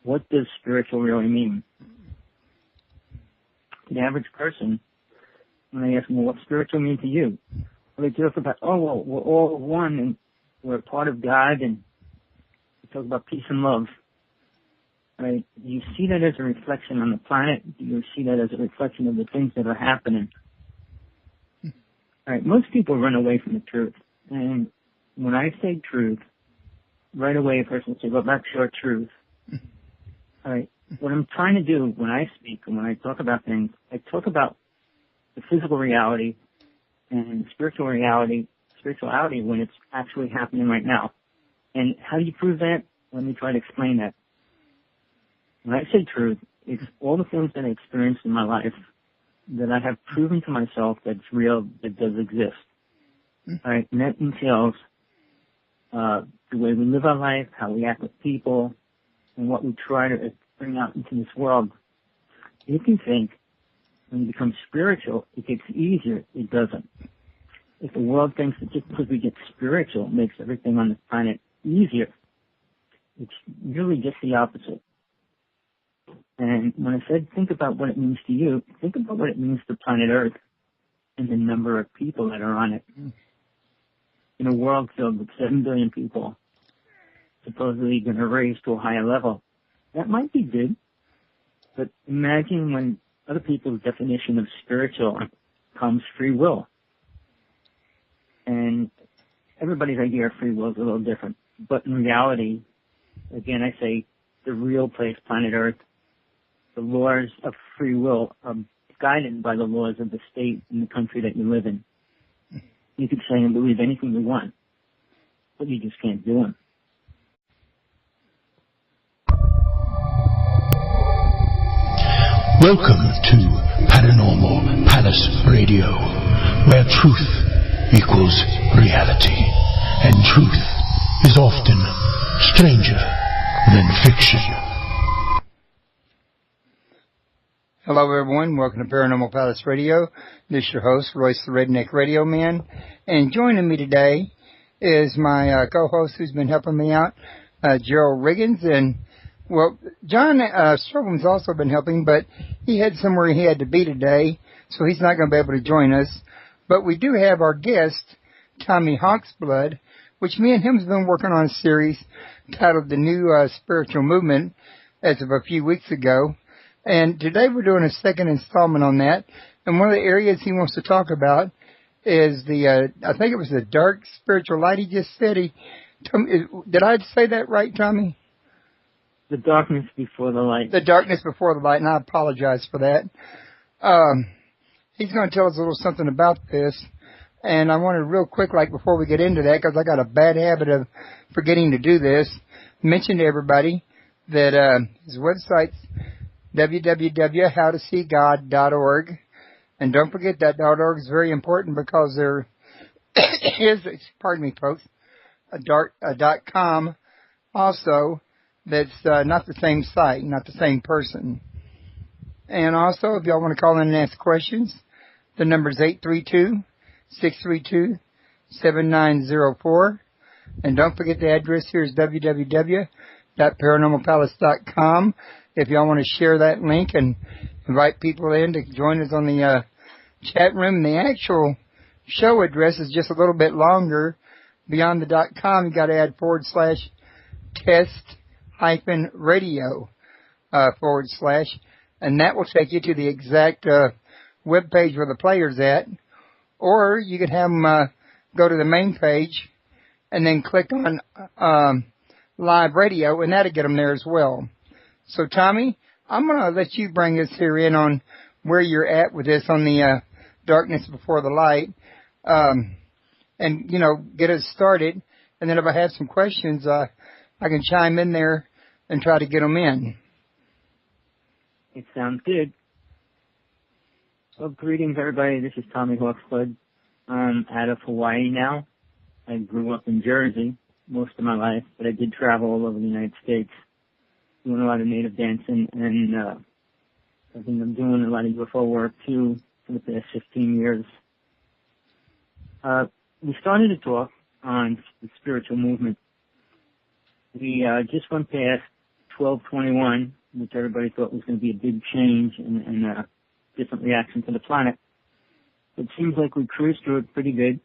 what does spiritual really mean? The average person, when I ask them, well, what's spiritual mean to you? Well, they talk about, well, we're all one and we're a part of God, and we talk about peace and love. Right? Do you see that as a reflection on the planet? Do you see that as a reflection of the things that are happening? All right, most people run away from the truth. And when I say truth, right away a person will say, well, that's your truth. All right, what I'm trying to do when I speak and when I talk about things, I talk about the physical reality and spirituality when it's actually happening right now. And how do you prove that? Let me try to explain that. When I say truth, it's all the things that I experienced in my life that I have proven to myself that's real, that does exist. All right, and that entails the way we live our life, how we act with people, and what we try to bring out into this world. If you think when you become spiritual, it gets easier, it doesn't. If the world thinks that just because we get spiritual makes everything on this planet easier, it's really just the opposite. And when I said think about what it means to you, think about what it means to planet Earth and the number of people that are on it. In a world filled with 7 billion people, supposedly going to raise to a higher level, that might be good. But imagine when other people's definition of spiritual comes free will. And everybody's idea of free will is a little different. But in reality, again, I say the real place, planet Earth, the laws of free will are guided by the laws of the state and the country that you live in. You could say and believe anything you want, but you just can't do it. Welcome to Paranormal Palace Radio, where truth equals reality, and truth is often stranger than fiction. Hello, everyone. Welcome to Paranormal Palace Radio. This is your host, Royce the Redneck Radio Man. And joining me today is my co-host who's been helping me out, Jerell Riggins. And, well, John Strobel's also been helping, but he had somewhere he had to be today, so he's not going to be able to join us. But we do have our guest, Tommy Hawksblood, which me and him have been working on a series titled The New Spiritual Movement as of a few weeks ago. And today we're doing a second installment on that. And one of the areas he wants to talk about is the, I think it was the dark spiritual light he just said. Did I say that right, Tommy? The darkness before the light. The darkness before the light, and I apologize for that. He's going to tell us a little something about this, and I wanted real quick, like before we get into that, because I got a bad habit of forgetting to do this, mention to everybody that his website's www.howtoseegod.org, and don't forget that .org is very important because there is, pardon me, folks, a .com also that's not the same site, not the same person. And also, if y'all want to call in and ask questions, the number is 832-632-7904. And don't forget the address here is www.paranormalpalace.com. If y'all want to share that link and invite people in to join us on the chat room. The actual show address is just a little bit longer. Beyond the .com, you got to add /test-radio / and that will take you to the exact web page where the player's at. Or you could have them go to the main page and then click on live radio, and that'll get them there as well. So, Tommy, I'm going to let you bring us here in on where you're at with this on the darkness before the light, and, you know, get us started. And then if I have some questions, I can chime in there and try to get them in. It sounds good. Well, greetings, everybody. This is Tommy Hawksblood. I'm out of Hawaii now. I grew up in Jersey most of my life, but I did travel all over the United States, doing a lot of native dancing, and I think I'm doing a lot of UFO work, too, for the past 15 years. We started to talk on the spiritual movement. We just went past 1221, which everybody thought was going to be a big change and a different reaction to the planet. It seems like we cruised through it pretty good.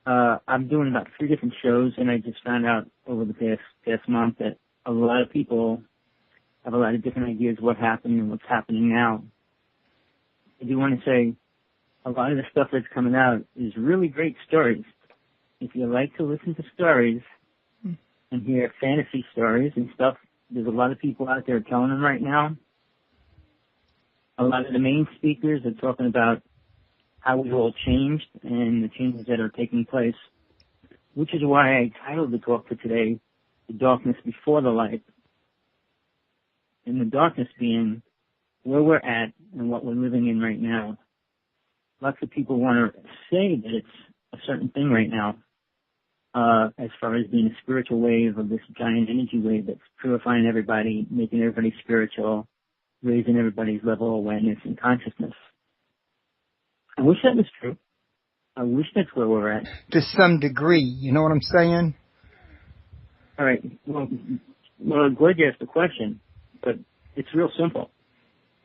I'm doing about 3 different shows, and I just found out over the past month that a lot of people have a lot of different ideas what happened and what's happening now. I do want to say a lot of the stuff that's coming out is really great stories. If you like to listen to stories and hear fantasy stories and stuff, there's a lot of people out there telling them right now. A lot of the main speakers are talking about how we've all changed and the changes that are taking place, which is why I titled the talk for today, The Darkness Before the Light. And the darkness being where we're at and what we're living in right now. Lots of people want to say that it's a certain thing right now, as far as being a spiritual wave of this giant energy wave that's purifying everybody, making everybody spiritual, raising everybody's level of awareness and consciousness. I wish that was true. I wish that's where we're at. To some degree, you know what I'm saying? All right. Well, I'm glad you asked the question, but it's real simple.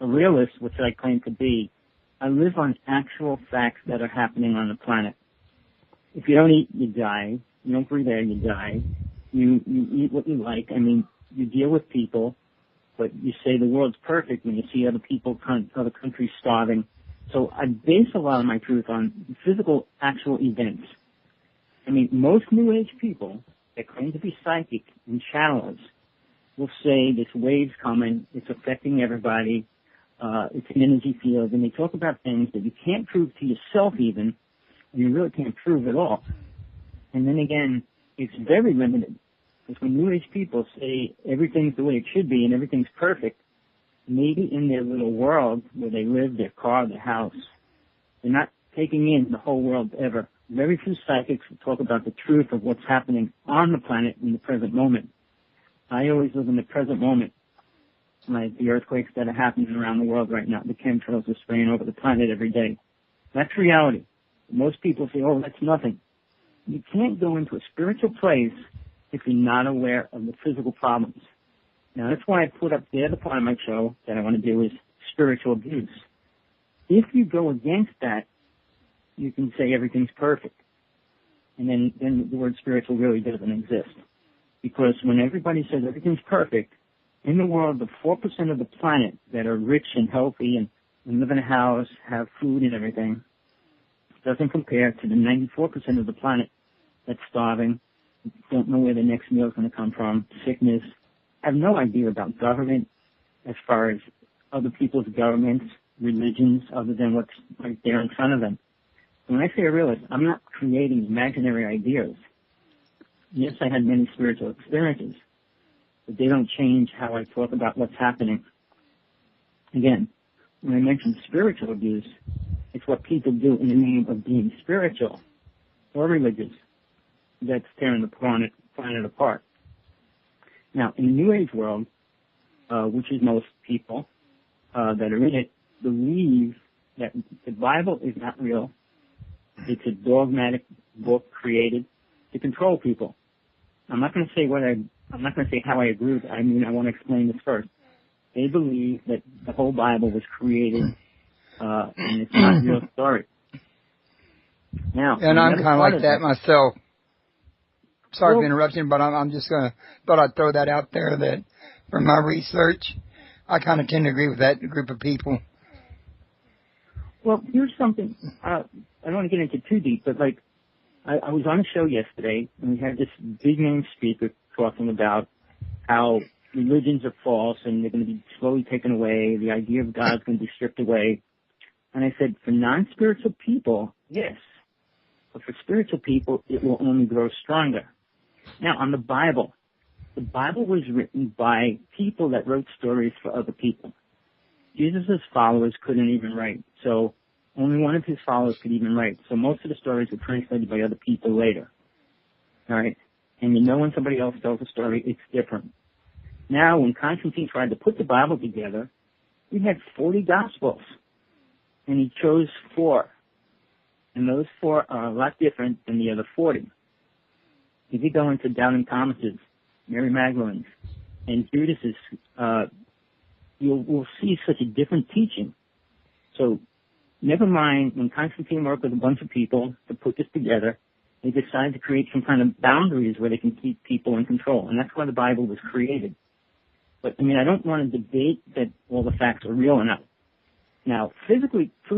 A realist, which I claim to be, I live on actual facts that are happening on the planet. If you don't eat, you die. You don't breathe air, you die. You eat what you like. I mean, you deal with people, but you say the world's perfect when you see other people, other countries starving. So I base a lot of my truth on physical, actual events. I mean, most New Age people that claim to be psychic and channelers will say this wave's coming, it's affecting everybody, it's an energy field, and they talk about things that you can't prove to yourself even, and you really can't prove at all. And then again, it's very limited. Because when New Age people say everything's the way it should be and everything's perfect, maybe in their little world where they live, their car, their house, they're not taking in the whole world ever. Very few psychics will talk about the truth of what's happening on the planet in the present moment. I always live in the present moment. Like the earthquakes that are happening around the world right now, the chemtrails are spraying over the planet every day. That's reality. Most people say, oh, that's nothing. You can't go into a spiritual place if you're not aware of the physical problems. Now, that's why I put up the other part of my show that I want to do is spiritual abuse. If you go against that, you can say everything's perfect. And then the word spiritual really doesn't exist. Because when everybody says everything's perfect, in the world, the 4% of the planet that are rich and healthy and live in a house, have food and everything, doesn't compare to the 94% of the planet that's starving, don't know where the next meal is going to come from, sickness, have no idea about government as far as other people's governments, religions, other than what's right there in front of them. When I say a realist, I'm not creating imaginary ideas. Yes, I had many spiritual experiences, but they don't change how I talk about what's happening. Again, when I mention spiritual abuse, it's what people do in the name of being spiritual or religious that's tearing the planet apart. Now, in the New Age world, which is most people that are in it, believe that the Bible is not real. It's a dogmatic book created to control people. I'm not going to say I'm not going to say how I agree with it. I mean, I want to explain this first. They believe that the whole Bible was created, and it's not a real story. Now, and I'm kind of like that myself. Sorry for interrupting, but I'm just thought I'd throw that out there that from my research, I kind of tend to agree with that group of people. Well, here's something, I don't want to get into too deep, but like, I was on a show yesterday, and we had this big name speaker talking about how religions are false and they're going to be slowly taken away, the idea of God's going to be stripped away. And I said, for non-spiritual people, yes. But for spiritual people, it will only grow stronger. Now, on the Bible was written by people that wrote stories for other people. Jesus' followers couldn't even write, so only one of his followers could even write. So most of the stories were translated by other people later. All right? And when somebody else tells a story, it's different. Now, when Constantine tried to put the Bible together, we had 40 Gospels, and he chose 4. And those 4 are a lot different than the other 40. If you go into Doubting Thomas's, Mary Magdalene's, and Judas's, we'll see such a different teaching. So never mind when Constantine worked with a bunch of people to put this together, they decided to create some kind of boundaries where they can keep people in control. And that's why the Bible was created. But, I mean, I don't want to debate that all the facts are real or not. Now, physically